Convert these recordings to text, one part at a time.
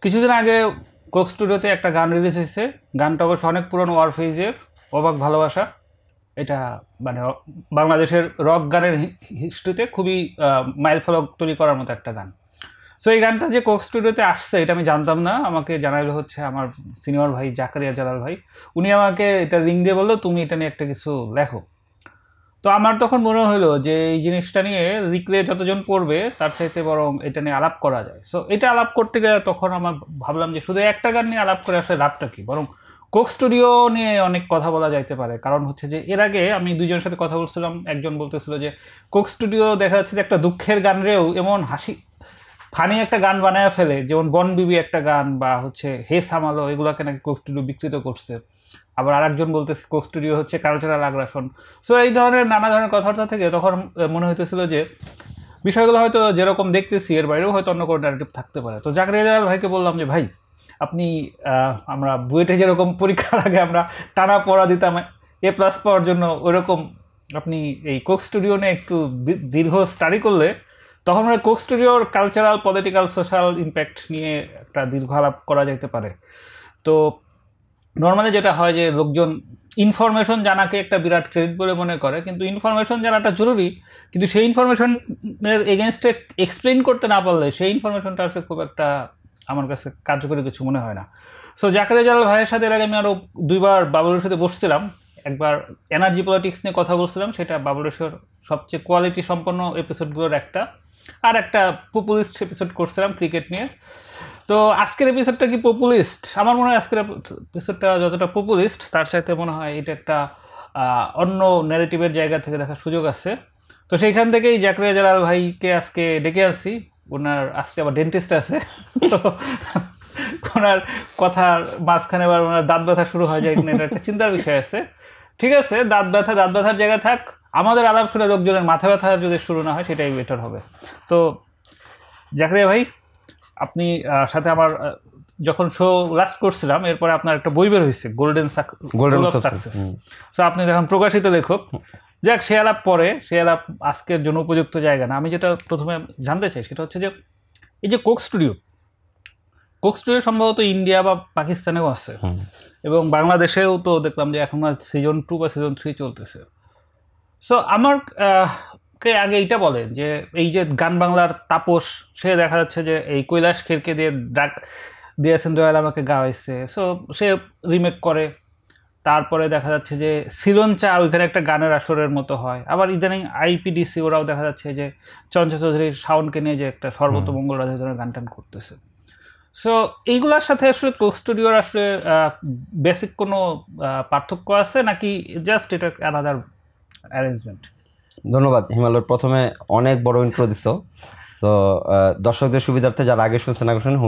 কিছুদিন আগে কোক স্টুডিওতে একটা গান রিলিজ হয়েছে। গানটা অবশ্য অনেক পুরনো, ওয়ারফেজের অবাক ভালোবাসা। এটা মানে বাংলাদেশের রক গানের হিস্ট্রিতে খুবই মাইলফলক তৈরি করার মতো একটা গান। সো এই গানটা যে কোক স্টুডিওতে আসছে এটা আমি জানতাম না। আমাকে জানাইলো হচ্ছে আমার সিনিয়র ভাই জাকারিয়া জালাল ভাই। উনি আমাকে এটা লিঙ্ক দিয়ে বললো তুমি এটা নিয়ে একটা কিছু লেখো। তো আমার তখন মনে হলো যে এই জিনিসটা নিয়ে লিখলে যতজন পড়বে তার চাইতে বরং এটা নিয়ে আলাপ করা যায়। সো এটা আলাপ করতে গেলে তখন আমার ভাবলাম যে শুধু একটা গান নিয়ে আলাপ করে আসলে লাভটা কি, বরং কোক স্টুডিও নিয়ে অনেক কথা বলা যাইতে পারে। কারণ হচ্ছে যে এর আগে আমি দুইজনের সাথে কথা বলছিলাম, একজন বলতেছিল যে কোক স্টুডিও দেখা যাচ্ছে যে একটা দুঃখের গানরেও এমন ফানি একটা গান বানায় ফেলে, যেমন বন বিবি একটা গান বা হচ্ছে হে সামালো, এগুলোকে নাকি কোক স্টুডিও বিকৃত করছে। আবার আরেকজন বলতেছে কোক স্টুডিও হচ্ছে কালচারাল আগ্রাসন। সো এই ধরনের নানা ধরনের কথাবার্তা থেকে তখন মনে হইতেছিল যে বিষয়গুলো হয়তো যেরকম দেখতেছি এর বাইরেও হয়তো অন্য কোনো ন্যারেটিভ থাকতে পারে। তো জাকারিয়া জালাল ভাইকে বললাম যে ভাই আপনি আমরা বুয়েটে যেরকম পরীক্ষার আগে আমরা টানা পড়া দিতাম A+ পাওয়ার জন্য, ওইরকম আপনি এই কোক স্টুডিও নিয়ে একটু দীর্ঘ স্টাডি করলে তখন মানে কোক স্টুডিওর কালচারাল, পলিটিক্যাল, সোশ্যাল ইম্প্যাক্ট নিয়ে একটা দীর্ঘ আলাপ করা যেতে পারে। তো নর্মালি যেটা হয় যে লোকজন ইনফরমেশন জানাকে একটা বিরাট ক্রেডিট বলে মনে করে, কিন্তু ইনফরমেশন জানাটা জরুরি, কিন্তু সেই ইনফরমেশনের এগেনস্টে এক্সপ্লেইন করতে না পারলে সেই ইনফরমেশনটা আসলে খুব একটা আমার কাছে কার্যকরী কিছু মনে হয় না। সো জাকারিয়া জালাল ভাইয়ের সাথে এর আগে আমি আরও দুইবার বাবুলের সাথে বসছিলাম। একবার এনার্জি পলিটিক্স নিয়ে কথা বলছিলাম, সেটা বাবুলের সবচেয়ে কোয়ালিটি সম্পন্ন এপিসোডগুলোর একটা, আর একটা পপুলিস্ট এপিসোড করছিলাম ক্রিকেট নিয়ে। তো আজকের এপিসোডটা কি পপুলিস্ট? আমার মনে হয় আজকের এপিসোডটা যতটা পপুলিস্ট তার সাথে মনে হয় এটা একটা অন্য ন্যারেটিভের জায়গা থেকে দেখার সুযোগ আছে। তো সেইখান থেকেই জাকারিয়া জালাল ভাইকে আজকে ডেকে আসছি। ওনার আজকে আবার ডেন্টিস্ট আছে, তো ওনার কথার মাঝখানে আবার ওনার দাঁত ব্যথা শুরু হয়ে যায় কিনা এটা একটা চিন্তার বিষয় আছে। ঠিক আছে, দাঁত ব্যথার জায়গায় থাক, আমাদের আলাপ শুনে লোকজনের মাথা ব্যথা যদি শুরু না হয় সেটাই বেটার হবে। তো জাকারিয়া ভাই, আপনি সাথে আমার যখন শো লাস্ট করছিলাম এরপরে আপনার একটা বই বের হয়েছে গোল্ডেন সাকসেস। সো আপনি যখন প্রকাশিত লেখক, যাক সে আলাপ পরে, সে আলাপ আজকের জন্য উপযুক্ত জায়গা না। আমি যেটা প্রথমে জানতে চাই সেটা হচ্ছে যে এই যে কোক স্টুডিও সম্ভবত ইন্ডিয়া বা পাকিস্তানেও আছে, এবং বাংলাদেশেও তো দেখলাম যে এখন সিজন 2 বা সিজন 3 চলতেছে। সো আমার কে আগে এইটা বলেন যে এই যে গান বাংলার তাপস, সে দেখা যাচ্ছে যে এই কৈলাস খেরকে দিয়ে ডাক দিয়েছেন দয়াল আমাকে গাওয়াইছে, সো সে রিমেক করে। তারপরে দেখা যাচ্ছে যে সিলন চা ওইখানে একটা গানের আসরের মতো হয়। আবার ইদানিং IPDC ওরাও দেখা যাচ্ছে যে চঞ্চল চৌধুরীর শাওনকে নিয়ে যে একটা সর্বতমঙ্গল রাধে ধরনের গান টান করতেছে। সো এইগুলোর সাথে আসলে কোক স্টুডিওর আসলে বেসিক কোনো পার্থক্য আছে নাকি জাস্ট এটা আলাদা অ্যারেঞ্জমেন্ট? ধন্যবাদ হিমালয়, প্রথমে অনেক বড় ইন্ট্রো দিছো। সো দর্শকদের সুবিধার্থে যারা আগে শুনছেন না শুনুন,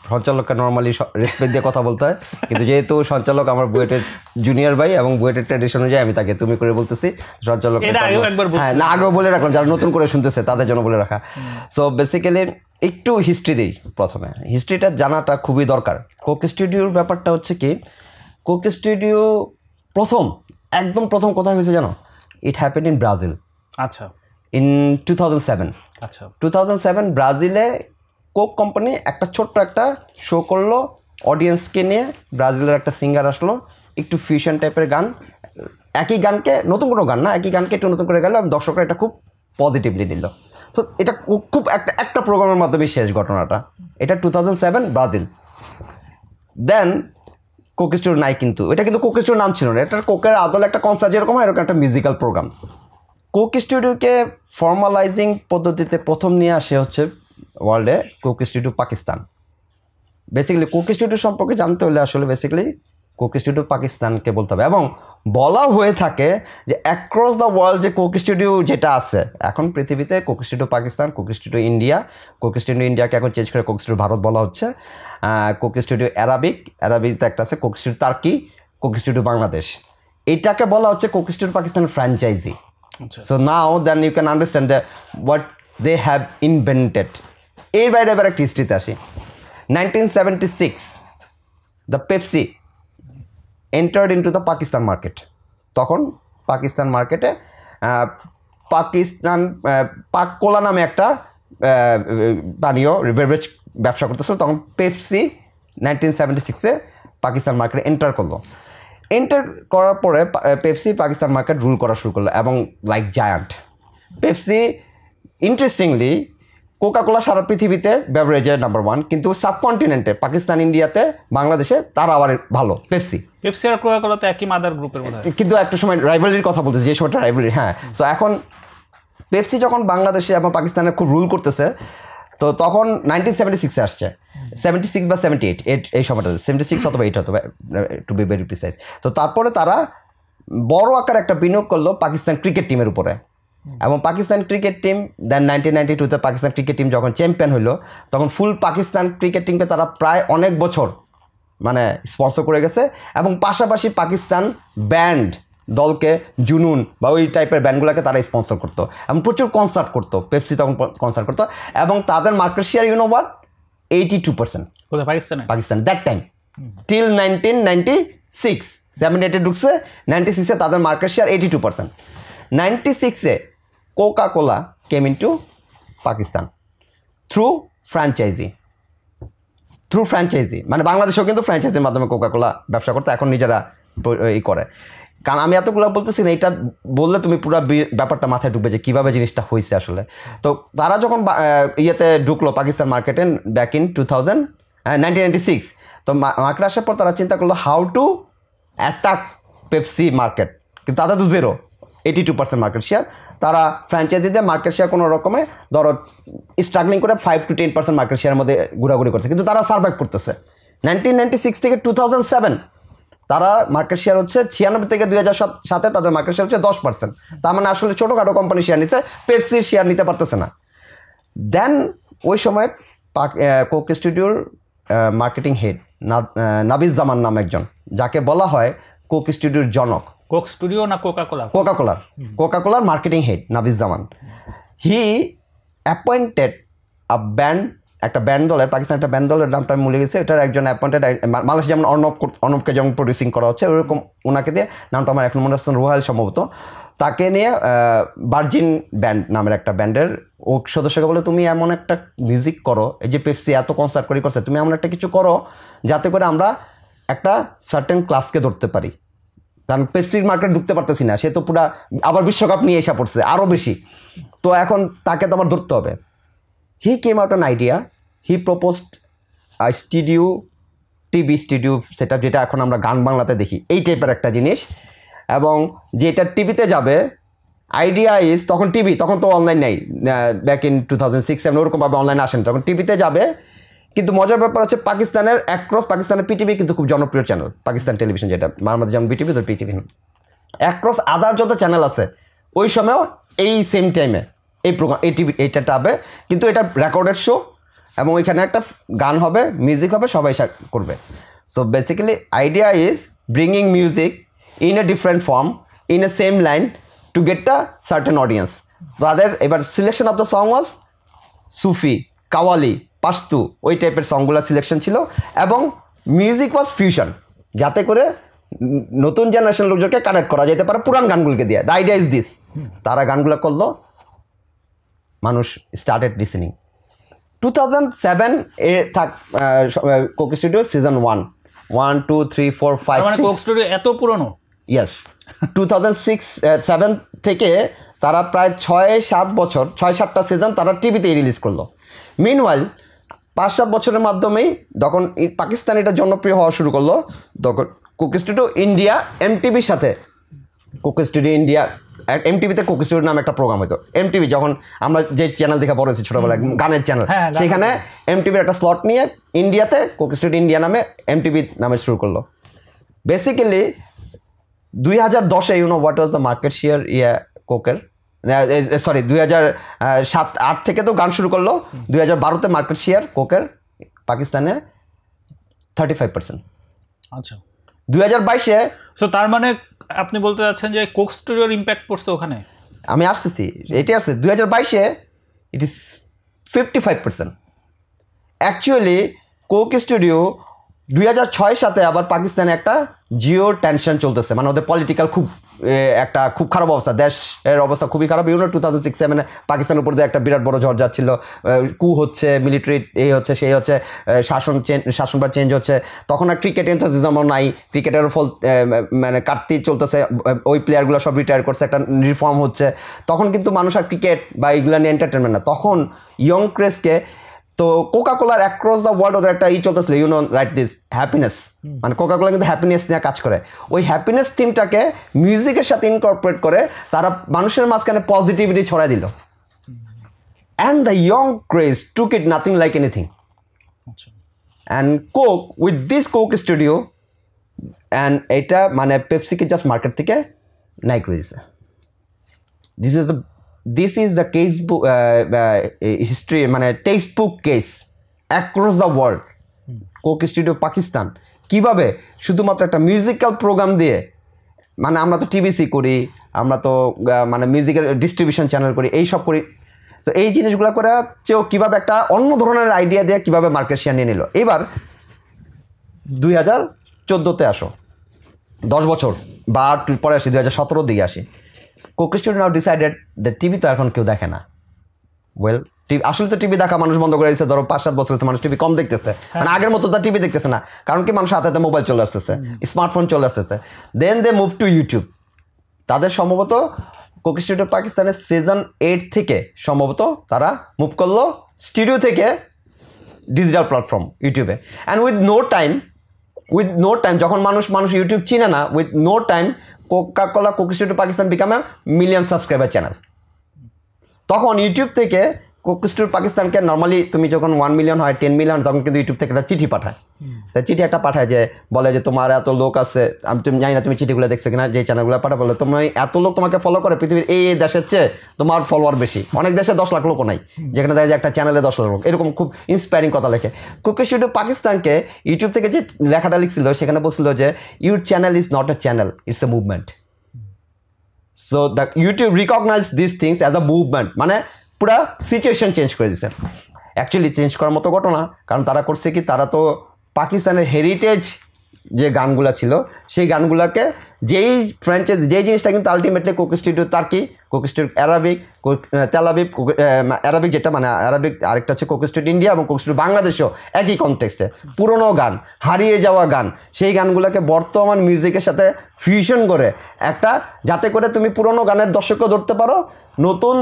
সঞ্চালককে নর্মালি রেসপেক্ট দিয়ে কথা বলতে হয়, কিন্তু যেহেতু সঞ্চালক আমার বুয়েটের জুনিয়র ভাই এবং বুয়েটের ট্র্যাডিশন অনুযায়ী আমি তাকে তুমি করে বলতেছি। সঞ্চালক হ্যাঁ না, আগেও বলে রাখলাম যারা নতুন করে শুনতেছে তাদের জন্য বলে রাখা। সো বেসিক্যালি একটু হিস্ট্রি দিই। প্রথমে হিস্ট্রিটা জানাটা খুবই দরকার। কোক স্টুডিওর ব্যাপারটা হচ্ছে কি, কোক স্টুডিও একদম প্রথম কোথায় হয়েছে জানো? It happened in Brazil. আচ্ছা, ইন 2007। আচ্ছা, 2007 ব্রাজিলে কোক কোম্পানি একটা ছোট্ট একটা শো করলো অডিয়েন্সকে নিয়ে। ব্রাজিলের একটা সিঙ্গার আসলো, একটু ফিউশন টাইপের গান, একই গানকে নতুন কোনো গান না, একই গানকে একটু নতুন করে গেল, দর্শকরা এটা খুব পজিটিভলি দিল। সো এটা খুব একটা প্রোগ্রামের মাধ্যমে শেষ ঘটনাটা। এটা 2007 ব্রাজিল। দেন কোক স্টুডিও নাই, কিন্তু এটা কিন্তু কোক স্টুডিওর নাম ছিল না, এটা কোকের আদলে একটা কনসার্ট যেরকম হয় এরকম একটা মিউজিক্যাল প্রোগ্রাম। কোক স্টুডিওকে ফর্মালাইজিং পদ্ধতিতে প্রথম নিয়ে আসে হচ্ছে ওয়ার্ল্ডে Coke studio Pakistan. Basically Coke studio সম্পর্কে জানতে হলে আসলে বেসিক্যালি কোক স্টুডিও পাকিস্তানকে বলতে হবে। এবং বলা হয়ে থাকে যে অ্যাক্রস দ্য ওয়ার্ল্ড যে কোক স্টুডিও যেটা আছে এখন পৃথিবীতে, Coke studio Pakistan, Coke studio India, Coke studio ইন্ডিয়াকে এখন চেঞ্জ করে কোক স্টুডিও ভারত বলা হচ্ছে, কোক স্টুডিও অ্যারাবিকতে একটা আছে, Coke Studio Turkey, Coke Studio Bangladesh. এটাকে বলা হচ্ছে কোক স্টুডিও পাকিস্তানের franchise. So now then you can understand what they have invented. এর বাইরে এবার একটা হিস্ট্রিতে আসি। 1976 the Pepsi entered into the Pakistan market. তখন পাকিস্তান মার্কেটে পাক কোলা নামে একটা পানীয় বেভারেজ ব্যবসা করতেছিল, তখন পেপসি 1976-এ পাকিস্তান মার্কেটে এন্টার করলো। এন্টার করার পরে পেপসি পাকিস্তান মার্কেট রুল করা শুরু করলো এবং like giant. Pepsi interestingly Coca Cola সারা পৃথিবীতে বেভারেজের নাম্বার 1, কিন্তু সাবকন্টিনেন্টে পাকিস্তান, ইন্ডিয়াতে, বাংলাদেশে তারা আবার ভালো পেপসি। পেপসি আর কোকাকোলা তো একই মাদার গ্রুপের মধ্যে, কিন্তু একটা সময় রাইভালরির কথা বলতেছে, যে সময়টা রাইভালরি। হ্যাঁ, সো এখন পেপসি যখন বাংলাদেশে এবং পাকিস্তানে খুব রুল করতেছে, তো তখন 1976-এ আসছে, 76 বা 78 এই সময়টা, 76 অথবা 8 অথবা, টু বি ভেরি প্রিসাইজ। তো তারপরে তারা বড় আকার একটা বিনিয়োগ করলো পাকিস্তান ক্রিকেট টিমের উপরে, এবং পাকিস্তান ক্রিকেট টিম দেন 1992-তে পাকিস্তান ক্রিকেট টিম যখন চ্যাম্পিয়ন হইলো, তখন ফুল পাকিস্তান ক্রিকেট টিমকে তারা প্রায় অনেক বছর মানে স্পন্সর করে গেছে, এবং পাশাপাশি পাকিস্তান ব্যান্ড দলকে, জুনুন বা ওই টাইপের ব্যান্ডগুলোকে তারা স্পন্সর করতো, এবং প্রচুর কনসার্ট করতো। পেপসি তখন কনসার্ট করতো, এবং তাদের মার্কেট শেয়ার ইউনো হোয়াট 82%। কোথায়? পাকিস্তানে? পাকিস্তান দ্যাট টাইম টিল 1996, 78-এ ঢুকছে, 96-এ তাদের মার্কেট শেয়ার 82%। 96-এ Coca Cola came into Pakistan through franchise, মানে বাংলাদেশেও কিন্তু ফ্র্যাঞ্চাইজির মাধ্যমে কোকাকোলা ব্যবসা করতে এখন নিজেরা ই করে। কারণ আমি এতগুলো বলতেছি না, এটা বললে তুমি পুরো ব্যাপারটা মাথায় ঢুকবে যে কীভাবে জিনিসটা হয়েছে আসলে। তো তারা যখন ইয়েতে ঢুকলো পাকিস্তান মার্কেটে ব্যাক ইন 1996, তো মার্কেট আসার পর তারা চিন্তা করলো how to attack Pepsi market, কিন্তু তাদের তো 82% মার্কেট শেয়ার। তারা ফ্র্যাঞ্চাইজিতে মার্কেট শেয়ার কোনো রকমে ধরো স্ট্রাগলিং করে 5 to 10% মার্কেট শেয়ারের মধ্যে ঘোরাঘুরি করছে, কিন্তু তারা সার্ভাইভ করতেছে। 1996 থেকে 2007 তারা মার্কেট শেয়ার হচ্ছে 96 থেকে 2007-এ তাদের মার্কেট শেয়ার হচ্ছে 10%। তার মানে আসলে ছোটোখাটো কোম্পানি শেয়ার নিচ্ছে, পেপসির শেয়ার নিতে পারতেছে না। দেন ওই সময় কোক স্টুডিওর মার্কেটিং হেড নাবিজ জামান নাম একজন, যাকে বলা হয় কোক স্টুডিওর জনক। কোক স্টুডিও না কোকাকোলা? কোকাকোলার মার্কেটিং হেড নাবিজ জামান। হি অ্যাপয়েন্টেড একটা ব্যান্ড দলের, পাকিস্তান একটা ব্যান্ড দলের নামটা আমি ভুলে গেছি, এটার একজন অ্যাপয়েন্টেড, বাংলাদেশে যেমন অর্ণবকে যেমন প্রডিউসিং করা হচ্ছে, ওরকম ওনাকে দিয়ে, নামটা আমার এখন মনে হচ্ছে রোহাল সম্ভবত, তাকে নিয়ে ভার্জিন ব্যান্ড নামের একটা ব্যান্ডের ও সদস্যকে বলে, তুমি এমন একটা মিউজিক করো, এই যে পেপসি এত কনসার্ট করছে, তুমি এমন একটা কিছু করো যাতে করে আমরা একটা সার্টেন ক্লাসকে ধরতে পারি, কারণ পেপসির মার্কেট ঢুকতে পারতেছি না, সে তো পুরা আবার বিশ্বকাপ নিয়ে এসে পড়ছে আরও বেশি, তো এখন তাকে তো আমার ধরতে হবে। He came out an idea, he proposed studio, TV studio set up, যেটা এখন আমরা গান বাংলাতে দেখি, এই টাইপের একটা জিনিস, এবং যেটা টিভিতে যাবে। আইডিয়া ইজ, তখন তো অনলাইন নেই, ব্যাক ইন 2006-7 ওরকমভাবে অনলাইনে আসেন, তখন টিভিতে যাবে। কিন্তু মজার ব্যাপার হচ্ছে পাকিস্তানের অ্যাক্রস, পাকিস্তানের পিটিভি কিন্তু খুব জনপ্রিয় চ্যানেল, পাকিস্তান টেলিভিশন, যেটা আমাদের যেমন বিটিভি, তো পিটিভি অ্যাক্রস আদার যত চ্যানেল আছে ওই সময়ও এই সেম টাইমে এই প্রোগ্রাম, এই টিভি, এইটা হবে, কিন্তু এটা রেকর্ডেড শো, এবং ওইখানে একটা গান হবে, মিউজিক হবে, সবাই করবে। So basically idea is bringing music in a different form, in a same line, to get the certain audience. তাদের এবার selection of the song was Sufi, qawwali, Pashto, ওই টাইপের সংগুলো সিলেকশন ছিল, এবং মিউজিক ওয়াজ ফিউশন, যাতে করে নতুন জেনারেশন লোকজনকে কানেক্ট করা যেতে পারে পুরান গানগুলোকে দিয়ে। The idea is this. তারা গানগুলো করলো, মানুষ স্টার্টেড লিসেনিং। 2007 এ Coke studio season 1, 2, 3, 4, 5, 6। Coke studio এত পুরনো? ইয়েস, 2006-7 থেকে তারা প্রায় 6-7টা সিজন তারা টিভিতেই রিলিজ করলো। মিনওয়াইল 5-7 বছরের মাধ্যমেই যখন পাকিস্তান এটা জনপ্রিয় হওয়া শুরু করলো, তখন কোক স্টুডিও ইন্ডিয়া এমটিভির সাথে, কোক স্টুডিও ইন্ডিয়া এমটিভিতে কোক স্টুডিও নামে একটা প্রোগ্রাম হতো। এমটিভি যখন আমরা যে চ্যানেল দেখে বড় হয়েছি ছোটোবেলায়, গানের চ্যানেল, সেখানে এমটিভির একটা স্লট নিয়ে ইন্ডিয়াতে কোক স্টুডিও ইন্ডিয়া নামে এমটিভি নামে শুরু করলো। বেসিক্যালি 2010-এ what was the market share কোকের, সরি 2007-8 থেকে তো গান শুরু করলো, 2012-তে মার্কেট শেয়ার কোকের পাকিস্তানে 35%। আচ্ছা, 2022-এ, সো তার মানে আপনি বলতে যাচ্ছেন যে কোক স্টুডিওর ইম্প্যাক্ট পড়ছে ওখানে? আমি আসতেছি, এটি আসছে 2022-এ it is 55%। Actually Coke studio 2006 সাথে আবার পাকিস্তানে একটা জিও টেনশন চলতেছে, মানে ওদের পলিটিক্যাল খুব খারাপ অবস্থা, দেশের অবস্থা খুবই খারাপ। 2006-7 পাকিস্তানের উপর দিয়ে একটা বিরাট বড় ঝড় যাচ্ছিল, কু হচ্ছে, মিলিটারি এই হচ্ছে সেই হচ্ছে, শাসনভার চেঞ্জ হচ্ছে, তখন আর ক্রিকেট এনথুজিয়াজমও নাই, ক্রিকেটেরও ফল মানে কাটতি চলতেছে, ওই প্লেয়ারগুলো সব রিটায়ার করছে, একটা রিফর্ম হচ্ছে। তখন কিন্তু মানুষ আর ক্রিকেট বা এইগুলো নিয়ে এন্টারটেনমেন্ট না, তখন ইয়ং ক্রেজকে তো কোকা-কোলার অ্যাক্রস দ্য ওয়ার্ল্ড ওদের একটা চলতেছিল, রাইট দিস হ্যাপিনেস, মানে কোকা-কোলা কিন্তু হ্যাপিনেস নিয়ে কাজ করে। ওই হ্যাপিনেস থিমটাকে মিউজিকের সাথে ইনকর্পোরেট করে তারা মানুষের মাঝখানে পজিটিভিটি ছড়াই দিল, and the young craze took it nothing like anything. And Coke with this Coke studio and এটা মানে পেপসিকে জাস্ট মার্কেট থেকে নাই করে দিছে। This is the case book history মানে text book case across the world. Coke studio Pakistan কিভাবে শুধুমাত্র একটা মিউজিক্যাল প্রোগ্রাম দিয়ে, মানে আমরা তো টিভিসি করি, আমরা তো মানে মিউজিকের ডিস্ট্রিবিউশন চ্যানেল করি, এইসব করি, তো এই জিনিসগুলো করে চেয়েও কীভাবে একটা অন্য ধরনের আইডিয়া দিয়ে কীভাবে মার্কেট শেয়ার নিয়ে নিল। এবার 2014-তে আসো, 10 বছর বা পরে আসি, 2017-র দিকে আসি। Coke studio now decided the TV তো এখন কেউ দেখে না, ওয়েল টিভি আসলে তো টিভি দেখা মানুষ বন্ধ করে দিচ্ছে, ধরো 5-7 বছর হচ্ছে মানুষ টিভি কম দেখতেছে, মানে আগের মতো তো টিভি দেখতেছে না, কারণ কি মানুষ হাতে হাতে মোবাইল চলে আসতেছে, স্মার্টফোন চলে আসতেছে। দেন দে মুভ টু ইউটিউব। তাদের সম্ভবত কোক স্টুডিও পাকিস্তানের সিজন 8 থেকে সম্ভবত তারা মুভ করলো স্টুডিও থেকে ডিজিটাল প্ল্যাটফর্ম ইউটিউবে। অ্যান্ড উইথ নো টাইম যখন মানুষ ইউটিউব চিনে না, with no time Coca Cola Coke studio Pakistan become a million subscriber channel. তখন ইউটিউব থেকে কোক স্টুডিও পাকিস্তানকে নর্মালি তুমি যখন 1 মিলিয়ন হয়, 10 মিলিয়ন, তখন কিন্তু ইউটিউব থেকে একটা চিঠি পাঠায়। তা চিঠি একটা পাঠায় যে বলে যে তোমার এত লোক আছে, তুমি জানি না তুমি চিঠিগুলো দেখছো কিনা, যে চ্যানেলগুলো পাঠায় বলে তোমার এত লোক তোমাকে ফলো করে, পৃথিবীর এই দেশের চেয়ে তোমার ফলোয়ার বেশি, অনেক দেশে 10 লাখ লোকও নাই, যেখানে দেখা যায় একটা চ্যানেলে 10 লাখ লোক, এরকম খুব ইন্সপায়ারিং কথা লেখে। কোক স্টুডিও পাকিস্তানকে ইউটিউব থেকে যে লেখাটা লিখছিল সেখানে বলছিল যে your channel is not a channel, it's a movement. So the YouTube recognize this things as a movement, মানে পুরা সিচুয়েশন চেঞ্জ করে দিচ্ছে। অ্যাকচুয়ালি চেঞ্জ করার মতো ঘটনা, কারণ তারা করছে কি, তারা তো পাকিস্তানের হেরিটেজ যে গানগুলো ছিল সেই গানগুলোকে যেই ফ্র্যাঞ্চাইজি, যেই জিনিসটা কিন্তু ultimately Coke studio Turkey, Coke studio Arabic, তেলাবিব, Arabic যেটা মানে অ্যারাবিক, আরেকটা হচ্ছে কোক স্টুডিও ইন্ডিয়া এবং কোক স্টুডিও বাংলাদেশেও একই কনটেক্সটে পুরনো গান, হারিয়ে যাওয়া গান, সেই গানগুলোকে বর্তমান মিউজিকের সাথে ফিউশন করে একটা, যাতে করে তুমি পুরনো গানের দর্শকও ধরতে পারো, নতুন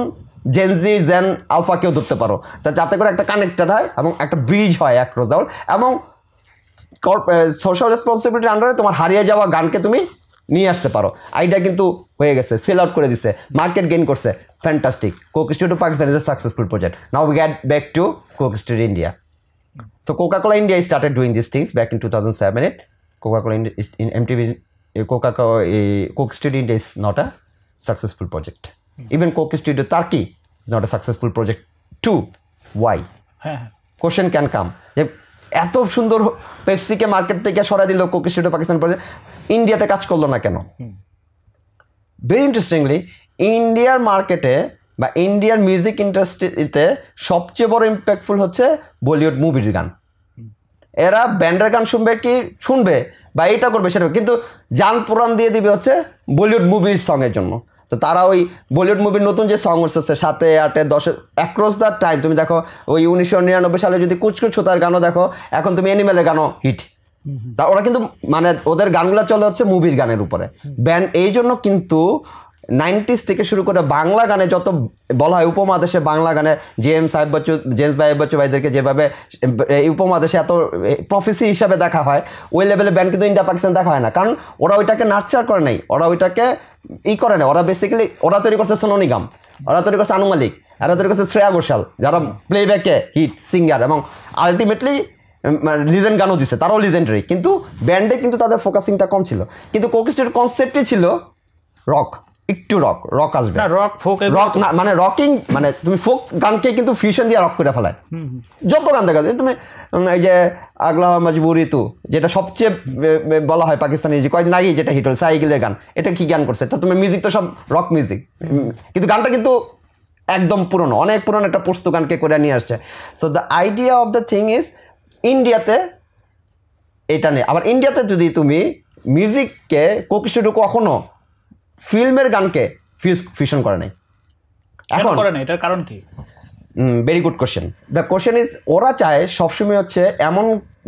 জেন আলফাকেও ধরতে পারো, তা যাতে করে একটা কানেক্টেড হয় এবং একটা ব্রিজ হয় অ্যাক্রস দ্য ওয়ার্ল্ড, এবং সোশ্যাল রেসপন্সিবিলিটির আন্ডারে তোমার হারিয়ে যাওয়া গানকে তুমি নিয়ে আসতে পারো। আইডিয়া কিন্তু হয়ে গেছে, সেল আউট করে দিছে, মার্কেট গেইন করছে, fantastic. Coke studio Pakistan is a successful project. Now we get back to Coke studio India. So Coca-Cola India started doing these things back in 2007. Coca-Cola India in MTV, Coke Studio India is not a successful project. Even Coke Studio Turkey is not a successful project too. Why? Question can come. এত সুন্দর পেপসিকে market থেকে সরাই দিল Coke studio Pakistan project, ইন্ডিয়াতে কাজ করলো না কেন? ভেরি ইন্টারেস্টিংলি, ইন্ডিয়ার মার্কেটে বা ইন্ডিয়ার মিউজিক ইন্ডাস্ট্রিতে সবচেয়ে বড় ইম্প্যাক্টফুল হচ্ছে বলিউড মুভির গান। এরা ব্যান্ডের গান শুনবে বা এইটা করবে সেটা, কিন্তু জান পুরাণ দিয়ে দিবে হচ্ছে বলিউড মুভির সঙের জন্য। তো তারা ওই বলিউড মুভির নতুন যে সং হচ্ছে 7, 8, 10 অ্যাক্রস দ্য টাইম, তুমি দেখো ওই 1999 সালে যদি কুচ কুচ হোতার গানও দেখো, এখন তুমি অ্যানিমেলের গানও হিট। তা ওরা কিন্তু মানে ওদের গানগুলো চলে হচ্ছে মুভির গানের উপরে ব্যান্ড। এই জন্য কিন্তু 90s থেকে শুরু করে বাংলা গানে যত বলা হয় উপমহাদেশে বাংলা গানে জেমস ভাই বচ্চু ভাইদেরকে যেভাবে এই উপমহাদেশে এত প্রফেসি হিসাবে দেখা হয়, ওই লেভেলে ব্যান্ড কিন্তু ইন্ডিয়া পাকিস্তান দেখা হয় না, কারণ ওরা ওইটাকে নার্চার করে নাই, ওরা ওইটাকে করে না। ওরা বেসিক্যালি ওরা তৈরি করছে সোনু নিগম, ওরা তৈরি করছে আনু মালিক, এরা তৈরি করছে শ্রেয়া ঘোষাল, যারা প্লেব্যাকে হিট সিঙ্গার এবং আলটিমেটলি লিজেন্ড গানও দিছে, তারাও লিজেন্ডারি, কিন্তু ব্যান্ডে কিন্তু তাদের ফোকাসিংটা কম ছিল। কিন্তু কোক স্টুডিওর কনসেপ্টই ছিল রক, একটু রক আসবে, রক না মানে রকিং, মানে তুমি ফোক গানকে কিন্তু ফিউশন দিয়ে রক করে ফেলায়। যত গান দেখা যায় তুমি এই যে আগলা মজবুরি তু, যেটা সবচেয়ে বলা হয় পাকিস্তানি, যে কয়েকদিন আগেই যেটা হিট হল সাইকেলের গান, এটা কি গান করছে? এটা তুমি মিউজিক তো সব রক মিউজিক, কিন্তু গানটা কিন্তু একদম পুরনো, অনেক পুরনো একটা পোস্ত গানকে করে নিয়ে আসছে। So the idea of the thing is, ইন্ডিয়াতে এটা নেই। আবার ইন্ডিয়াতে যদি তুমি মিউজিককে কোক স্টুডিও কখনো ফিল্মের গানকে ফিউশন করে নাই। এখন করে না, এটার কারণ কি? Very good question. The question is, ওরা চায় সবসময় হচ্ছে এমন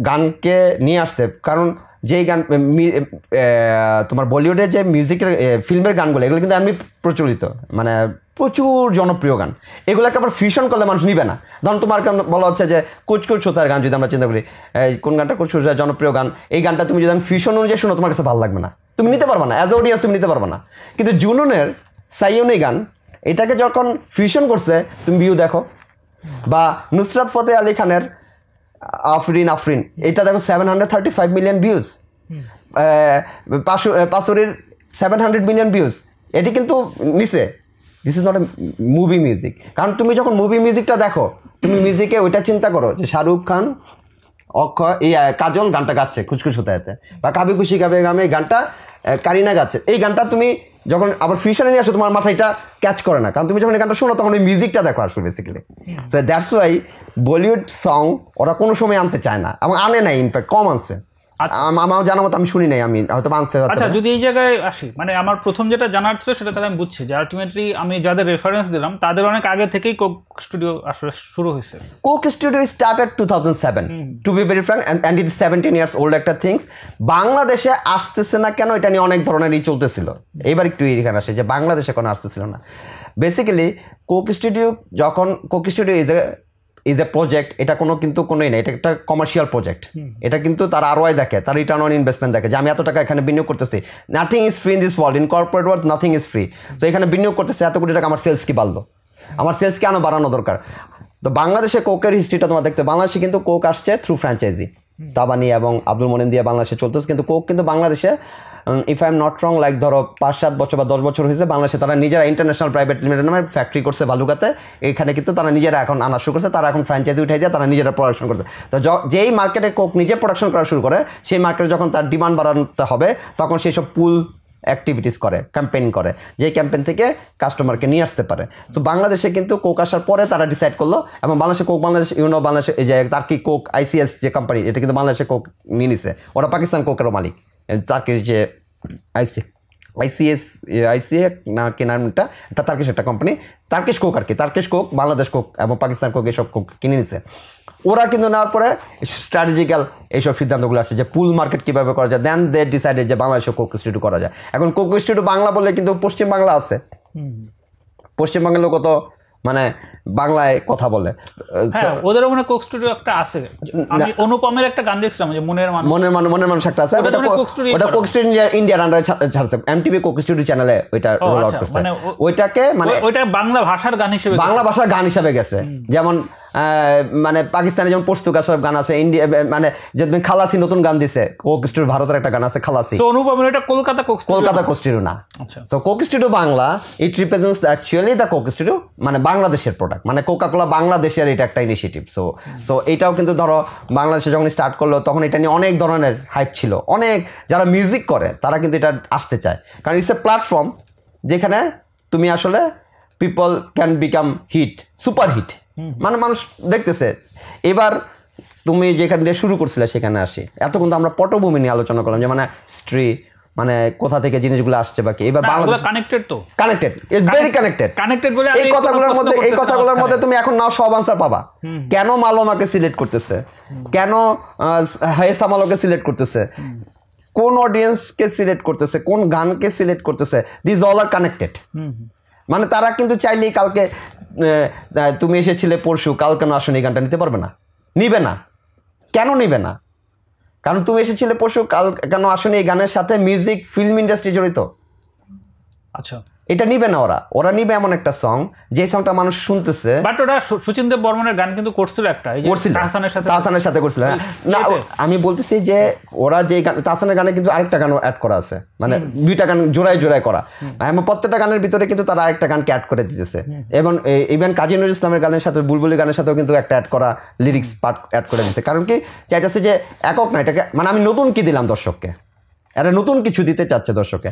গানকে নিয়ে আসতে, কারণ যেই গান তোমার বলিউডে যে মিউজিকের ফিল্মের গানগুলো এগুলো কিন্তু এমনি প্রচলিত, মানে প্রচুর জনপ্রিয় গান, এগুলোকে আবার ফিউশন করলে মানুষ নিবে না। ধরুন তোমার গান বলা হচ্ছে যে কুচ কুচ হোতার গান, যদি আমরা চিন্তা করি কোন গানটা কুচ কুচ জনপ্রিয় গান, এই গানটা তুমি যদি ফিউশন অনুযায়ী শোনো তোমার কাছে ভালো লাগবে না, তুমি নিতে পারবে না, অ্যাজ অডিয়েন্স তুমি নিতে পারবে না। কিন্তু জুনুনের সাইয়ুনি গান এটাকে যখন ফিউশন করছে, তুমি ভিউ দেখো, বা নুসরাত ফতে আলী খানের আফরিন আফরিন, এটা দেখো 735 মিলিয়ন ভিউজ, পাসুরির 700 মিলিয়ন ভিউজ, এটি কিন্তু নিচে। This is not A movie music. কারণ তুমি যখন মুভি মিউজিকটা দেখো, তুমি মিউজিকে ওইটা চিন্তা করো যে শাহরুখ খান, অক্ষয়, এই কাজল গানটা গাচ্ছে খুচখুচ হতে হতে, বা কাবি খুশি কাবে গামে এই গানটা কারিনা গাচ্ছে, এই গানটা তুমি যখন আবার ফিউশনে নিয়ে আসো তোমার মাথায় এটা ক্যাচ করে না, কারণ তুমি যখন এই গানটা শোনো তখন ওই মিউজিকটা দেখো আসলে basically. So that's why Bollywood song ওরা কোনো সময় আনতে চায় না, এবং আনে নাই, ইনফ্যাক্ট কম আনছে। আমার জানা মতো আমি শুনি নাই, আমি হয়তো আনছে। আচ্ছা, যদি এই জায়গায় আসি, মানে আমার প্রথম যেটা জানার ছিল সেটা তাহলে আমি বুঝছি যে আলটিমেটলি আমি যাদের রেফারেন্স দিলাম তাদের অনেক আগে থেকেই কোক স্টুডিও আসলে শুরু হয়েছে। Coke Studio started 2007 to be very frank, and it is 17 years old একটা থিংস। বাংলাদেশে আসতেছে না কেন, এটা নিয়ে অনেক ধরনের চলতেছিল। এবার একটু এখানে আসে যে বাংলাদেশে কোনো আসতেছিল না। বেসিক্যালি কোক স্টুডিও যখন, Coke studio is a project, এটা কিন্তু কোনোই নেই, এটা একটা কমার্শিয়াল প্রজেক্ট। এটা কিন্তু তার আরওআই দেখে, তার রিটার্ন অন ইনভেস্টমেন্ট দেখে, যে আমি এত টাকা এখানে বিনিয়োগ করতেছি। Nothing is free in this world, in corporate world nothing is free. তো এখানে বিনিয়োগ করতেছে এত কোটি টাকা, আমার সেলস কি বাড়লো, আমার সেলস কেন বাড়ানো দরকার। তো বাংলাদেশে কোকের হিস্ট্রিটা তোমার দেখতে, বাংলাদেশে কিন্তু কোক আসছে থ্রু ফ্র্যাঞ্চাইজি, তাবানি এবং আব্দুল মনিন দিয়ে বাংলাদেশে চলতেছে। কিন্তু কোক কিন্তু বাংলাদেশে, if I am not wrong, like ধরো 5-7 বছর বা 10 বছর হয়েছে বাংলাদেশে তারা নিজেরা ইন্টারন্যাশনাল প্রাইভেট লিমিটেড নামে ফ্যাক্টরি করছে বালুকাতে। এখানে কিন্তু তারা নিজেরা এখন আনা শুরু করছে, তারা এখন ফ্র্যাঞ্চাইজি উঠাই দিয়ে তারা নিজেরা প্রোডাকশন করছে। তো যেই মার্কেটে কোক নিজে প্রোডাকশন করা শুরু করে, সেই মার্কেটে যখন তার ডিমান্ড বাড়াতে হবে, তখন সেই সব পুল অ্যাক্টিভিটিস করে, ক্যাম্পেইন করে, যেই ক্যাম্পেইন থেকে কাস্টমারকে নিয়ে আসতে পারে। সো বাংলাদেশে কিন্তু কোক আসার পরে তারা ডিসাইড করলো, এবং বাংলাদেশে কোক, বাংলাদেশ বাংলাদেশে এই যে তার্কি কোক আইসিএস যে কোম্পানি, এটা কিন্তু বাংলাদেশে কোক নিয়ে নিছে, ওরা পাকিস্তান কোকেরও মালিক। তার্কির যে আইসিএস না কেনারটা, এটা তার্কিশ একটা কোম্পানি, তার্কিশ কোক আর কি, তার্কিশ কোক, বাংলাদেশ কোক এবং পাকিস্তান কোক এসব কোক কিনে নিছে। ওরা কিন্তু নেওয়ার পরে স্ট্র্যাটেজিক্যাল এইসব সিদ্ধান্তগুলো আসছে যে পুল মার্কেট কীভাবে করা যায়। দেন দে ডিসাইডেড যে বাংলাদেশে কোক স্টুডিও করা যায়। এখন কোক স্টুডিও বাংলা বললে কিন্তু পশ্চিম বাংলা আছে, পশ্চিমবঙ্গের লোক তো মানে বাংলায় কথা বলে। ওদেরও মানে কোক স্টুডিও একটা আছে। আমি অনুপমের একটা গান দেখছিলাম যে মনের মানুষ একটা আছে, ওটা কোক স্টুডিও ইন্ডিয়ার আন্ডারে ছাড়ছে, এমটিভি কোক স্টুডিও চ্যানেলে ওইটা রোল আউট করছে। ওইটাকে মানে ওইটা বাংলা ভাষার গান হিসেবে গেছে। যেমন মানে পাকিস্তানে যেমন পর্তুগালের গান আছে, ইন্ডিয়া মানে যেমন খালাসি নতুন গান দিছে কোক স্টুডিও, ভারতের একটা গান আছে খালাসি। অনুপমের এটা কলকাতা কোক স্টুডিও না। So Coke studio Bangla, it represents actually the Coke studio, মানে বাংলাদেশের প্রোডাক্ট, মানে কোকা কোলা বাংলাদেশের এটা একটা ইনিশিয়েটিভ। সো এটাও কিন্তু ধরো বাংলাদেশে যখন স্টার্ট করলো তখন এটা নিয়ে অনেক ধরনের হাইপ ছিল, অনেক যারা মিউজিক করে তারা কিন্তু এটা আসতে চায়, কারণ ইটস এ প্ল্যাটফর্ম যেখানে তুমি আসলে people can become hit, super hit, মানে মানুষ দেখতেছে। এবার তুমি যেখান দিয়ে শুরু করছিলে সেখানে আসি, এতক্ষণ তো আমরা পটভূমি নিয়ে আলোচনা করলাম, যে মানে হিস্ট্রি, মানে কোথা থেকে জিনিসগুলো আসছে বাকি। এবার বাংলাদেশ কানেক্টেড, তো কানেক্টেড, ইটস ভেরি কানেক্টেড বলে এই কথাগুলোর মধ্যে তুমি এখন নাও সব আনসার পাবা। কেন মালোমাকে সিলেক্ট করতেছে, কেন হেসামালোকে সিলেক্ট করতেছে, কোন অডিয়েন্সকে সিলেক্ট করতেছে, কোন গানকে সিলেক্ট করতেছে, দিস অল আর কানেক্টেড। মানে তারা কিন্তু চাইলেই কালকে তুমি এসেছিলে পরশু, কাল কেন আসনি, এই গানটা নিতে পারবে না, নিবে না। কেন নিবে না? কারণ তুমি এসেছিলে পরশু, কাল কেন আসনি, এই গানের সাথে মিউজিক, ফিল্ম ইন্ডাস্ট্রি জড়িত। আচ্ছা, এটা নিবে না ওরা নিবে এমন একটা সং, যে সংটা মানুষ শুনতেছে। বাট ওটা সুচিন দেব বর্মনের গান কিন্তু করছিল একটা, তাহসানের সাথে করছিল। না, আমি বলতেছি যে ওরা যে তাহসানের গানে কিন্তু আরেকটা গানও অ্যাড করা আছে, মানে 2টা গান জোড়ায় করা, এবং প্রত্যেকটা গানের ভিতরে কিন্তু তারা আরেকটা গানকে অ্যাড করে দিতেছে। এবং ইভেন কাজী নজরুল ইসলামের গানের সাথে, বুলবুলি গানের সাথেও কিন্তু একটা অ্যাড করা লিরিক্স পার্ট অ্যাড করে দিচ্ছে। কারণ কি চাইতেছে যে একক না, এটাকে মানে আমি নতুন কি দিলাম দর্শককে, এটা নতুন কিছু দিতে চাচ্ছে দর্শককে।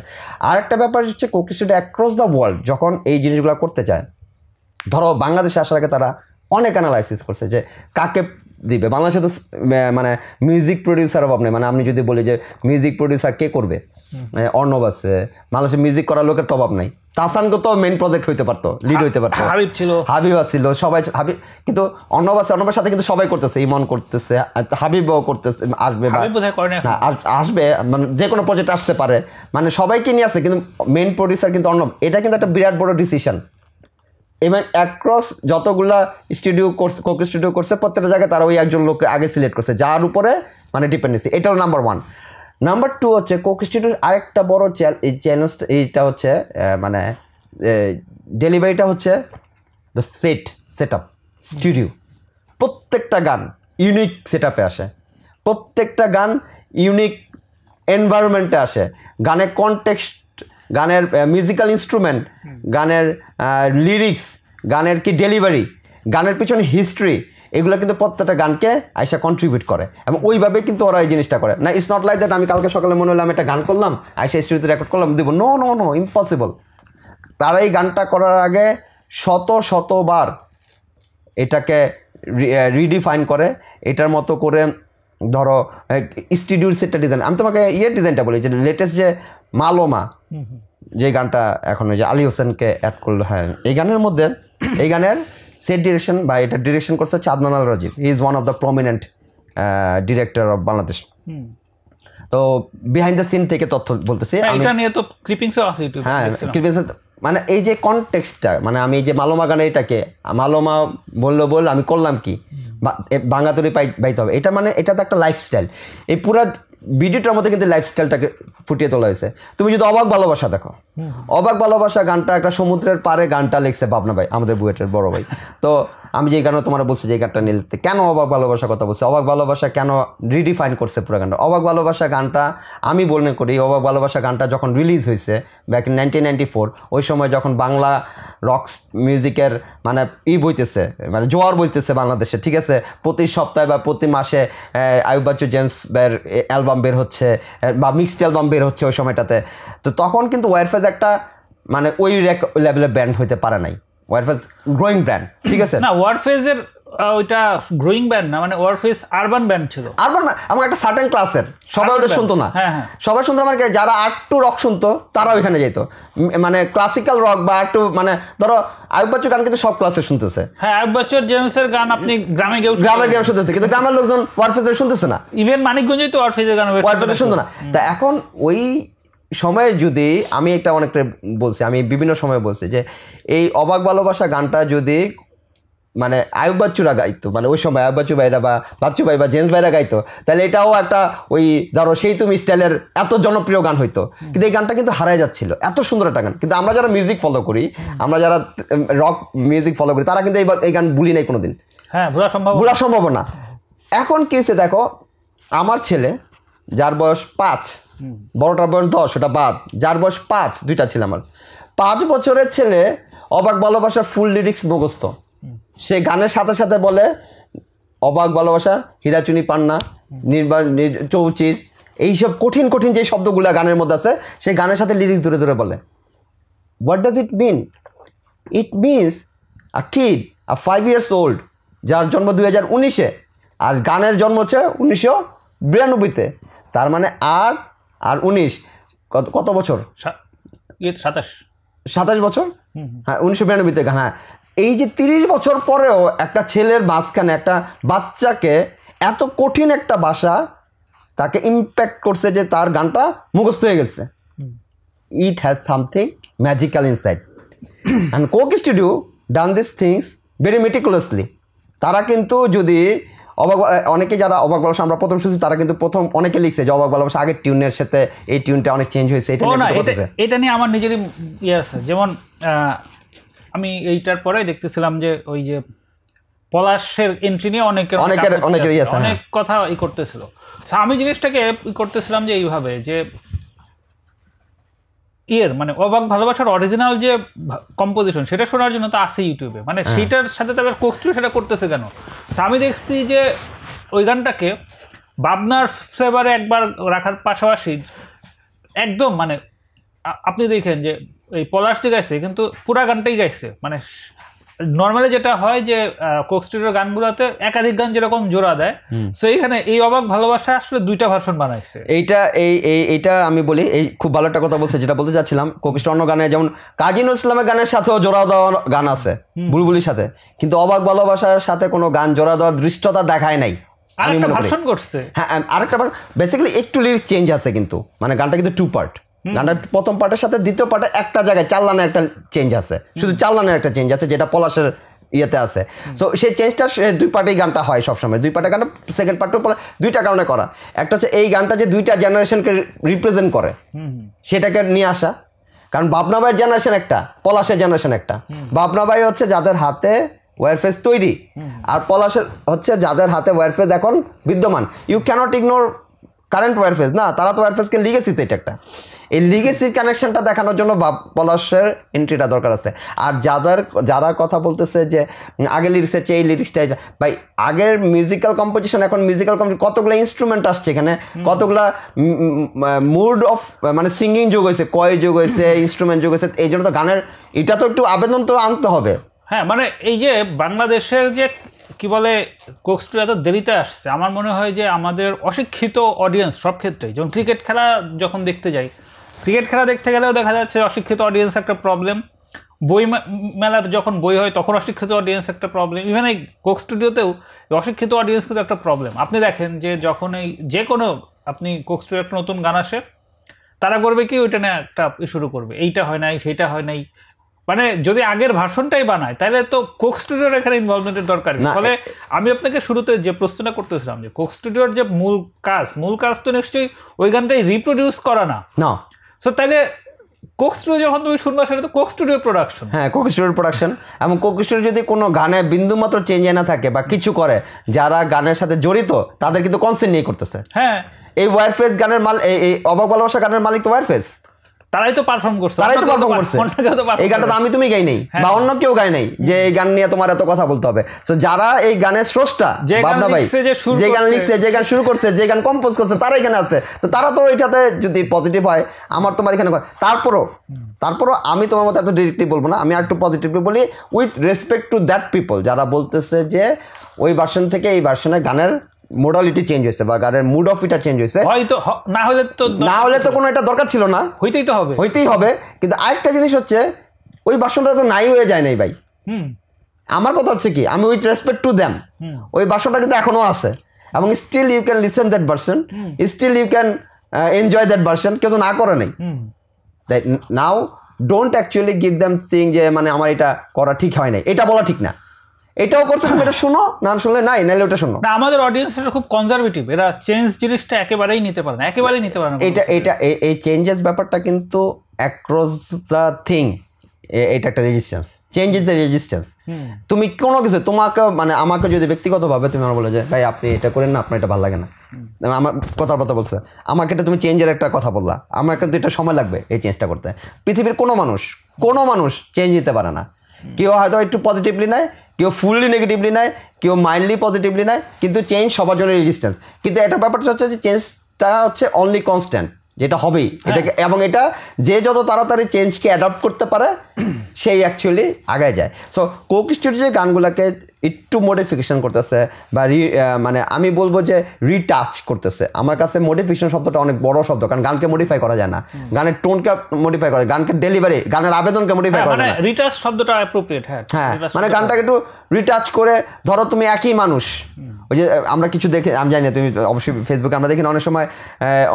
আর একটা ব্যাপার হচ্ছে Coke studio across the world যখন এই জিনিসগুলো করতে চায়, ধরো বাংলাদেশে আসার আগে তারা অনেক অ্যানালাইসিস করছে যে কাকে দিবে বাংলাদেশে তো মানে মিউজিক প্রডিউসার অভাব নেই মানে আমি যদি বলি যে মিউজিক প্রডিউসার কে করবে অর্ণব আছে বাংলাদেশে মিউজিক করার লোকের তো অভাব নাই তাহসানকে তো মেইন প্রজেক্ট হইতে পারতো লিড হইতে পারতো হাবিব ছিল সবাই হাবিব কিন্তু অর্ণব আছে অর্ণবের সাথে কিন্তু সবাই করতেছে ইমন করতেছে হাবিবও করতেছে আসবে আসবে মানে যে কোনো প্রজেক্ট আসতে পারে মানে সবাইকে নিয়ে আসছে কিন্তু মেইন প্রডিউসার কিন্তু অর্ণব এটা কিন্তু একটা বিরাট বড় ডিসিশন এবং অ্যাক্রস যতগুলা স্টুডিও করছে কোক স্টুডিও করছে প্রত্যেকটা জায়গায় তারা ওই একজন লোককে আগে সিলেক্ট করছে যার উপরে মানে ডিপেন্ডেন্সি এটা হলো নাম্বার 1 নাম্বার 2 হচ্ছে কোক স্টুডিওর আরেকটা বড় চ্যালেঞ্জ এইটা হচ্ছে মানে ডেলিভারিটা হচ্ছে দ্য সেট আপ স্টুডিও প্রত্যেকটা গান ইউনিক সেট আপে আসে প্রত্যেকটা গান ইউনিক এনভায়রনমেন্টে আসে গানের কনটেক্সট গানের মিউজিক্যাল ইনস্ট্রুমেন্ট গানের লিরিক্স গানের কি ডেলিভারি গানের পিছনে হিস্ট্রি এগুলো কিন্তু প্রত্যেকটা গানকে আইসা কন্ট্রিবিউট করে এবং ওইভাবে কিন্তু ওরা এই জিনিসটা করে না ইটস নট লাইক দ্যাট আমি কালকে সকালে মনে হলাম একটা গান করলাম আইসা স্টুডিওতে রেকর্ড করলাম দিব নো নো নো ইম্পসিবল তারা এই গানটা করার আগে শতবার এটাকে রিডিফাইন করে এটার মতো করে ধরো স্টুডিওর সেটটা ডিজাইন আমি তোমাকে ডিজাইনটা বলি যে লেটেস্ট যে মালোমা যে গানটা এখন ওই যে আলী হোসেনকে অ্যাড করলো হ্যাঁ এই গানের মধ্যে এই গানের সেট ডিরেকশন বা এটা ডিরেকশন করছে Chandman Al Rajib he is one of the prominent director of Bangladesh তো বিহাইন্ড দ্য সিন থেকে তথ্য বলতেছি এটা নিয়ে তো ক্লিপিংসও আছে ইউটিউবে হ্যাঁ ক্লিপিংস মানে এই যে কনটেক্সটটা মানে আমি এই যে মালোমা গানে এটাকে মালোমা বল আমি করলাম কি বাঙ্গাতুরি পাইতে হবে এটা মানে এটা তো একটা লাইফস্টাইল এই পুরো ভিডিওটার মধ্যে কিন্তু লাইফস্টাইলটাকে ফুটিয়ে তোলা হয়েছে তুমি যদি অবাক ভালোবাসা দেখো অবাক ভালোবাসা গানটা একটা সমুদ্রের পারে গানটা লিখছে বাবনা ভাই আমাদের বুয়েটের বড় ভাই তো আমি যে গানও তোমার বলছি যে গানটা নিয়ে লিখতে কেন অবাক ভালোবাসা কথা বলছে অবাক ভালোবাসা কেন রিডিফাইন করছে পুরো গানটা অবাক ভালোবাসা গানটা আমি মনে করি অবাক ভালোবাসা গানটা যখন রিলিজ হয়েছে ব্যাক ইন 1994 ওই সময় যখন বাংলা রক মিউজিকের মানে বইতেছে মানে জোয়ার বইতেছে বাংলাদেশে ঠিক আছে প্রতি সপ্তাহে বা প্রতি মাসে আইয়ুব বাচ্চু জেমস বের অ্যালবাম বের হচ্ছে বা মিক্সড অ্যালবাম বের হচ্ছে ওই সময়টাতে তো তখন কিন্তু ওয়ারফেজ একটা মানে ওই লেভেলের ব্র্যান্ড হইতে পারে নাই ওয়ারফেজ গ্রোয়িং ব্র্যান্ড ঠিক আছে না ওয়ারফেজের ওইটা গ্রোয়িং ব্যান্ড না মানে ওয়ারফেজ আরবান ব্যান্ড ছিল আরবান আমার একটা সার্টেন ক্লাসের সবাই ওদের শুনতো না সবাই শুনতো মানে যারা আর্টু রক শুনতো তারা ওইখানে যেত মানে ক্লাসিক্যাল রক বা আর্টু মানে ধরো আইয়ুব বাচ্চুর গান কিন্তু সব ক্লাসে শুনতেছে হ্যাঁ আইয়ুব বাচ্চুর জেমসের গান আপনি গ্রামে গিয়ে শুনতেছে কিন্তু গ্রামের লোকজন ওয়ারফেজের শুনতেছে না ইভেন মানিকগঞ্জে তো ওয়ারফেজের গান ওয়ারফেজের শুনতো না তা এখন ওই সময়ে যদি আমি একটা অনেকটা বলছি আমি বিভিন্ন সময় বলছি যে এই অবাক ভালোবাসা গানটা যদি মানে আইয়ুব বাচ্চুরা গাইতো মানে ওই সময় আইয়ুব বাচ্চু ভাইরা বা বাচ্চু ভাই বা জেমস ভাইরা গাইতো তাহলে এটাও একটা ওই ধরো সেই তুমি স্টাইলের এত জনপ্রিয় গান হইতো কিন্তু এই গানটা কিন্তু হারাই যাচ্ছিল এত সুন্দর একটা গান কিন্তু আমরা যারা মিউজিক ফলো করি আমরা যারা রক মিউজিক ফলো করি তারা কিন্তু এই গান ভুলি নাই কোনোদিন হ্যাঁ ভোলা সম্ভব না এখন কি হয়েছে দেখো আমার ছেলে যার বয়স 5 বড়টার বয়স 10 ওটা বাদ যার বয়স 5 দুইটা ছিল আমার 5 বছরের ছেলে অবাক ভালোবাসার ফুল লিরিক্স মুখস্থ সে গানের সাথে সাথে বলে অবাক ভালোবাসা হীরাচুনি পান্না চৌচির এইসব কঠিন কঠিন যে শব্দগুলো গানের মধ্যে আছে সেই গানের সাথে লিরিক্স ধরে ধরে বলে what does it mean it means a kid a 5 years old যার জন্ম 2019-এ আর গানের জন্ম হচ্ছে 1992-তে তার মানে 8 আর 19 কত বছর 27 বছর হ্যাঁ 1992-তে গান হ্যাঁ এই যে 30 বছর পরেও একটা ছেলের মাঝখানে একটা বাচ্চাকে এত কঠিন একটা ভাষা তাকে ইম্প্যাক্ট করছে যে তার গানটা মুখস্থ হয়ে গেছে it has something magical inside and Coke studio done this things very meticulously তারা কিন্তু যদি অনেকে যারা অবাক ভালোবাসা আমরা প্রথম শুনছি তারা কিন্তু প্রথম অনেকে লিখছে যে অবাক ভালোবাসা আগের টিউনের সাথে এই টিউনটা অনেক চেঞ্জ হয়েছে এটা নিয়ে আমার নিজেরই ইয়ে আছে যেমন আমি এইটার পরে দেখতেছিলাম যে ওই যে পলাশের এন্ট্রি নিয়ে অনেক কথা করতেছিল আমি জিনিসটাকে করতেছিলাম যে এইভাবে যে মানে অবাক ভালোবাসার অরিজিনাল যে কম্পোজিশন সেটা শোনার জন্য তো আছে ইউটিউবে মানে সেটার সাথে তাদের কোক স্টুডিও সেটা করতেছে কেন আমি দেখছি যে ওই গানটাকে বাবনার ফ্লেভারে একবার রাখার পাশাপাশি একদম মানে আপনি দেখেন যে এই পলাশ যে গাইছে কিন্তু পুরা গানটাই গাইছে মানে নর্মালি যেটা হয় যে কোক স্টুডিওর গানগুলোতে একাধিক গান যেরকম জোড়া দেয়, সো এইখানে এই অবাক ভালোবাসা আসলে 2টা ভার্সন বানাইছে। এইটা আমি বলি, এই খুব ভালো একটা কথা বলছে, যেটা বলতে চাচ্ছিলাম। কোক স্টুডিও অন্য গানে যেমন কাজী নজরুল ইসলামের গানের সাথেও জোড়া দেওয়া গান আছে বুলবুলির সাথে, কিন্তু অবাক ভালোবাসার সাথে কোনো গান জোড়া দেওয়ার দৃষ্টতা দেখায় নাই আমি মনে করি। হ্যাঁ, আরেকটা বেসিক্যালি একটু লিরিক চেঞ্জ আছে, কিন্তু মানে গানটা কিন্তু 2 পার্ট। গানটার প্রথম পার্টের সাথে দ্বিতীয় পার্টে একটা জায়গায় 4 লাইনের একটা চেঞ্জ আছে, শুধু 4 লাইনের একটা চেঞ্জ আছে, যেটা পলাশের ইয়েতে আছে। সো সেই চেঞ্জটা 2 পার্টেই গানটা হয় সবসময়, 2 পার্টের গানটা সেকেন্ড পার্টের পরে 2টা কারণে করা। একটা হচ্ছে এই গানটা যে 2টা জেনারেশনকে রিপ্রেজেন্ট করে সেটাকে নিয়ে আসা, কারণ বাবনা ভাইয়ের জেনারেশন একটা, পলাশের জেনারেশন একটা। বাবনা ভাই হচ্ছে যাদের হাতে ওয়্যারফেস তৈরি, আর পলাশের হচ্ছে যাদের হাতে ওয়্যারফেস এখন বিদ্যমান। ইউ ক্যানট ইগনোর কারেন্ট ওয়্যারফেস না, তারা তো ওয়্যারফেসকে লিগেসিতে, এটা একটা, এই লিগেসির কানেকশনটা দেখানোর জন্য পলাশের এন্ট্রিটা দরকার আছে। আর যারা কথা বলতেছে যে আগের লিরিক্সের চেয়ে এই লিরিক্সটা, ভাই আগের মিউজিক্যাল কম্পোজিশন, এখন মিউজিক্যাল কম্পোজিশন কতগুলো ইনস্ট্রুমেন্ট আসছে এখানে, কতগুলা মুড অফ মানে সিঙ্গিং যোগ হয়েছে, কয় যোগ হয়েছে, ইনস্ট্রুমেন্ট যোগ হয়েছে, এই জন্য তো গানের এটা তো একটু আবেদন তো আনতে হবে। হ্যাঁ, মানে এই যে বাংলাদেশের যে কি বলে কোক স্টুডিও এত দেরিতে আসছে, আমার মনে হয় যে আমাদের অশিক্ষিত অডিয়েন্স সব ক্ষেত্রেই, যেমন ক্রিকেট খেলা যখন দেখতে যাই, ক্রিকেট খেলা দেখতে গেলেও দেখা যাচ্ছে অশিক্ষিত অডিয়েন্স একটা প্রবলেম, বই মেলার যখন বই হয় তখন অশিক্ষিত অডিয়েন্স একটা প্রবলেম, ইভেন এই কোক স্টুডিওতেও অশিক্ষিত অডিয়েন্স কিন্তু একটা প্রবলেম। আপনি দেখেন যে যখন এই যে কোনো আপনি কোক স্টুডিও একটা নতুন গান আসে, তারা করবে কি ওইটা নিয়ে একটা শুরু করবে, এইটা হয় নাই, সেইটা হয় নাই, মানে যদি আগের ভার্সনটাই বানায় তাহলে তো কোক স্টুডিওর এখানে ইনভলভমেন্টের দরকার নেই। ফলে আমি আপনাকে শুরুতে যে প্রশ্নটা করতেছিলাম যে কোক স্টুডিওর যে মূল কাজ তো নিশ্চয়ই ওই গানটাই রিপ্রোডিউস করা না। সো তাহলে কোক স্টুডিও যখন তুমি শুনবা সেটা তো কোক স্টুডিওর প্রোডাকশন। হ্যাঁ, কোক স্টুডিওর প্রোডাকশন, এবং কোক স্টুডিও যদি কোনো গানে বিন্দুমাত্র চেঞ্জ না থাকে বা কিছু করে, যারা গানের সাথে জড়িত তাদের কিন্তু কনসেন্ট নিয়ে করতেছে। হ্যাঁ, এই ওয়্যারফেস গানের এই অবাক ভালোবাসা গানের মালিক তো ওয়্যারফেস, তারাই তো পারফর্ম করছে, এই গানটা তো আমি তুমি গাই নাই বা অন্য কেউ গাই নাই যে এই গান নিয়ে তোমার এত কথা বলতে হবে। সো যারা এই গানের স্রষ্টা বাবনা ভাই, যে গান লিখছে, যে গান শুরু করছে, যে গান কম্পোজ করছে, তারা এখানে আছে, তো তারা তো এটাতে যদি পজিটিভ হয়, আমার তোমার এখানে তারপরও আমি তোমার মতো এত ডিরেক্টলি বলবো না, আমি আর একটু পজিটিভলি বলি, with respect to that people যারা বলতেছে যে ওই ভার্সন থেকে এই ভার্সনে গানের মোডালিটি চেঞ্জ হয়েছে বা গানের মুড অফ এটা চেঞ্জ হয়েছে, হয়তো না হলে তো কোনো এটা দরকার ছিল না, হইতেই হবে। কিন্তু আরেকটা জিনিস হচ্ছে ওই ভার্সনটা তো নাই হয়ে যায় নাই ভাই। আমার কথা হচ্ছে কি, আমি উইথ রেসপেক্ট টু দ্যাম, ওই ভার্সনটা কিন্তু এখনো আছে, এবং still you can listen that version, still you can enjoy that version, কেউ তো না করে নাই। Now don't actually give damn thing যে মানে আমার এটা করা ঠিক হয় নাই, এটা বলা ঠিক না, এটাও করছে, তুমি এটা শুনো, না শুনলে নাই, নাইলে ওটা শুনো না। আমাদের অডিয়েন্সটা খুব কনজারভেটিভ, এরা চেঞ্জ জিনিসটা একেবারেই নিতে পারে না, এই চেঞ্জেস ব্যাপারটা কিন্তু অ্যাক্রস দ্য থিং, এটা একটা resistance, change is the resistance. তুমি কোনো কিছু তোমাকে মানে আমাকে যদি ব্যক্তিগতভাবে তুমি আমার বলে যে ভাই আপনি এটা করেন না, আপনার এটা ভালো লাগে না, আমার কথার কথা বলছে, আমাকে এটা তুমি চেঞ্জের একটা কথা বললা, আমার কিন্তু এটা সময় লাগবে এই চেঞ্জটা করতে। পৃথিবীর কোনো মানুষ চেঞ্জ নিতে পারে না, কেউ হয়তো একটু পজিটিভলি নেয়, কেউ ফুললি নেগেটিভলি নেয়, কেউ মাইল্ডলি পজিটিভলি নেয়, কিন্তু চেঞ্জ সবার জন্য রেজিস্ট্যান্স। কিন্তু এটা ব্যাপারটা হচ্ছে যে চেঞ্জটা হচ্ছে অনলি কনস্ট্যান্ট, যেটা হবেই এটাকে, এবং এটা যে যত তাড়াতাড়ি চেঞ্জকে অ্যাডপ্ট করতে পারে সেই অ্যাকচুয়ালি আগায় যায়। সো কোক স্টুডিও যে গানগুলোকে একটু মডিফিকেশন করতেছে বা মানে আমি বলবো যে রিটাচ করতেছে, আমার কাছে মডিফিকেশন শব্দটা অনেক বড় শব্দ, কারণ গানকে মডিফাই করা যায় না, গানের টোনকে মডিফাই করে, গানকে ডেলিভারি, গানের আবেদনকে মডিফাই করা যায় না। রিটাচ শব্দটা অ্যাপ্রোপ্রিয়েট। হ্যাঁ, মানে গানটাকে একটু রিটাচ করে, ধরো তুমি একই মানুষ, ওই যে আমরা কিছু দেখে, আমি জানি না তুমি অবশ্যই ফেসবুকে আমরা দেখি অনেক সময়,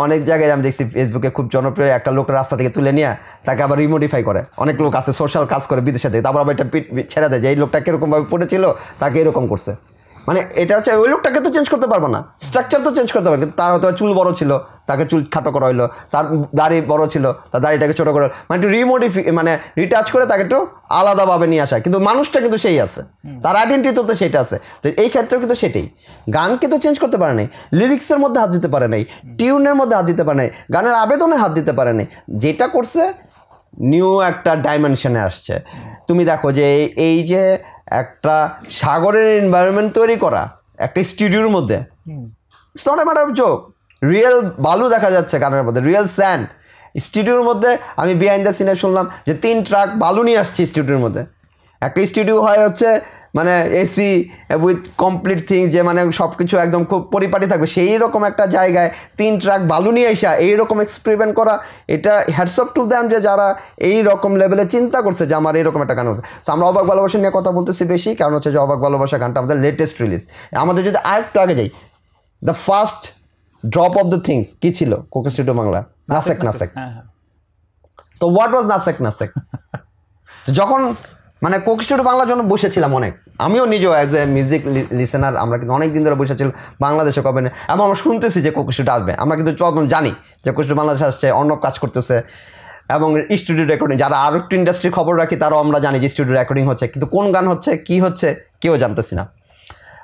অনেক জায়গায় আমি দেখছি ফেসবুকে খুব জনপ্রিয় একটা লোক রাস্তা থেকে তুলে নিয়ে তাকে আবার রিমোডিফাই করে, অনেক লোক আছে সোশ্যাল কাজ করে বিদেশে থেকে, তারপর আবার এটা ছেড়ে দেয় যে এই লোকটা কিরকমভাবে পড়েছিল তাকে এরকম করছে। মানে এটা হচ্ছে ওই লোকটাকে তো চেঞ্জ করতে পারবো না, স্ট্রাকচার তো চেঞ্জ করতে পারবে, কিন্তু তার হয়তো চুল বড় ছিল, তাকে চুল খাটো করা হইলো, তার দাড়ি বড় ছিল, তার দাড়িটাকে ছোটো করে, মানে একটু মানে রিটাচ করে তাকে একটু আলাদাভাবে নিয়ে আসা, কিন্তু মানুষটা কিন্তু সেই আছে, তার আইডেন্টিটি তো সেইটা আছে। তো এই ক্ষেত্রেও কিন্তু সেটাই, গানকে তো চেঞ্জ করতে পারে নাই, লিরিক্সের মধ্যে হাত দিতে পারে নাই, টিউনের মধ্যে হাত দিতে পারে নাই, গানের আবেদনে হাত দিতে পারে নাই, যেটা করছে নিউ একটা ডাইমেনশনে আসছে। তুমি দেখো যে এই যে একটা সাগরের এনভায়রনমেন্ট তৈরি করা একটা স্টুডিওর মধ্যে, it's not a matter of joke, real বালু দেখা যাচ্ছে গানের মধ্যে, রিয়েল স্যান্ড স্টুডিওর মধ্যে। আমি বিহাইন্ড দ্য সিনে শুনলাম যে 3 ট্রাক বালু নিয়ে আসছি স্টুডিওর মধ্যে, একটা স্টুডিও হয় হচ্ছে মানে এসি উইথ কমপ্লিট থিংস, যে মানে সব কিছু একদম খুব পরিপাটি থাকবে, সেই রকম একটা জায়গায় 3 ট্রাক বালু নিয়ে আসা এইরকম এক্সপেরিমেন্ট করা, এটা হ্যাটস অফ টু দ্যাম যে যারা এই রকম লেভেলে চিন্তা করছে যে আমার এইরকম একটা গান হচ্ছে। সো আমরা অবাক ভালোবাসা নিয়ে কথা বলতেছি বেশি, কারণ হচ্ছে যে অবাক ভালোবাসা গানটা আমাদের লেটেস্ট রিলিজ। আমাদের যদি আরেকটু আগে যাই, the first drop of the things কি ছিল কোক স্টুডিও বাংলা? নাসেক নাসেক। তো হোয়াট ওয়াজ নাসেক নাসেক? যখন মানে কোক স্টুডিও বাংলার জন্য বসেছিলাম অনেক, আমিও নিজেও অ্যাজ এ মিউজিক লিসেনার, আমরা কিন্তু অনেক দিন ধরে বসেছিলাম বাংলাদেশে কবে না, এবং আমরা শুনতেছি যে কোক স্টুডিও আসবে, আমরা কিন্তু যখন জানি যে কোক স্টুডিও বাংলাদেশে আসছে, অর্ণব কাজ করতেছে এবং স্টুডিও রেকর্ডিং, যারা আরও একটু ইন্ডাস্ট্রির খবর রাখি তারাও আমরা জানি যে স্টুডিও রেকর্ডিং হচ্ছে, কিন্তু কোন গান হচ্ছে কী হচ্ছে কেউ জানতেছি না।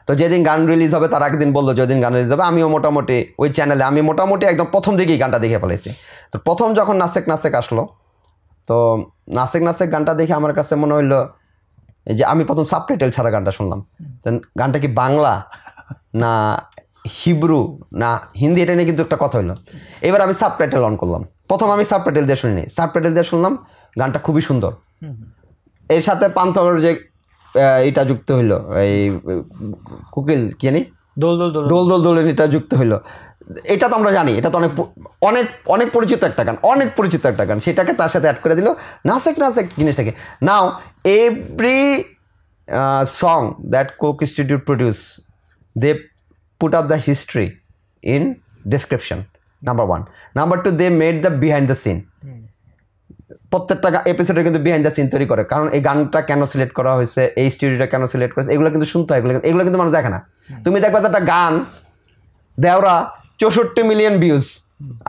তো যেদিন গান রিলিজ হবে তার একদিন বললো যেদিন গান রিলিজ হবে, আমিও মোটামুটি ওই চ্যানেলে আমি মোটামুটি একদম প্রথম দিকেই গানটা দেখে ফেলেছি। তো প্রথম যখন নাসেক নাসেক আসলো, তো নাসেক নাসেক গানটা দেখে আমার কাছে মনে হইলো যে আমি প্রথম সাবটাইটেল ছাড়া গানটা শুনলাম, গানটা কি বাংলা না হিব্রু না হিন্দি, এটা নিয়ে কিন্তু একটা কথা হইলো। এবার আমি সাবটাইটেল অন করলাম, প্রথম আমি সাবটাইটেল দিয়ে শুনিনি, সাবটাইটেল দিয়ে শুনলাম, গানটা খুবই সুন্দর। এর সাথে পান্থর যে এটা যুক্ত হইলো, এই কুকিল কি জানি দোল দোল দোল দোল দোল দোলেন এটা যুক্ত হইলো, এটা তো আমরা জানি, এটা তো অনেক অনেক অনেক পরিচিত একটা গান, অনেক পরিচিত একটা গান, সেটাকে তার সাথে অ্যাড করে দিল নাসেক নাসেক জিনিসটাকে। Now every song that Coke studio produce, they put up the history in description, number 1। Number 2, they made the behind the scene, প্রত্যেকটা এপিসোডে কিন্তু বিহাইন্ড দ্য সিন তৈরি করে, কারণ এই গানটা কেন সিলেক্ট করা হয়েছে, এই স্টুডিওটা কেন সিলেক্ট করেছে, এগুলো কিন্তু শুনতে হয়, এগুলো কিন্তু মানুষ দেখে না। তুমি দেখবে একটা গান দেওরা 64 মিলিয়ন ভিউজ,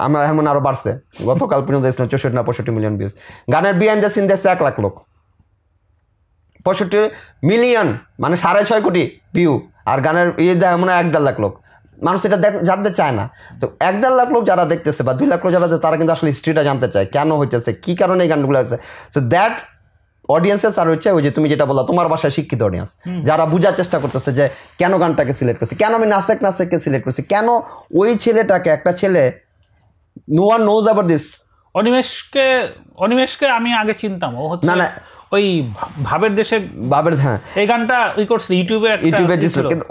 আমার এখন আরও বাড়ছে, গতকাল পর্যন্ত দেখছিলাম 64 না 65 মিলিয়ন ভিউজ, গানের বিহাইন্ড দ্য সিন দেখছে 1 লাখ লোক, 65 মিলিয়ন মানে 6.5 কোটি ভিউ, আর গানের ইয়ে দেয় মনে হয় 1.5 লাখ লোক, মানুষ এটা জানতে চায় না। তো 1.5 লাখ লোক যারা দেখতেছে বা 2 লাখ লোক যারা তারা কিন্তু আসলে হিস্ট্রিটা জানতে চায়, কেন হইতেছে, কী কারণে এই গানগুলো আছে। সো দ্যাট অডিয়েন্সেস আর হচ্ছে ওই যে তুমি যেটা বললা তোমার বাসায় শিক্ষিত অডিয়েন্স, যারা বোঝার চেষ্টা করতেছে যে কেন গানটাকে সিলেক্ট করছি, কেন আমি নাসেক নাসেককে সিলেক্ট করছি, কেন ওই ছেলেটাকে, একটা ছেলে no one knows about this. অনিমেষকে আমি আগে চিনতাম, ও হচ্ছে না ওই ভাবের দেশে, বাবের, হ্যাঁ এই গানটা ওই করছে ইউটিউবে দিছিল, কিন্তু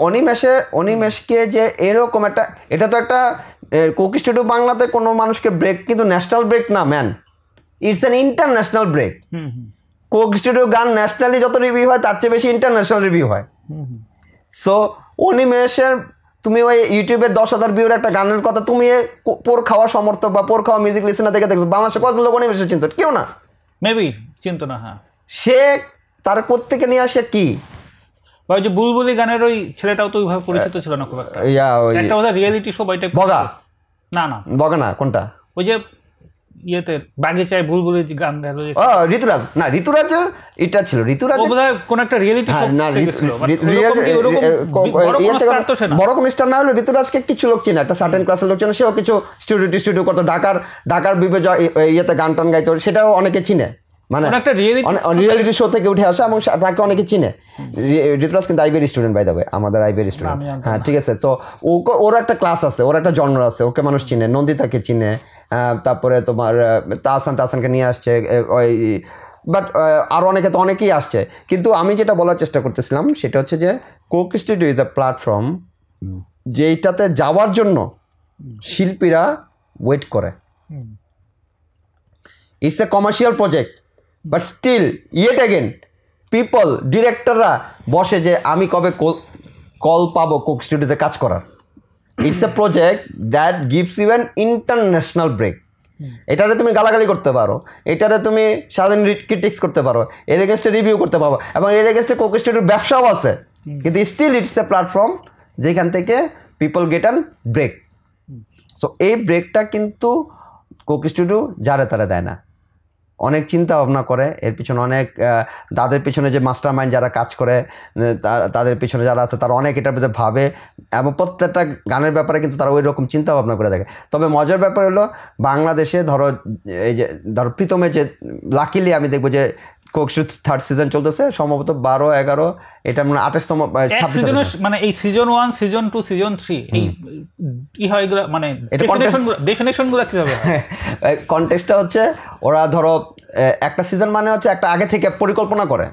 অনিমেষকে যে এরকম একটা, এটা তো একটা কোক স্টুডিও বাংলাতে কোনো মানুষকে ব্রেক, কিন্তু ন্যাশনাল ব্রেক না man, it's an international break. Coke Studio গান ন্যাশনালি যত রিভিউ হয় তার চেয়ে বেশি ইন্টারন্যাশনাল রিভিউ হয়। সো অনিমেষের তুমি ওই ইউটিউবে 10,000 ভিউর একটা গানের কথা তুমি পোর খাওয়া সমর্থক বা পোর খাওয়া মিউজিক লিসেনার দেখে দেখছো, বাংলাদেশে কত লোক অনিমেষের চিন্তা কেউ না, মেবি চিন্তা না। হ্যাঁ, সে তার কোত্থেকে নিয়ে আসে কি, ওই যে বুলবুলি গানের ওই ছেলেটাও তো ওইভাবে পরিচিত ছিল না খুব একটা, একটা ওদের রিয়েলিটি শো বইটা বগা না বগা না কোনটা, ওই যে ইয়েতে বাগিচায় বুলবুলি গান গাইলো, ঋতুরাজ না, ঋতুরাজের এটা ছিল, ঋতুরাজ কোন একটা রিয়েলিটি শো না, বড় কোন স্টার না হলো ঋতুরাজকে কিছু লোক চিনে, একটা সার্টেন ক্লাসের লোক চিনে, সেও কিছু স্টুডিও করতো, ঢাকার বিবে ইয়েতে গান টান গাইতো, সেটাও অনেকে চিনে, মানে রিয়েলিটি শো থেকে উঠে আসে এবং তাকে অনেকে চিনে। ঋতুরাজ কিন্তু আইবিএর স্টুডেন্ট বাই দ্য ওয়ে, আমাদের আইবিএর স্টুডেন্ট, হ্যাঁ ঠিক আছে। তো ওর একটা ক্লাস আছে, ওর একটা জনর আছে, ওকে মানুষ চিনে, নন্দিতাকে চিনে, তারপরে তোমার তাহসানকে নিয়ে আসছে, ওই বাট আরও অনেকে তো অনেকেই আসছে। কিন্তু আমি যেটা বলার চেষ্টা করতেছিলাম সেটা হচ্ছে যে Coke studio is a platform যেইটাতে যাওয়ার জন্য শিল্পীরা ওয়েট করে। It's a commercial project, but still yet again people, ডিরেক্টররা বসে যে আমি কবে কল পাবো কোক স্টুডিওতে কাজ করার। It's a project that gives you an international break. এটারে তুমি গালাগালি করতে পারো, এটারে তুমি সাধারণ ক্রিটিক্স করতে পারো, এর এগেনস্টে রিভিউ করতে পারো, এবং এর এগেনস্টে কোক স্টুডিওর ব্যবসাও আছে, কিন্তু স্টিল ইটস এ প্ল্যাটফর্ম যেখান থেকে people get an break. So এই ব্রেকটা কিন্তু কোক স্টুডিও যারে তারা দেয় না, অনেক চিন্তা ভাবনা করে এর পিছনে, অনেক তাদের পিছনে যে মাস্টার মাইন্ড যারা কাজ করে তাদের পিছনে যারা আছে তারা অনেক এটার ভিতরে ভাবে, এবং প্রত্যেকটা গানের ব্যাপারে কিন্তু তারা ওই রকম চিন্তা ভাবনা করে দেখে। তবে মজার ব্যাপার হলো বাংলাদেশে ধরো প্রীতমে যে লাকিলি আমি দেখবো যে কোক স্টুডিও 3rd সিজন চলতেছে, সম্ভবত 12-11, এটা মানে 28তম 26 মানে এই সিজন 1 সিজন 2 সিজন 3 এই হয় এগুলো, মানে ডেফিনেশনগুলো কিভাবে? কনটেক্সটটা হচ্ছে ওরা ধরো একটা সিজন মানে হচ্ছে একটা আগে থেকে পরিকল্পনা করে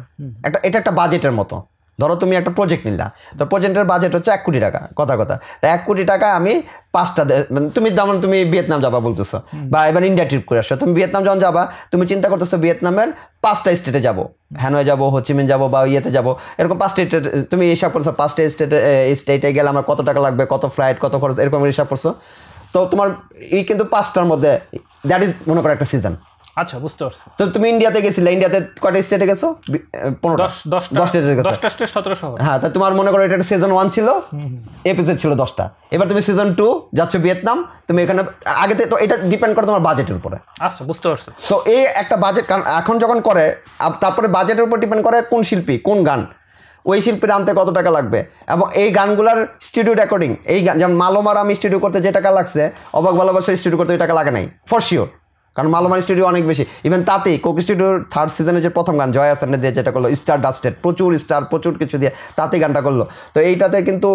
এটা একটা বাজেটের মতো। ধরো তুমি একটা প্রজেক্ট নিলা, তো প্রজেক্টের বাজেট হচ্ছে 1 কোটি টাকা, কথা তা 1 কোটি টাকা আমি 5টা মানে তুমি যেমন তুমি ভিয়েতনাম যাবা বলতেছো বা এবার ইন্ডিয়া ট্রিপ করে আসছো, তুমি ভিয়েতনাম যখন যাবা তুমি চিন্তা করতেছো ভিয়েতনামের 5টা স্টেটে যাবো, হ্যানয় যাবো, হোচিমিন যাবো বা ইয়েতে যাবো, এরকম 5টা স্টেটে তুমি হিসাব করছো 5টা স্টেটে গেলে আমার কত টাকা লাগবে, কত ফ্লাইট, কত খরচ, এরকম হিসাব করছো। তো তোমার এই কিন্তু 5টার মধ্যে দ্যাট ইজ মনে করো একটা সিজন। আচ্ছা, বুঝতে পারছি। তো তুমি ইন্ডিয়াতে গেছিলে, ইন্ডিয়াতে কয়টা স্টেটে গেছো? 15টা, 10 স্টেটে গেছো। 10টা স্টেট 17 শহর। হ্যাঁ, তা তোমার মনে করো এটা সিজন 1 ছিল, এপিসোড ছিল 10টা, এবার তুমি সিজন 2 যাচ্ছ ভিয়েতনাম, তুমি এখানে আগে তো এটা ডিপেন্ড করে তোমার বাজেটের উপরে। আচ্ছা, বুঝতে পারছি। সো এই একটা বাজেট, কারণ এখন যখন করে তারপরে বাজেটের উপর ডিপেন্ড করে কোন শিল্পী কোন গান, ওই শিল্পীর আনতে কত টাকা লাগবে, এবং এই গানগুলার স্টুডিও রেকর্ডিং, এই গান যেমন মালোমার আমি স্টুডিও করতে যে টাকা লাগছে, অবাক ভালোবাসার স্টুডিও করতে ওই টাকা লাগে নাই ফর শিওর, কারণ মালোমার স্টুডিও অনেক বেশি। ইভেন তাতেই কোক স্টুডিওর 3rd সিজনের যে প্রথম গান জয়া হাসানের দিয়ে যেটা করলো স্টার ডাস্টেড, প্রচুর স্টার প্রচুর কিছু দিয়ে তাতেই গানটা করলো। তো এইটাতে কিন্তু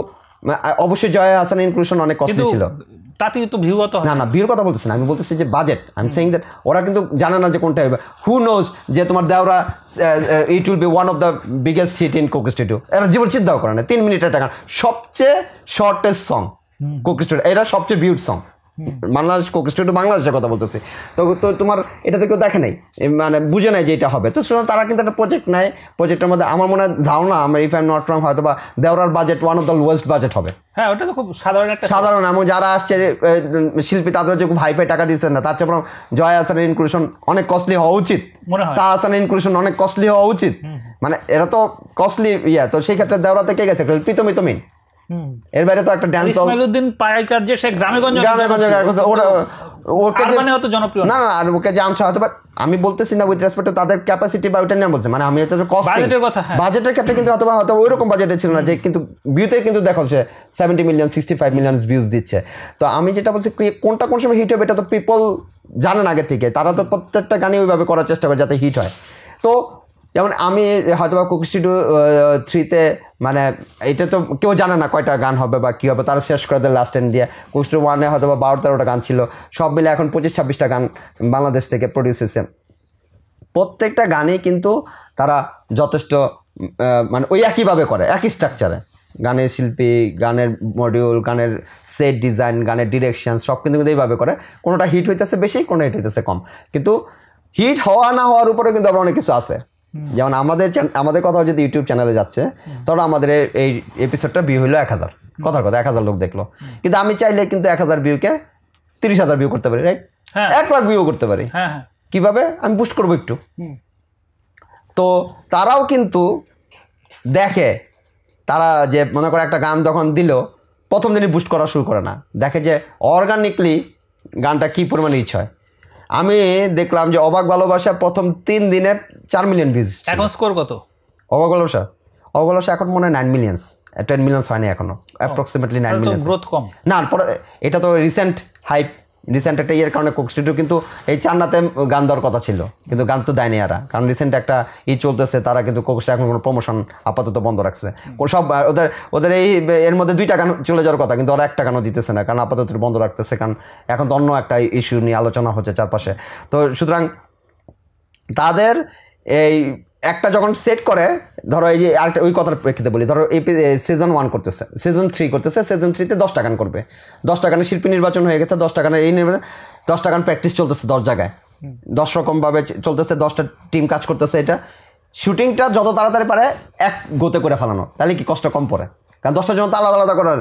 অবশ্যই জয়া হাসানের ইনক্লুশন অনেক কস্টলি ছিল, তাতে তো ভিউ তো না ভিউর কথা বলতেছি না, আমি বলতেছি যে budget. I am saying that ওরা কিন্তু জানে না যে কোনটা হবে। হু নোজ যে তোমার Dewra it will be one of the biggest hit in Coke studio, এরা জীবন চিন্তাও করে না। 3 মিনিটের টাকা, সবচেয়ে শর্টেস্ট সং কোক স্টুডিও, এরা সবচেয়ে viewed song Bangladesh, Coke studio বাংলাদেশের কথা বলতেছি। তো তোমার এটাতে কেউ দেখে নাই, মানে বুঝে নাই যে এটা হবে। তো সুতরাং তারা কিন্তু একটা প্রজেক্ট নেয়, প্রজেক্টের মধ্যে আমার মনে হয় ধারণা, আমার if I am not wrong, হয়তো বা দেওরার budget one of the lowest budget হবে। হ্যাঁ, ওটা তো খুব সাধারণ এবং যারা আসছে শিল্পী তাদের যে খুব হাইফাই টাকা দিচ্ছেন না, তার চেয়ে বরং জয়া হাসানের ইনক্লুশন অনেক কস্টলি হওয়া উচিত, তা হাসানের ইনক্লুশন অনেক কস্টলি হওয়া উচিত, মানে এরা তো কস্টলি তো সেই ক্ষেত্রে দেওরাতে কে গেছে? প্রীতমই তুমি, এর বাইরে তো একটা ড্যান্স ইসমাইলউদ্দিন পাইকার যে সে গ্রামেগঞ্জে ওকে জনপ্রিয় না, আর ওকে যে আনছে হয়তো, আমি বলতেছি না উইথ রেসপেক্ট তাদের ক্যাপাসিটি বা ওইটা নিয়ে বলছে, মানে আমি বাজেটের ক্ষেত্রে কিন্তু হয়তো ওই রকম বাজেটে ছিল না, যে কিন্তু ভিউতে কিন্তু দেখো সে 70 মিলিয়ন 65 মিলিয়ন ভিউজ দিচ্ছে। তো আমি যেটা বলছি কোনটা কোন সময় হিট হবে এটা তো পিপল জানেন আগে থেকে, তারা তো প্রত্যেকটা গানই ওইভাবে করার চেষ্টা করে যাতে হিট হয়। তো যেমন আমি হয়তো বা কোক স্টুডিও 3-তে মানে এটা তো কেউ জানে না কয়টা গান হবে বা কী হবে, তারা শেষ করে দেয় লাস্ট এন্ড দিয়ে। কোক স্টুডিও 1-এ হয়তো বা 12-13টা গান ছিল, সব মিলে এখন 25-26টা গান বাংলাদেশ থেকে প্রডিউস হয়েছে। প্রত্যেকটা গানেই কিন্তু তারা যথেষ্ট মানে ওই একইভাবে করে, একই স্ট্রাকচারে, গানের শিল্পী, গানের মডিউল, গানের সেট ডিজাইন, গানের ডিরেকশন সব কিন্তু এইভাবে করে। কোনোটা হিট হইতেছে বেশি, কোনো হিট হইতেছে কম, কিন্তু হিট হওয়া না হওয়ার উপরে কিন্তু আবার অনেক কিছু আছে। যেমন আমাদের কথা যদি ইউটিউব চ্যানেলে যাচ্ছে, তাহলে আমাদের এই এপিসোডটা ভিউ হইলো 1000, কথার কথা 1000 লোক দেখলো, কিন্তু আমি চাইলে কিন্তু 1000 ভিউকে 30,000 ভিউ করতে পারি, রাইট? 1 লাখ ভিউ করতে পারি। কিভাবে? আমি বুস্ট করবো একটু। তো তারাও কিন্তু দেখে, তারা যে মনে করে একটা গান যখন দিল প্রথম দিনই বুস্ট করা শুরু করে না, দেখে যে অর্গানিকলি গানটা কী পরিমাণ রিচ হয়। আমি দেখলাম যে অবাক ভালোবাসা প্রথম 3 দিনে 4 মিলিয়ন ভিউজ। এখন স্কোর কত অবাক ভালোবাসা? এখন মনে হয় 9 মিলিয়ন্স, 10 মিলিয়ন্স হয়নি এখনো, অ্যাপ্রক্সিমেটলি 9 মিলিয়ন্স। গ্রোথ কম না, পরে এটা তো রিসেন্ট হাইপ, রিসেন্ট একটা ইয়ের কারণে কোক স্টুডিও কিন্তু এই চান্নাতে গান দেওয়ার কথা ছিল, কিন্তু গান তো দেয়নি এরা, কারণ রিসেন্ট একটা চলতেছে, তারা কিন্তু কোক স্টুডিও এখন কোনো প্রমোশন আপাতত বন্ধ রাখছে। সব ওদের এর মধ্যে 2টা গান চলে যাওয়ার কথা, কিন্তু ওরা একটা গানও দিতেছে না, কারণ আপাতত বন্ধ রাখতেছে, কারণ এখন তো অন্য একটা ইস্যু নিয়ে আলোচনা হচ্ছে চারপাশে। তো সুতরাং তাদের এই একটা যখন সেট করে, ধরো এই যে আরেকটা ওই কথার প্রেক্ষিতে বলি, ধরো এই সিজন 1 করতেছে, সিজন 3 করতেছে, সিজন 3-তে 10টা গান করবে, 10টা গানের শিল্পী নির্বাচন হয়ে গেছে, 10টা গানের 10টা গান প্র্যাকটিস চলতেছে 10 জায়গায়, 10 রকমভাবে চলতেছে, 10টা টিম কাজ করতেছে। এটা শুটিংটা যত তাড়াতাড়ি পারে এক গোতে করে ফেলানো, তাহলে কি কষ্ট কম পড়ে, কারণ 10টার জন্য তো আলাদা আলাদা করার,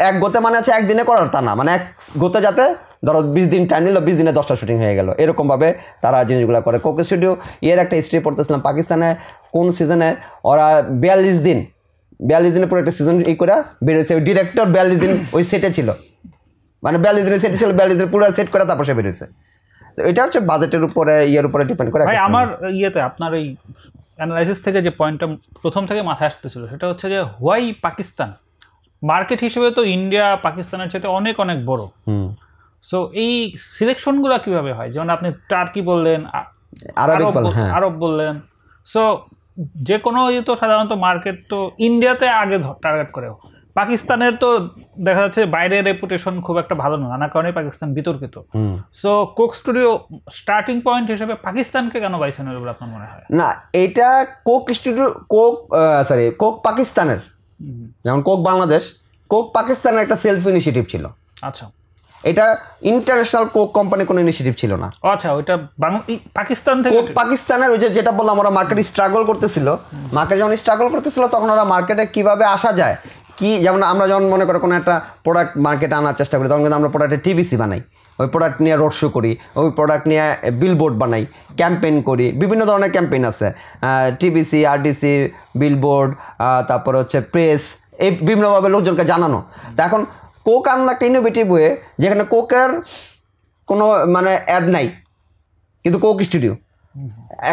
এক গোতে মানে আছে একদিনে করার, তা না, মানে এক গোতে যাতে ধরো 20 দিন টাইম নিল, 20 দিনে 10টা শুটিং হয়ে গেল, এরকমভাবে তারা জিনিসগুলো করে। কোক স্টুডিও এর একটা হিস্ট্রি পড়তেছিলাম, পাকিস্তানে কোন সিজনে ওরা 42 দিনে পুরো একটা সিজন করে বেরোয়েছে, ওই ডিরেক্টর 42 দিন ওই সেটে ছিল, মানে 42 দিনের সেটে ছিল, 42 দিন পুরো সেট করে তারপর সে বেরোয়েছে। তো এটা হচ্ছে বাজেটের উপরে, ইয়ের উপরে ডিপেন্ড করে। আমার আপনার ওই অ্যানালাইসিস থেকে যে পয়েন্টটা প্রথম থেকে মাথায় আসতেছিল, সেটা হচ্ছে যে হোয়াই পাকিস্তান মার্কেট হিসেবে তো ইন্ডিয়া পাকিস্তানের চাইতে অনেক অনেক বড়। সো এই সিলেকশনগুলো কিভাবে হয়? যেমন আপনি টার্কি বললেন, আরব বললেন, সো যে কোনো তো সাধারণত মার্কেট তো ইন্ডিয়াতে আগে টার্গেট করে, পাকিস্তানের তো দেখা যাচ্ছে বাইরের রেপুটেশন খুব একটা ভালো না, নানা কারণে পাকিস্তান বিতর্কিত। So Coke studio starting point হিসেবে পাকিস্তানকে কেন বাইছে নেবে বলে আপনার মনে হয়? না, এটা কোক পাকিস্তানের, যেমন কোক বাংলাদেশ, কোক পাকিস্তানের একটা সেলফ ইনিশিয়েটিভ ছিল। আচ্ছা, এটা ইন্টারন্যাশনাল কোক কোম্পানি কোনো ইনিশিয়েটিভ ছিল না। আচ্ছা, ওইটা পাকিস্তান থেকে, কোক পাকিস্তানের ওই যেটা বললাম, ওরা মার্কেটে স্ট্রাগল করতেছিল, তখন ওরা মার্কেটে কিভাবে আসা যায়, কি যেমন আমরা যখন মনে করো কোনো একটা প্রোডাক্ট মার্কেটে আনার চেষ্টা করি, তখন কিন্তু আমরা প্রোডাক্টে টিভিসি বানাই, ওই প্রোডাক্ট নিয়ে রোড শো করি, ওই প্রোডাক্ট নিয়ে বিলবোর্ড বানাই, ক্যাম্পেইন করি, বিভিন্ন ধরনের ক্যাম্পেইন আছে, টিভিসি, আরডিসি, বিলবোর্ড, তারপর হচ্ছে প্রেস, এই বিভিন্নভাবে লোকজনকে জানানো। তা এখন কোক আনলো একটা ইনোভেটিভ ওয়ে, যেখানে কোকের কোনো মানে অ্যাড নাই, কিন্তু কোক স্টুডিও।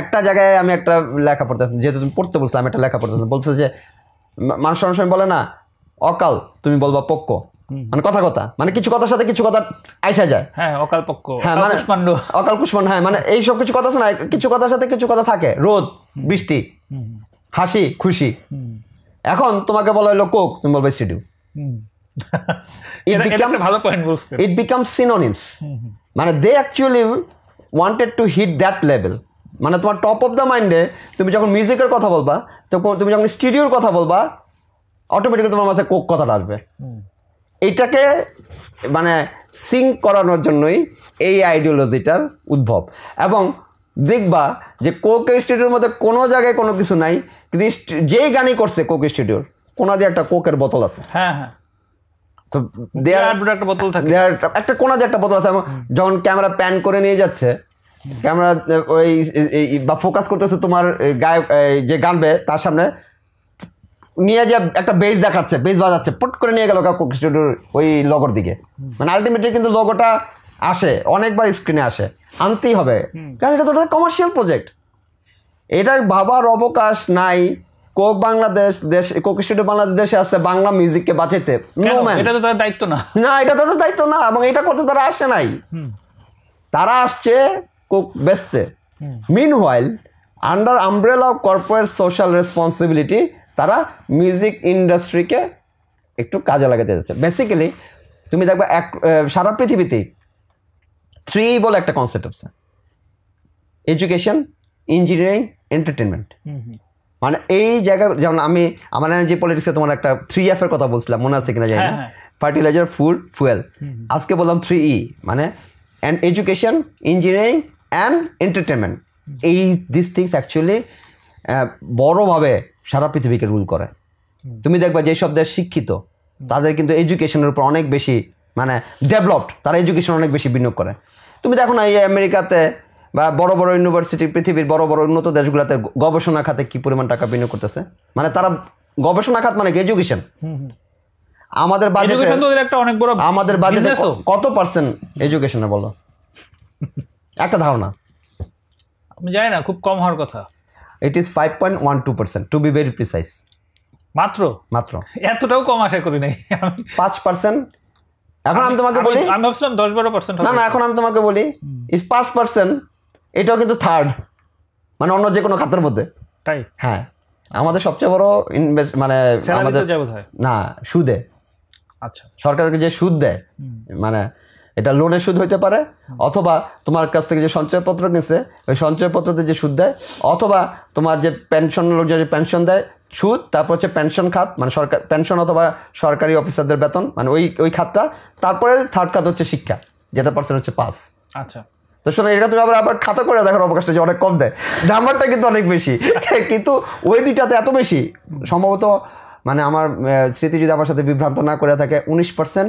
একটা জায়গায় আমি একটা লেখা পড়তেছি, যেহেতু তুমি পড়তে বলছো, আমি একটা লেখা পড়তেছি, বলছে যে মানুষ অনেক সময় বলে না অকাল, তুমি বলবা পক্ক, মানে কথা মানে কিছু কথার সাথে কিছু কথা আইসা যায়। হ্যাঁ, অকাল পক্ক, হ্যাঁ, মানে অকাল কুষ্মান্ড, হ্যাঁ, মানে এইসব কিছু কথা আছে না, কিছু কথার সাথে কিছু কথা থাকে, রোদ বৃষ্টি, হাসি খুশি। এখন তোমাকে বলা হলো কোক, তুমি বলবে স্টুডিও। ভালো পয়েন্ট বলছেন। It becomes synonyms. মানে they actually wanted to hit that level. মানে তোমার টপ অফ দ্য মাইন্ডে তুমি যখন মিউজিকের কথা বলবা, তখন তুমি যখন স্টুডিওর কথা বলবা, অটোমেটিক্যালি তোমার মাথায় কোক কথাটা আসবে। এইটাকে মানে সিঙ্ক করানোর জন্যই এই আইডিওলজিটার উদ্ভব। এবং দেখবা যে কোক স্টুডিওর মধ্যে কোনো জায়গায় কোনো কিছু নাই, কিন্তু যেই গানই করছে কোক স্টুডিওর কোনা দিয়ে একটা কোকের বোতল আছে। হ্যাঁ, হ্যাঁ, একটা কোনা দিয়ে একটা বোতল আছে। যখন ক্যামেরা প্যান করে নিয়ে যাচ্ছে, ক্যামেরা ওই বা ফোকাস করতেছে তোমার গায়ক যে গানবে তার সামনে, নিয়ে যে একটা বেস দেখাচ্ছে, বেস বাজাচ্ছে, পুট করে নিয়ে গেল কোক স্টুডিওর ওই লগোর দিকে। মানে আলটিমেটলি কিন্তু লোগোটা আসে, অনেকবার স্ক্রিনে আসে, আনতেই হবে, কারণ এটা তো কমার্শিয়াল প্রজেক্ট। এটা ভাবার অবকাশ নাই। কোক বাংলাদেশ দেশ, কোক স্টুডিও বাংলাদেশ দেশে আসছে বাংলা মিউজিককে বাঁচাইতে। এটা তো তাদের দায়িত্ব না, এটা তাদের দায়িত্ব না, এবং এটা করতে তারা আসে নাই, তারা আসছে কোক বেচতে। Meanwhile under umbrella of corporate social responsibility তারা মিউজিক ইন্ডাস্ট্রিকে একটু কাজে লাগাতে যাচ্ছে। বেসিক্যালি তুমি দেখবে সারা পৃথিবীতেই 3 বলে একটা কনসেপ্ট আছে, এডুকেশন, ইঞ্জিনিয়ারিং, এন্টারটেনমেন্ট। মানে এই জায়গা, যেমন আমি আমার এনার্জি পলিটিক্সে তোমার একটা 3F এর কথা বলছিলাম, মনে আছে কিনা জানি না, ফার্টিলাইজার, ফুড, ফুয়েল। আজকে বললাম 3E, মানে education, engineering and entertainment. This things actually বড়োভাবে সারা পৃথিবীকে রুল করে। তুমি দেখবা যেসব দেশ শিক্ষিত তাদের কিন্তু এডুকেশনের উপর অনেক বেশি মানে ডেভেলপড, তারা এডুকেশন অনেক বেশি বিনিয়োগ করে। তুমি দেখো না এই আমেরিকাতে বা বড় বড় ইউনিভার্সিটি, পৃথিবীর বড় বড় উন্নত দেশগুলোতে গবেষণা খাতে কি পরিমাণ টাকা বিনিয়োগ করতেছে। মানে তারা গবেষণা খাত মানে এডুকেশন। আমাদের বাজেটে আমাদের বাজেটে কত পার্সেন্ট এডুকেশনে বলো, একটা ধারণা? আমি জানি না, খুব কম হওয়ার কথা। It is 5.12%, to be very precise. মাত্র এতটাও কম আশা করি নাই। 5%। এখন আমি তোমাকে বলি, আমি ভাবছিলাম 10-12%। না, এখন আমি তোমাকে বলি ইজ 5%। এটাও কিন্তু থার্ড, মানে অন্য যে কোনো খাতের মধ্যে। তাই? হ্যাঁ, আমাদের সবচেয়ে বড় ইনভেস্ট মানে আমাদের না সুদে। আচ্ছা, সরকারকে যে সুদ দেয়, মানে এটা লোনের সুদ হইতে পারে, অথবা তোমার কাছ থেকে যে সঞ্চয়পত্র কিনছে ওই সঞ্চয়পত্রতে যে সুদ দেয়, অথবা তোমার যে পেনশন লোক যে পেনশন দেয় সুদ, তারপর হচ্ছে পেনশন খাত মানে সরকার পেনশন অথবা সরকারি অফিসারদের বেতন, মানে ওই খাতটা। তারপরে থার্ড খাত হচ্ছে শিক্ষা, যেটা পার্সেন্ট হচ্ছে 5। আচ্ছা, তো শোনো, এটা তুমি আবার খাতা করে দেখার অবকাশটা যে অনেক কম দেয়, নাম্বারটা কিন্তু অনেক বেশি, কিন্তু ওই দুইটাতে এত বেশি সম্ভবত, মানে আমার স্মৃতি যদি আমার সাথে বিভ্রান্ত না করে থাকে, 19%,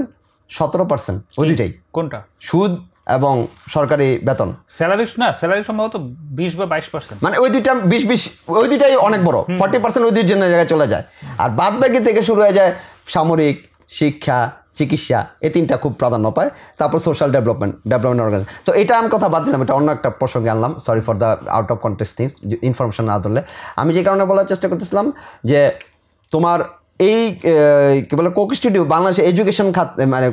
17%, ওই দুইটাই। কোনটা? সুদ এবং সরকারি বেতন। স্যালারি না, স্যালারি সম্ভবত 20 বা 22%। মানে ওই দুইটা 20, ওই দুইটাই অনেক বড়। 40% ওই দুই জনের জায়গায় চলে যায়, আর বাদ বাকি থেকে শুরু হয়ে যায় সামরিক, শিক্ষা, চিকিৎসা, এই 3টা খুব প্রাধান্য পায়। তারপর সোশ্যাল ডেভেলপমেন্ট অর্গানাইজেশন। সো এটা আমি কথা বাদ দিলাম, এটা অন্য একটা প্রসঙ্গে আনলাম, sorry for the out of context things, information না ধরলে। আমি যে কারণে বলার চেষ্টা করতেছিলাম যে তোমার এই কি বলে কোক স্টুডিও বাংলাদেশে এডুকেশন খাত, মানে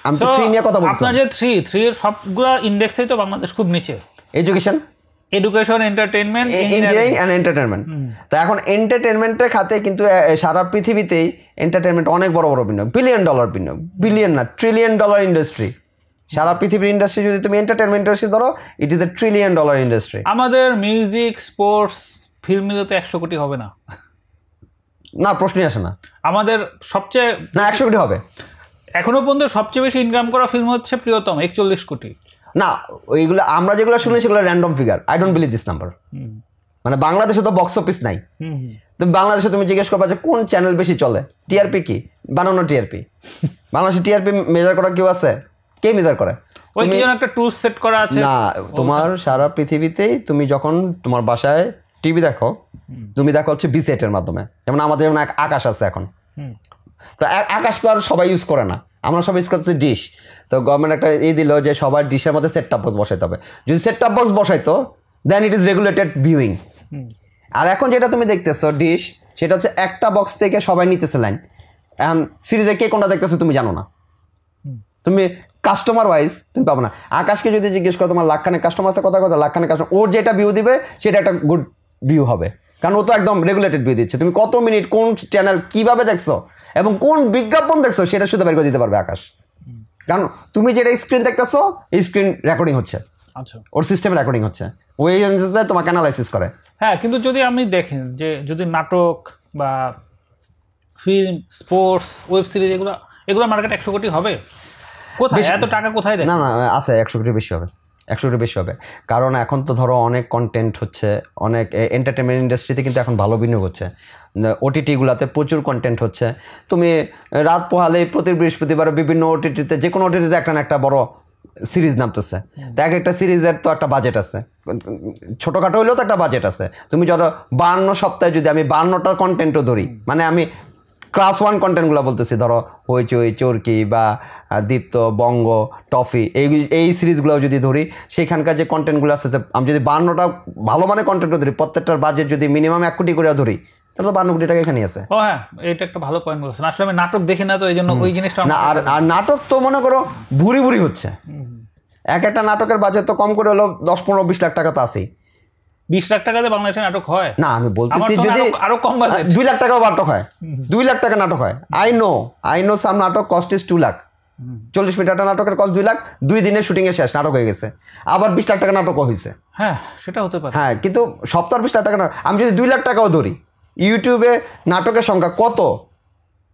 আমি তো 3 নিয়ে কথা বলছি। আপনার যে 3 এর সবগুলো ইন্ডেক্সেই তো বাংলাদেশ খুব নিচে। Education education, entertainment, engineering and entertainment. তো এখন এন্টারটেনমেন্টের খাতে কিন্তু সারা পৃথিবীতেই এন্টারটেনমেন্ট অনেক বড় বড় বিনিয়োগ, $1 বিলিয়ন বিনিয়োগ, বিলিয়ন না $1 ট্রিলিয়ন ইন্ডাস্ট্রি। সারা পৃথিবীর ইন্ডাস্ট্রি যদি তুমি এন্টারটেনমেন্ট ইন্ডাস্ট্রি ধরো, ইট ইজ $1 ট্রিলিয়ন ইন্ডাস্ট্রি। আমাদের মিউজিক, স্পোর্টস, ফিল্ম মিলে তো 100 কোটি হবে না। না, প্রশ্নই আসে না। আমাদের সবচেয়ে না, 100 কোটি হবে। এখনো পর্যন্ত সবচেয়ে বেশি ইনকাম করা ফিল্ম হচ্ছে প্রিয়তম, 41 কোটি। না, ওইগুলো আমরা যেগুলো শুনি সেগুলো random figure. I don't believe this number. মানে বাংলাদেশে তো বক্স অফিস নাই। তুমি বাংলাদেশে তুমি জিজ্ঞেস করবা যে কোন চ্যানেল বেশি চলে, টিআরপি কি, বানানো টিআরপি। বাংলাদেশে টিআরপি মেজার করা কেউ আছে? কে মেজার করে? ওই কি যেন একটা টুলস সেট করা আছে না, তোমার সারা পৃথিবীতেই তুমি যখন তোমার বাসায় টিভি দেখো, তুমি দেখো হচ্ছে বিসেটের মাধ্যমে। যেমন আমাদের যেমন আকাশ আছে এখন, তো আকাশ তো আর সবাই ইউজ করে না, আমরা সবাই ইউজ করতেছি ডিশ। তো গভর্নমেন্ট একটা দিল যে সবার ডিশের মধ্যে সেট টপ বক্স বসাইতে হবে। যদি সেট টপ বক্স বসাইতো then it is regulated viewing. আর এখন যেটা তুমি দেখতেছো ডিশ, সেটা হচ্ছে একটা বক্স থেকে সবাই নিতেছে লাইন। এখন সিরিজে কে কোনটা দেখতেছো তুমি জানো না, তুমি কাস্টমার ওয়াইজ তুমি পাবো না। আকাশকে যদি জিজ্ঞেস করো তোমার লাখখানে কাস্টমার আছে, কথা লাখখানে কাস্টমার, ওর যেটা ভিউ দিবে সেটা একটা গুড ভিউ হবে, কারণ ও তো একদম রেগুলেটেড ভিউ দিচ্ছে। তুমি কত মিনিট কোন চ্যানেল কিভাবে দেখছো এবং কোন বিজ্ঞাপন দেখছো সেটা শুধু বের করে দিতে পারবে আকাশ। কারণ তুমি যেটা স্ক্রিন দেখতেছো এই স্ক্রিন রেকর্ডিং হচ্ছে, আচ্ছা, ওর সিস্টেমে রেকর্ডিং হচ্ছে, ওই অনুযায়ী তোমাকে অ্যানালাইসিস করে। হ্যাঁ, কিন্তু যদি আমি দেখেন যে যদি নাটক বা ফিল্ম, স্পোর্টস, ওয়েব সিরিজ এগুলো মার্কেট 100 কোটি হবে কোথায়? এত টাকা কোথায় দেয়? না না, আছে 100 কোটি বেশি হবে, 100 কোটি বেশি হবে। কারণ এখন তো ধরো অনেক কন্টেন্ট হচ্ছে, অনেক এন্টারটেনমেন্ট ইন্ডাস্ট্রিতে কিন্তু এখন ভালো বিনিয়োগ হচ্ছে। ওটিটিগুলোতে প্রচুর কন্টেন্ট হচ্ছে। তুমি রাত পোহালে প্রতি বৃহস্পতিবার বিভিন্ন ওটিটিতে, যে কোনো ওটিটিতে একটা না একটা বড় সিরিজ নামতেছে। তো এক একটা সিরিজের তো একটা বাজেট আছে, ছোটোখাটো হলেও তো একটা বাজেট আছে। তুমি ধরো 52 সপ্তাহে যদি আমি 52টা কন্টেন্টও ধরি, মানে আমি ক্লাস 1 কন্টেন্টগুলো বলতেছি, ধরো হইচই, চরকি বা দীপ্ত, বঙ্গ, টফি, এই সিরিজগুলো যদি ধরি, সেইখানকার যে কন্টেন্টগুলো আছে, আমি যদি 52টা ভালো মানে কন্টেন্টও ধরি, প্রত্যেকটার বাজেট যদি মিনিমাম 1 কোটি করে ধরি, তাহলে তো 52 কোটি টাকা এখানেই আছে। ও হ্যাঁ, এটা একটা ভালো পয়েন্ট বলছেন। আসলে আমি নাটক দেখি না, তো এই জন্য ওই জিনিসটা না। আর নাটক তো মনে করো ভুরি ভুরি হচ্ছে। এক একটা নাটকের বাজেট তো কম করে হলো 10-15-20 লাখ টাকা তো আছেই। 20 লাখ টাকাতে বাংলাদেশে নাটক হয় না? আমি বলতেছি যদি আরো কম বাজেট 2 লাখ টাকাও নাটক হয়, 2 লাখ টাকা নাটক হয়। আই নো সাম নাটক কস্ট ইজ 2 লাখ। 40 মিনিট নাটকের কস্ট 2 লাখ, 2 দিনের শুটিং এ শেষ, নাটক হয়ে গেছে। আবার 20 লাখ টাকা নাটকও হয়েছে। হ্যাঁ, সেটা হতে পারে। হ্যাঁ, কিন্তু সপ্তাহ 20 লাখ টাকা না। আমি যদি 2 লাখ টাকাও ধরি, ইউটিউবে নাটকের সংখ্যা কত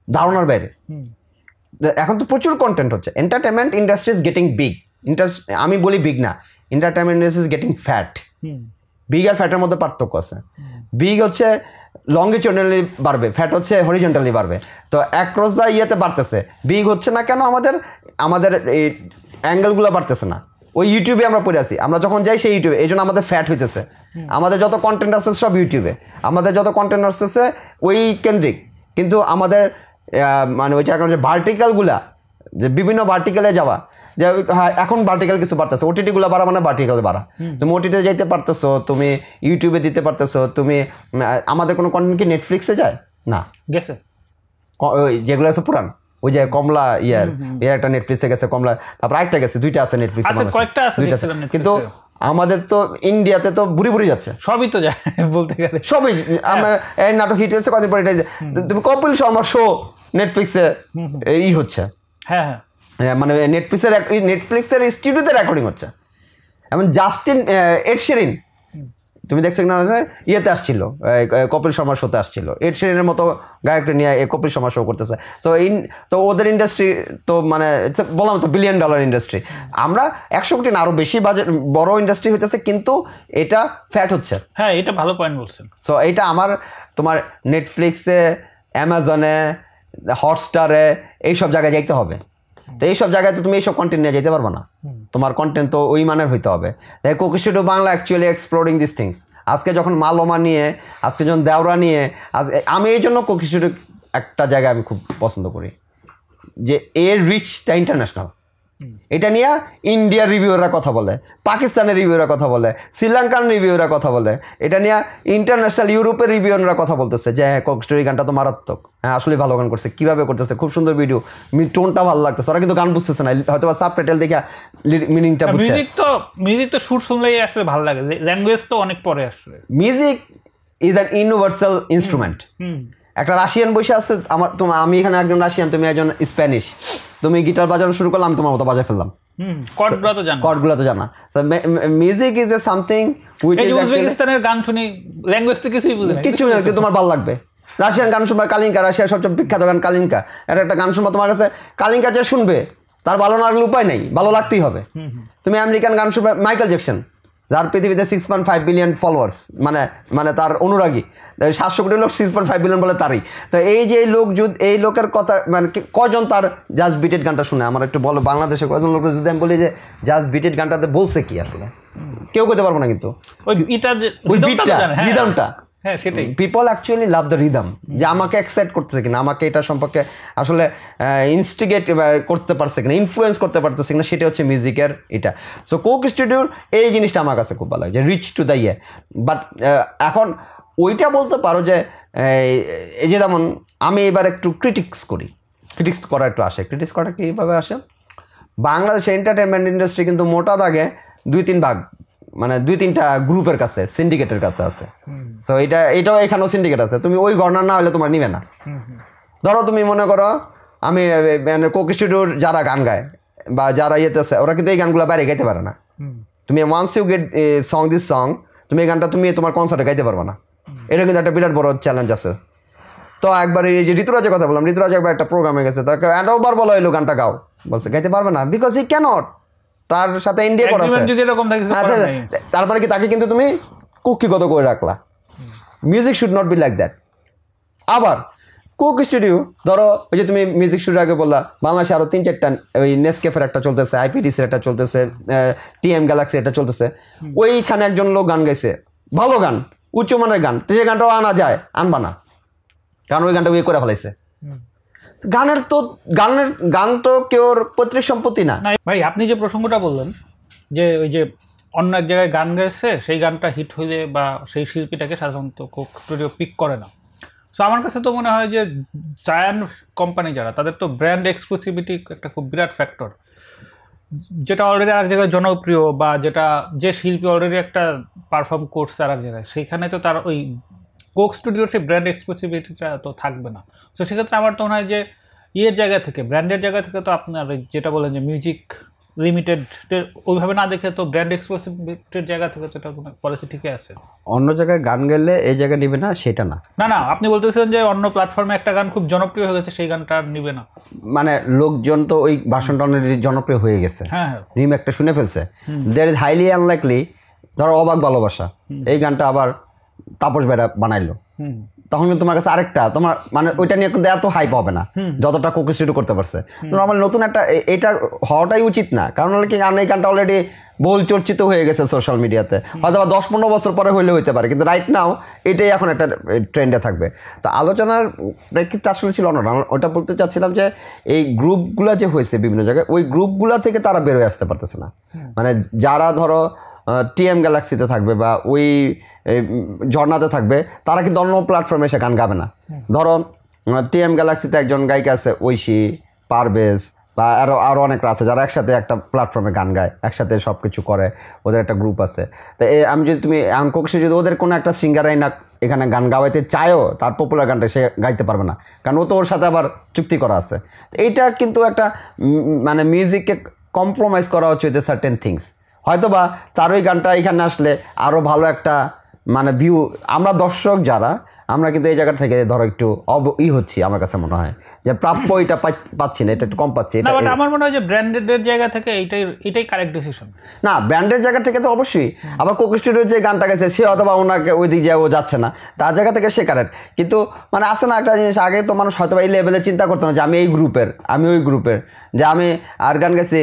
ধারণার বাইরে। এখন তো প্রচুর কন্টেন্ট হচ্ছে। Entertainment industry is getting big. আমি বলি বিগ না, entertainment industry is getting fat. Big আর ফ্যাটের মধ্যে পার্থক্য আছে। বিগ হচ্ছে লঙ্গিটিউডনালি বাড়বে, ফ্যাট হচ্ছে হরিজন্টালি বাড়বে। তো অ্যাক্রস দ্য ইয়েতে বাড়তেছে। বিগ হচ্ছে না কেন? আমাদের এই অ্যাঙ্গেলগুলো বাড়তেছে না। ওই ইউটিউবে আমরা পড়ে আছি, আমরা যখন যাই সেই ইউটিউবে, এই জন্য আমাদের ফ্যাট হইতেছে। আমাদের যত কন্টেন্ট আসছে সব ইউটিউবে, আমাদের যত কন্টেন্ট আসতেছে ওই কেন্দ্রিক। কিন্তু আমাদের মানে ওইটা এখন যে ভার্টিক্যালগুলা, যে বিভিন্ন ভার্টিক্যালে যাওয়া, যে হ্যাঁ এখন ভার্টিক্যাল কিছু বাড়তেছে, ওটিটিগুলো বাড়া মানে ভার্টিক্যাল বাড়া। তুমি ওটিটিতে যাইতে পারতেছো, তুমি ইউটিউবে দিতে পারতেছো। তুমি আমাদের কোনো কন্টেন্ট কি নেটফ্লিক্সে যায় না? গেছে ওই যেগুলো আছে পুরান, ওই যে কমলা এর একটা নেটফ্লিক্সে গেছে, কমলা, তারপর আরেকটা গেছে, 2টা আছে নেটফ্লিক্সে, কয়েকটা আছে, কিন্তু আমাদের তো ইন্ডিয়াতে তো বুড়ি বুড়ি যাচ্ছে, সবই তো যায় বলতে গেলে, সবই। আমার এই নাটক হিট হয়েছে কদিন পরে, তুমি কপিল শর্মার শো নেটফ্লিক্সে এই হচ্ছে। হ্যাঁ হ্যাঁ, মানে নেটফ্লিক্সের স্টুডিওতে রেকর্ডিং হচ্ছে। এমন জাস্টিন এড শেরিন, তুমি দেখছো না, ইয়েতে আসছিল, কপিল শর্মার শোতে আসছিল, এড শেরিনের মতো গায়কটা নিয়ে কপিল শর্মা শো করতেছে। তো ওদের ইন্ডাস্ট্রি তো মানে বললাম তো $1 বিলিয়ন ইন্ডাস্ট্রি। আমরা 100 কোটি না আরও বেশি বাজেট বড় ইন্ডাস্ট্রি হইতেছে, কিন্তু এটা ফ্যাট হচ্ছে। হ্যাঁ, এটা ভালো পয়েন্ট বলছেন। সো এইটা তোমার নেটফ্লিক্সে, অ্যামাজনে, হটস্টারে এইসব জায়গায় যাইতে হবে। তো এইসব জায়গায় তো তুমি এইসব কন্টেন্ট নিয়ে যেতে পারবে না, তোমার কন্টেন্ট তো ওই মানের হইতে হবে। তাই Coke studio Bangla actually exploring this things. আজকে যখন মালোমা নিয়ে, আজকে যখন দেওরা নিয়ে, আমি এই জন্য কোকি স্টুডিও একটা জায়গায় আমি খুব পছন্দ করি, যে এর রিচটা ইন্টারন্যাশনাল। এটা নিয়ে ইন্ডিয়ার রিভিউরা কথা বলে, পাকিস্তানের রিভিউরা কথা বলে, শ্রীলঙ্কার রিভিউরা কথা বলে, এটা নিয়ে ইন্টারন্যাশনাল ইউরোপের রিভিউরা কথা বলতেছে যে হ্যাঁ কোক স্টুডিও গানটা তো মারাত্মক, হ্যাঁ আসলে ভালো গান করছে, কীভাবে করতেছে, খুব সুন্দর ভিডিও, টোনটা ভালো লাগতেছে। ওরা কিন্তু গান বুঝতেছে না, হয়তো বা সাবটাইটেল দেখে মিনিংটা বুঝছে। মিউজিক তো সুর শুনলেই আসলে ভালো লাগে, ল্যাঙ্গুয়েজ তো অনেক পরে আসলে। Music is an universal instrument. একটা রাশিয়ান বসে আছে, আমি এখানে একজন রাশিয়ান, তুমি একজন স্প্যানিশ, তুমি গিটার বাজানো শুরু করলাম, তোমার মতো বাজায় ফেললাম, কর্ডগুলো তো জানা। Music is a something which is উজবেকিস্তানের গান শুনি, ল্যাঙ্গুয়েজ তো কিছুই বুঝি না, কিছু না, তোমার ভালো লাগবে। রাশিয়ান গান শুনবা, কালিঙ্কা, রাশিয়ার সবচেয়ে বিখ্যাত গান কালিঙ্কা, এটা একটা গান শুনবা, তোমার কাছে কালিঙ্কা যে শুনবে তার ভালো না লাগলে উপায় নেই, ভালো লাগতেই হবে। তুমি আমেরিকান গান শুনবে, মাইকেল জ্যাকসন, যার পৃথিবীতে 6.5 বিলিয়ন ফলোয়ার্স, মানে তার অনুরাগী 700 কোটি লোক, 6.5 বিলিয়ন বলে তারই। তো এই যে লোক, যদি এই লোকের কথা, মানে কজন তার জাস্ট বিটেড গানটা শুনে, আমার একটু বলো বাংলাদেশে কজন লোক যদি আমি বলি যে জাস্ট বিটেড গানটাতে বলছে কি, আসলে কেউ করতে পারবো না, কিন্তু ওই বিটটা, রিদমটা, হ্যাঁ সেটাই, people actually love the rhythm, যে আমাকে এক্সাইট করতেছে কিনা, আমাকে এটা সম্পর্কে আসলে ইনস্টিগেট করতে পারছে কিনা, ইনফ্লুয়েন্স করতে পারতেছে কিনা, সেটা হচ্ছে মিউজিকের এটা। সো কোক স্টুডিওর এই জিনিসটা আমার কাছে খুব ভালো লাগে, যে রিচ টু দ্য ইয়ে। বাট এখন ওইটা বলতে পারো যে এই যে যেমন আমি এবার একটু ক্রিটিক্স করা একটু আসে, ক্রিটিক্স করা কীভাবে আসে, বাংলাদেশের এন্টারটেনমেন্ট ইন্ডাস্ট্রি কিন্তু মোটা দাগে 2-3 ভাগ, মানে 2-3টা গ্রুপের কাছে, সিন্ডিকেটের কাছে আছে। সো এটাও এখানেও সিন্ডিকেট আছে, তুমি ওই গণনা না হলে তোমার নিবে না। ধরো তুমি মনে করো আমি মানে কোক স্টুডিওর যারা গান গায় বা যারা ইয়েতে আছে, ওরা কিন্তু এই গানগুলো বাইরে গাইতে পারে না। তুমি once you get this song, তুমি এই গানটা তুমি তোমার কনসার্টে গাইতে পারবে না, এটা কিন্তু একটা বিরাট বড় চ্যালেঞ্জ আছে। তো একবার এই যে ঋতুরাজের কথা বললাম, ঋতুরাজ একবার একটা প্রোগ্রামে গেছে, তাকে ওবার বলা হইলো গানটা গাও, বলছে গাইতে পারবে না, বিকজ হি ক্যানট, তার সাথে ইন্ডিয়া করা আছে। তারপরে কি তাকে কিন্তু তুমি কুক্ষিগত করে রাখলা। Music should not be like that. আবার কোক স্টুডিও, ধরো ওই যে তুমি মিউজিক স্টুডিও আগে বললা, বাংলাদেশে আরও 3-4টা, ওই নেসকেফের একটা চলতেছে, আইপিডিসির একটা চলতেছে, টিএম গ্যালাক্সির একটা চলতেছে, ওইখানে একজন লোক গান গাইছে, ভালো গান, উচ্চমানের গান, যে গানটাও আনা যায়, আনবা না, কারণ ওই গানটা ওই করে ফেলাইছে। গান তো কেউ পৈতৃক সম্পত্তি না ভাই। আপনি যে প্রসঙ্গটা বললেন যে ওই যে অন্য এক জায়গায় গান গাইছে, সেই গানটা হিট হইলে বা সেই শিল্পীটাকে সাধারণত কোক স্টুডিও পিক করে না। সো আমার কাছে তো মনে হয় যে জায়ান্ট কোম্পানি যারা, তাদের তো ব্র্যান্ড এক্সক্লুসিভিটি একটা খুব বিরাট ফ্যাক্টর, যেটা অলরেডি আর এক জায়গায় জনপ্রিয়, বা যে শিল্পী অলরেডি একটা পারফর্ম করছে আর এক জায়গায়, সেইখানে তো তার ওই কোক স্টুডিওর সেই ব্র্যান্ড এক্সক্লুসিভিটিটা তো থাকবে না। সো সেক্ষেত্রে আমার তো মনে হয় যে ইয়ের জায়গা থেকে, ব্র্যান্ডের জায়গা থেকে তো আপনার যেটা বলেন যে মিউজিক লিমিটেড ওইভাবে না দেখে তো ব্র্যান্ড এক্সক্লুসিভিটির জায়গা থেকে তো এটা পলিসি ঠিকই আছে। অন্য জায়গায় গান গেলে এই জায়গায় নিবে না সেটা না, না আপনি বলতেছেন যে অন্য প্ল্যাটফর্মে একটা গান খুব জনপ্রিয় হয়ে গেছে, সেই গানটা আর নিবে না, মানে লোকজন তো ওই ভাষণটা জনপ্রিয় হয়ে গেছে, হ্যাঁ রিমেকটা শুনে ফেলছে, দেয়ার ইজ হাইলি আনলাইকলি, ধরো অবাক ভালোবাসা, এই গানটা আবার তাপস বেড়া বানাইলো, তখন কিন্তু তোমার কাছে আরেকটা, তোমার মানে ওইটা নিয়ে কিন্তু এত হাইপ হবে না যতটা কোক স্টুডিও করতে পারছে। নর্মালি নতুন একটা, এটা হওয়াটাই উচিত না, কারণ হলে কি এই গানটা অলরেডি বহুল চর্চিত হয়ে গেছে সোশ্যাল মিডিয়াতে, হয়তো 10-15 বছর পরে হইলে হইতে পারে, কিন্তু রাইট নাও এটাই এখন একটা ট্রেন্ডে থাকবে। তো আলোচনার প্রেক্ষিতে আসলে ছিল না, ওটা বলতে চাচ্ছিলাম যে এই গ্রুপগুলো যে হয়েছে বিভিন্ন জায়গায়, ওই গ্রুপগুলো থেকে তারা বেরোয় আসতে পারতেছে না। মানে যারা ধরো টিএম গ্যালাক্সিতে থাকবে বা ওই ঝর্ণাতে থাকবে, তারা কিন্তু অন্য প্ল্যাটফর্মে এসে গান গাবে না। ধরো টিএম গ্যালাক্সিতে একজন গায়িকা আছে, ঐশী, পারভেজ, বা আরও অনেকরা আছে যারা একসাথে একটা প্ল্যাটফর্মে গান গায়, একসাথে সব কিছু করে, ওদের একটা গ্রুপ আছে। তো আমি যদি তুমি কোকসে যদি ওদের কোনো একটা সিঙ্গারাই না এখানে গান গাওয়াইতে চায়ও, তার পপুলার গানটা সে গাইতে পারবে না, কারণ ও তো ওর সাথে আবার চুক্তি করা আছে। এইটা কিন্তু একটা মানে মিউজিককে কম্প্রোমাইজ করা হচ্ছে উইথ সার্টেন থিংস। হয়তো বা তার ওই গানটা এখানে আসলে আরও ভালো একটা মানে ভিউ, আমরা দর্শক যারা, আমরা কিন্তু এই জায়গা থেকে ধরো একটু হচ্ছি, আমার কাছে মনে হয় যে প্রাপ্য এটা পাচ্ছি না, এটা একটু কম পাচ্ছি। আমার মনে হয় যে ব্র্যান্ডের জায়গা থেকে এটাই কারেক্ট ডিসিশন। না, ব্র্যান্ডের জায়গা থেকে তো অবশ্যই, আবার কোক স্টুডিওর যে গানটা গেছে সে অথবা ওনাকে ওই দিক যায় ও যাচ্ছে না, তার জায়গা থেকে সে কারেক্ট। কিন্তু মানে আসে না একটা জিনিস, আগে তো মানুষ হয়তো এই লেভেলে চিন্তা করতো না যে আমি এই গ্রুপের, আমি ওই গ্রুপের, যে আমি আর গান গেছি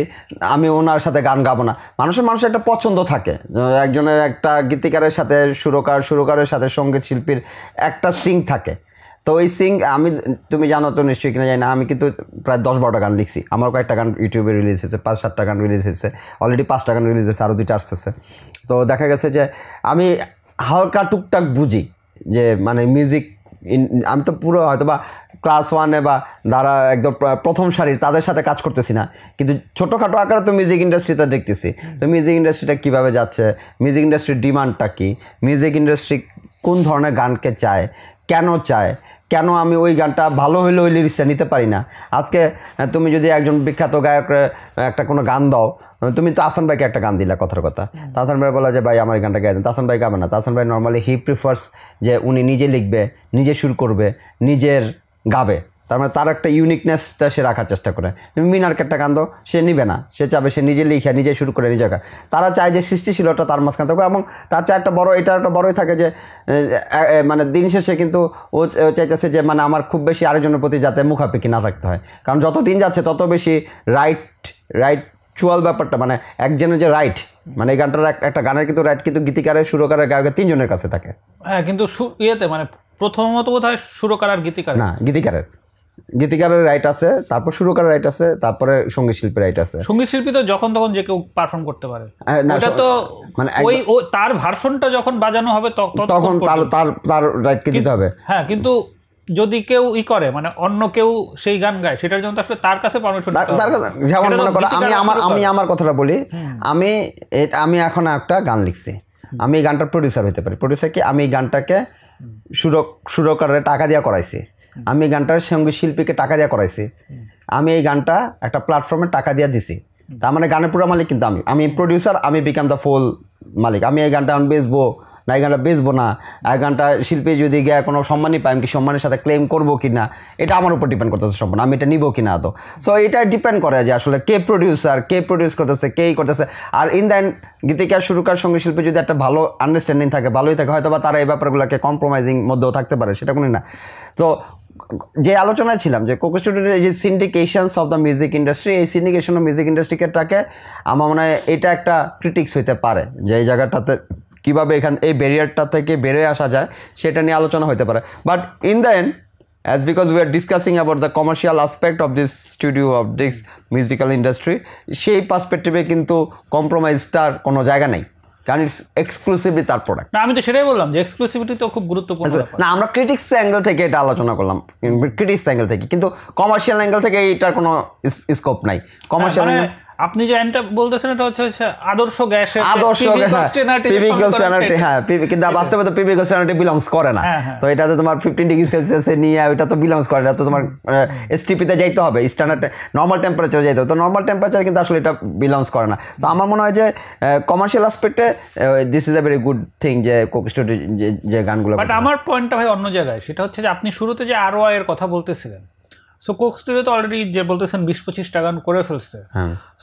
আমি ওনার সাথে গান গাবো না। মানুষের একটা পছন্দ থাকে, একজনের একটা গীতিকারের সাথে সুরকারের সাথে সঙ্গীত শিল্পীর একটা সিঙ্ক থাকে। তো ওই আমি তুমি জানো তো নিশ্চয়ই কিনা জানি না, আমি কিন্তু প্রায় 10-12টা গান লিখছি। আমার কয়েকটা গান ইউটিউবে রিলিজ হয়েছে, 5-7টা গান রিলিজ হয়েছে, অলরেডি 5টা গান রিলিজ হয়েছে, আরও 2টা আসতেছে। তো দেখা গেছে যে আমি হালকা টুকটাক বুঝি যে মানে মিউজিক, আমি তো পুরো হয়তো বা ক্লাস 1-এ বা যারা একদম প্রথম সারির তাদের সাথে কাজ করতেছি না, কিন্তু ছোটোখাটো আকারে তো মিউজিক ইন্ডাস্ট্রিতে দেখতেছি। তো মিউজিক ইন্ডাস্ট্রিটা কীভাবে যাচ্ছে, মিউজিক ইন্ডাস্ট্রির ডিমান্ডটা কী, মিউজিক ইন্ডাস্ট্রি কোন ধরনের গানকে চায়, কেন আমি ওই গানটা ভালো হইলে ওই লিরিক্সটা নিতে পারি না। আজকে তুমি যদি একজন বিখ্যাত গায়কের একটা কোনো গান দাও, তুমি তো আহসান ভাইকে একটা গান দিলা, কথার কথা, তাহসান ভাই বলা যে ভাই আমার এই গানটা গাই দেন, তাহসান ভাই গাবে না। তাহসান ভাই নর্মালি হি প্রিফার্স যে উনি নিজে লিখবে, নিজে সুর করবে, নিজের গাবে, তার মানে তার একটা ইউনিকনেসটা সে রাখার চেষ্টা করে। তুমি মিনারকে একটা গান দাও, সে নিবে না, সে চাবে সে নিজে লিখে নিজে শুরু করে নিজে গায়। তারা চায় যে সৃষ্টিশীলতা তার মাঝখানে থাকবে, এবং তার চায় একটা বড়, এটা একটা বড়ই থাকে যে মানে দিন শেষে কিন্তু ও চাইতেছে যে মানে আমার খুব বেশি আরেকজনের প্রতি যাতে মুখাপেক্ষি না থাকতে হয়। কারণ যত দিন যাচ্ছে তত বেশি রাইটচুয়াল ব্যাপারটা, মানে একজনের যে রাইট, মানে এই গানটার একটা গানের কিন্তু রাইট কিন্তু গীতিকারের, সুরকারের, গায়কের 3জনের কাছে থাকে। হ্যাঁ, কিন্তু ইয়েতে মানে প্রথমত বোধহয় সুরকার আর গীতিকার না, গীতিকারের রাইট আছে, তারপর সুরকারের রাইট আছে, তারপরে সঙ্গীত শিল্পীর রাইট আছে। সঙ্গীত শিল্পী তো যখন তখন যে কেউ পারফর্ম করতে পারে, এটা তো মানে ওই তার ভার্সনটা যখন বাজানো হবে তখন তার রাইটকে দিতে হবে। হ্যাঁ, কিন্তু যদি কেউ করে মানে অন্য কেউ সেই গান গায়, সেটার জন্য আসলে তার কাছে পারমিশন, যেমন মনে করো আমি আমার কথাটা বলি, আমি এখন একটা গান লিখছি, আমি এই গানটার প্রডিউসার হতে পারি। প্রডিউসার কি, আমি এই গানটাকে সুরকারের টাকা দিয়ে করাইছি, আমি এই গানটার সঙ্গীত শিল্পীকে টাকা দিয়ে করাইছি, আমি এই গানটা একটা প্ল্যাটফর্মে টাকা দিয়ে দিছি, তার মানে গানের পুরো মালিক কিন্তু আমি প্রডিউসার, আমি বিকাম দ্য ফুল মালিক। আমি এই গানটা বেচবো না, এই গানটা বেচবো না, এই গানটা শিল্পী যদি গিয়ে কোনো সম্মানই পাই, আমি কি সম্মানের সাথে ক্লেম করবো কি না, এটা আমার উপর ডিপেন্ড করতেছে সম্পূর্ণ, আমি এটা নিবো কি না। তো সো এটা ডিপেন্ড করে যে আসলে কে প্রডিউসার, কে প্রডিউস করতেছে, কেই করতেছে। আর ইন দ্য এন্ড গীতিকার, সুরকার, সঙ্গীত শিল্পী যদি একটা ভালো আন্ডারস্ট্যান্ডিং থাকে, ভালোই থাকে, হয়তো বা তারা এই ব্যাপারগুলোকে কম্প্রোমাইজিং মধ্যেও থাকতে পারে, সেটা কোনো না। তো যে আলোচনায় ছিলাম যে কোকো স্টুডিওর যে সিন্ডিকেশনস অফ দ্য মিউজিক ইন্ডাস্ট্রি, এই সিন্ডিকেশন অফ মিউজিক ইন্ডাস্ট্রিটাকে আমার মনে হয় এটা একটা ক্রিটিক্স হইতে পারে, যে এই জায়গাটাতে কীভাবে এই ব্যারিয়ারটা থেকে বেরিয়ে আসা যায় সেটা নিয়ে আলোচনা হতে পারে। But in the end, as because we are discussing about the commercial aspect of this studio, of this musical industry, সেই পার্সপেক্টিভে কিন্তু কম্প্রোমাইজটার কোনো জায়গা নেই, কারণ ইটস এক্সক্লুসিভলি তার প্রোডাক্ট। না, আমি তো সেটাই বললাম যে এক্সক্লুসিভিটি তো খুব গুরুত্বপূর্ণ। না, আমরা ক্রিটিক্স অ্যাঙ্গেল থেকে এটা আলোচনা করলাম, ক্রিটিক্স অ্যাঙ্গেল থেকে, কিন্তু কমার্শিয়াল অ্যাঙ্গেল থেকে এটার কোনো স্কোপ নাই। কমার্শিয়াল আপনি যে এন্ডটা বলতেছেন এটা হচ্ছে আদর্শ গ্যাসের কিন্তু বাস্তবে তো পিভি কনস্টেনারিটি বিলংস করে না। তো এটাতে তোমার 15 ডিগ্রি সেলসিয়াসে নিয়ে ওইটা তো বিলংস করে না, তো তোমার এসটিপিতে যাইতে হবে, স্ট্যান্ডার্ড নর্মাল টেম্পারেচারে যাইতে হবে। তো নর্মাল টেম্পারেচার কিন্তু আসলে এটা বিলংস করে না। তো আমার মনে হয় যে কমার্শিয়াল অ্যাসপেক্টে this is a very good thing যে কোক স্টুডিও যে গানগুলো। বাট আমার পয়েন্টটা ভাই অন্য জায়গায়, সেটা হচ্ছে যে আপনি শুরুতে যে ROI এর কথা বলতেছিলেন, সো কোক স্টুডিও তো অলরেডি যে বলতেছেন 20-25টা গান করে ফেলছে।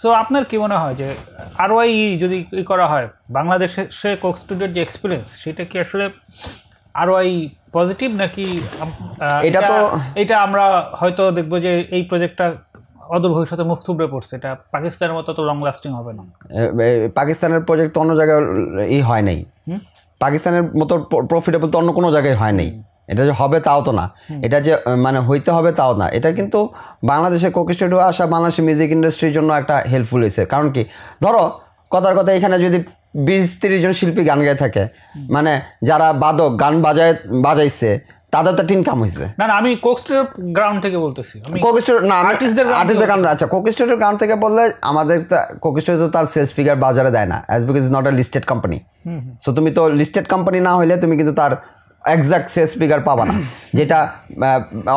সো আপনার কি মনে হয় যে ROI যদি করা হয় বাংলাদেশে কোক স্টুডিওর যে এক্সপিরিয়েন্স, সেটা কি আসলে ROI পজিটিভ, নাকি এটা আমরা হয়তো দেখবো যে এই প্রজেক্টটা অদূর ভবিষ্যতে মুখ থুবড়ে পড়ছে, এটা পাকিস্তানের মতো তো লং লাস্টিং হবে না? পাকিস্তানের প্রজেক্ট তো অন্য জায়গায় হয় নাই, পাকিস্তানের মতো প্রফিটেবল তো অন্য কোনো জায়গায় হয় নাই। এটা যে হবে তাও তো না, এটা যে মানে হইতে হবে তাও না। এটা কিন্তু বাংলাদেশে কোক স্টুডিও আসা বাংলাদেশের মিউজিক ইন্ডাস্ট্রির জন্য একটা হেল্পফুল হয়েছে। কারণ কি, ধরো কথার কথা, এখানে যদি 20-30 জন শিল্পী গান গায়ে থাকে, মানে যারা বাদক গান বাজাইছে তাদের তো ইনকাম হয়েছে। না, আমি কোক স্টুডিওর গ্রাউন্ড থেকে বলতেছি, কোক স্টুডিও না, আর্টিস্টদের গান। আচ্ছা, কোক স্টুডিওর গ্রাউন্ড থেকে বললে আমাদের কোক স্টুডিও তার সেলস ফিগার বাজারে দেয় না, as because is not a listed company. So তুমি তো লিস্টেড কোম্পানি না হইলে তুমি কিন্তু তার এক্সাক্ট সেলস ফিগার পাবা না, যেটা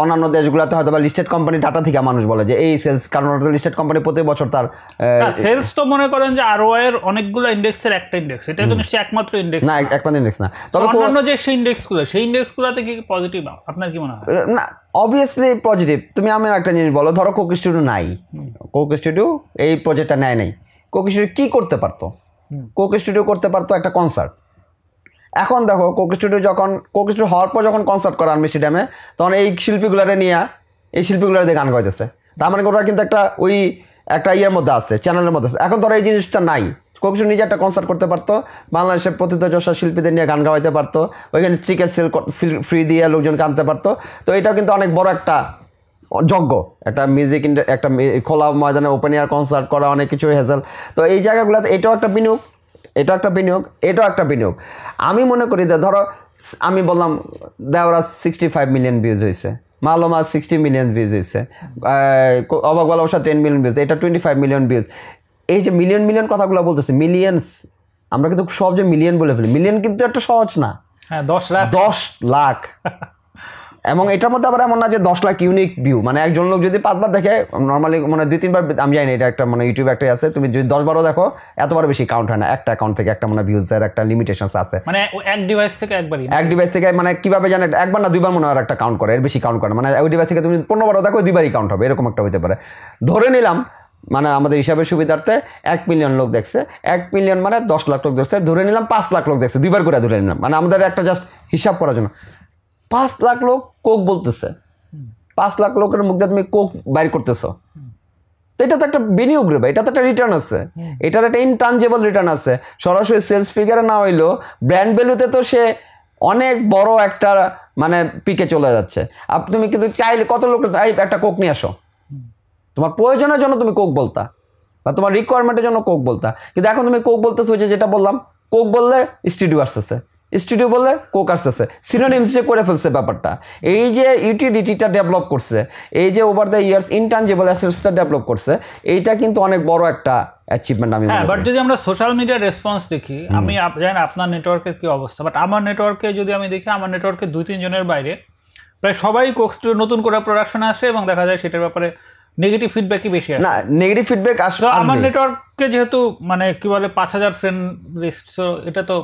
অন্যান্য দেশগুলোতে হয়তো বা লিস্টেড কোম্পানি ডাটা থেকে মানুষ বলে যে এই সেলস, কারণ ওটা লিস্টেড কোম্পানি প্রতি বছর তার সেলস তো মনে করেন যে ROI এর অনেকগুলো ইন্ডেক্সের একটা ইন্ডেক্স, এটা তো নিশ্চয়ই একমাত্র ইন্ডেক্স না, একমাত্র ইন্ডেক্স না। তবে অন্যান্য যে সেই ইন্ডেক্সগুলোতে কি পজিটিভ আপনার কি মনে হয়? না, অবভিয়াসলি পজিটিভ। তুমি আমার একটা জিনিস বলো, ধরো কোক স্টুডিও নাই, কোক স্টুডিও এই প্রজেক্টটা নেয় নাই, কোক স্টুডিও কি করতে পারতো? কোক স্টুডিও করতে পারতো একটা কনসার্ট। এখন দেখো কোক স্টুডিও হওয়ার পর যখন কনসার্ট করে আর্মি স্টেডিয়ামে, তখন এই শিল্পীগুলোরে নিয়ে দিয়ে গান গাইতেছে। তার মানে ওরা কিন্তু একটা ইয়ের মধ্যে আছে, চ্যানেলের মধ্যে আছে। এখন ধরো এই জিনিসটা নাই, কোক স্টুডিও নিজে একটা কনসার্ট করতে পারতো, বাংলাদেশের প্রথিতযশা শিল্পীদের নিয়ে গান গাওয়াইতে পারতো, ওইখানে টিকেট সেল ফ্রি দিয়ে লোকজনকে আনতে পারতো। তো এটাও কিন্তু অনেক বড় একটা যজ্ঞ, একটা মিউজিক একটা খোলা ময়দানে ওপেন এয়ার কনসার্ট করা, অনেক কিছু হ্যাজেল। তো এই জায়গাগুলোতে এটাও একটা বিনিয়োগ, এটাও একটা বিনিয়োগ, এটাও একটা বিনিয়োগ। আমি মনে করি যে ধরো আমি বললাম দেওরাজ 65 মিলিয়ন ভিউজ হয়েছে, মালোমা 60 মিলিয়ন ভিউজ হয়েছে, অবাক ভালোবাসা 10 মিলিয়ন ভিউজ, এটা 25 মিলিয়ন ভিউজ। এই যে মিলিয়ন মিলিয়ন কথাগুলো বলতেছে, মিলিয়নস, আমরা কিন্তু সব যে মিলিয়ন বলে ফেলি, মিলিয়ন কিন্তু একটা সহজ না। হ্যাঁ 10 লাখ এবং এটার মধ্যে আবার এমন না যে 10 লাখ ইউনিক ভিউ, মানে একজন লোক যদি 5 বার দেখে, নর্মালি মানে 2-3 বার, আমি জানি এটা একটা মানে ইউটিউবে একটাই আছে, তুমি যদি 10 বারও দেখো এতবার বেশি কাউন্ট হয় না, একটা অ্যাকাউন্ট থেকে একটা মানে ভিউজের একটা লিমিটেশনস আছে, মানে এক ডিভাইস থেকে একবারই, এক ডিভাইস থেকে মানে কিভাবে জানে একবার না 2বার মনে হয় একটা কাউন্ট করে, এর বেশি কাউন্ট করে, মানে ওই ডিভাইস থেকে তুমি 15 বারও দেখো 2বারই কাউন্ট হবে, এরকম একটা হতে পারে। ধরে নিলাম মানে আমাদের হিসাবের সুবিধার্থে 1 মিলিয়ন লোক দেখছে, 1 মিলিয়ন মানে 10 লাখ লোক দেখছে, ধরে নিলাম 5 লাখ লোক দেখছে, 2বার করে ধরে নিলাম, মানে আমাদের একটা জাস্ট হিসাব করার জন্য 5 লাখ লোক কোক বলতেছে, 5 লাখ লোকের মুখ দিয়ে তুমি কোক বাইর করতেছো, তো এটা তো একটা বিনিয়োগ রে ভাই, এটা তো একটা রিটার্ন আছে, এটার একটা ইনটানজিবল রিটার্ন আছে। সরাসরি সেলস ফিগারে না হইলেও ব্র্যান্ড ভ্যালুতে তো সে অনেক বড় একটা মানে পিকে চলে যাচ্ছে। তুমি কিন্তু চাইলে কত লোক একটা কোক নিয়ে আসো, তোমার প্রয়োজনের জন্য তুমি কোক বলতা বা তোমার রিকোয়ারমেন্টের জন্য কোক বলতা, কিন্তু এখন তুমি কোক বলতেছো যে যেটা বললাম, কোক বললে স্টুডিও আসতেছে, স্টুডিও বললে কোক আসতেছে, সিনোনিমস যে করে ফেলছে ব্যাপারটা। এই যে ইউটিলিটিটা ডেভেলপ করছে, এই যে ওভার দ্য ইয়ার্স ইনটানজিবল অ্যাসেটসটা ডেভেলপ করছে, এইটা কিন্তু অনেক বড় একটা অ্যাচিভমেন্ট আমি মনে করি। বাট যদি আমরা সোশ্যাল মিডিয়ার রেসপন্স দেখি, আমি জানি না আপনার নেটওয়ার্কের কি অবস্থা, বাট আমার নেটওয়ার্কে যদি আমি দেখি, আমার নেটওয়ার্কে 2-3 জনের বাইরে প্রায় সবাই কোক স্টুডিও নতুন করে প্রোডাকশনে আসে এবং দেখা যায় সেটার ব্যাপারে নেগেটিভ ফিডব্যাকই বেশি আসে। না, নেগেটিভ ফিডব্যাক আসবে। আমার নেটওয়ার্কে যেহেতু মানে কি বলে 5000 ফ্রেন্ড লিস্ট, সো এটা তো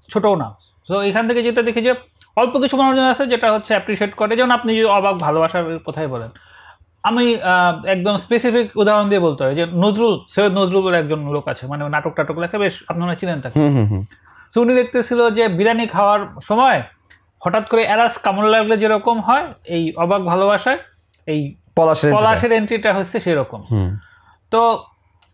ছোটও না। তো এখান থেকে যেটা দেখি যে অল্প কিছু মানুষজন আছে যেটা হচ্ছে অ্যাপ্রিসিয়েট করে, যেমন আপনি যদি অবাক ভালোবাসার কথাই বলেন, আমি একদম স্পেসিফিক উদাহরণ দিয়ে বলতে হয় যে সৈয়দ নজরুল বলে একজন লোক আছে, মানে নাটক টাটক লেখে, বেশ আপনারা চিনেন তাকে। সো উনি দেখতেছিল যে বিরিয়ানি খাওয়ার সময় হঠাৎ করে এলাচ কামড় লাগলে যেরকম হয়, এই অবাক ভালোবাসায় এই পলাশের এন্ট্রিটা হচ্ছে সেরকম। তো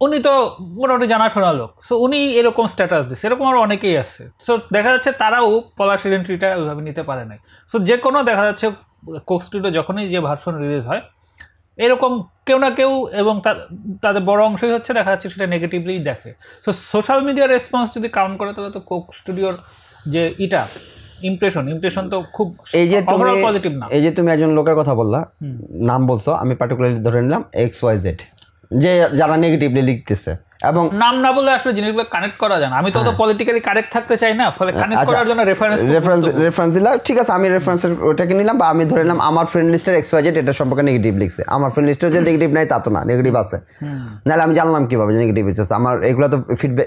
উনি তো মোটামুটি জানাশোনা লোক, সো উনি এরকম স্ট্যাটাস দিচ্ছে, এরকম আরও অনেকেই আছে। সো দেখা যাচ্ছে তারাও পলাশের এন্ট্রিটা ওইভাবে নিতে পারে নাই। সো যে কোনো দেখা যাচ্ছে কোক স্টুডিও যখনই যে ভার্সন রিলিজ হয়, এরকম কেউ না কেউ এবং তাদের বড় অংশই হচ্ছে দেখা যাচ্ছে সেটা নেগেটিভলি দেখে। সো সোশ্যাল মিডিয়ার রেসপন্স যদি কাউন্ট করে তাহলে তো কোক স্টুডিওর যে ইমপ্রেশন তো খুব এই যে তুমি পজিটিভ না। এই যে তুমি একজন লোকের কথা বললা, নাম বলছো, আমি পার্টিকুলারলি ধরে নিলাম XYZ, যে যারা নেগেটিভলি লিখতেছে, এবং নাম না বলে আসলে জিনিসগুলো কানেক্ট করা যায় না। আমি তো পলিটিক্যালি কারেক্ট থাকতে চাই না, ফলে কানেক্ট করার জন্য রেফারেন্স দিলাম, ঠিক আছে, আমি রেফারেন্সের ওটাকে নিলাম, বা আমি ধরে নিলাম আমার ফ্রেন্ড লিস্টের XYZ এটা সম্পর্কে নেগেটিভ লিখছে, আমার ফ্রেন্ড লিস্টের যে নেগেটিভ নাই তা তো না, নেগেটিভ আছে, নাহলে আমি জানলাম কিভাবে যে নেগেটিভ আছে, আমার এগুলো তো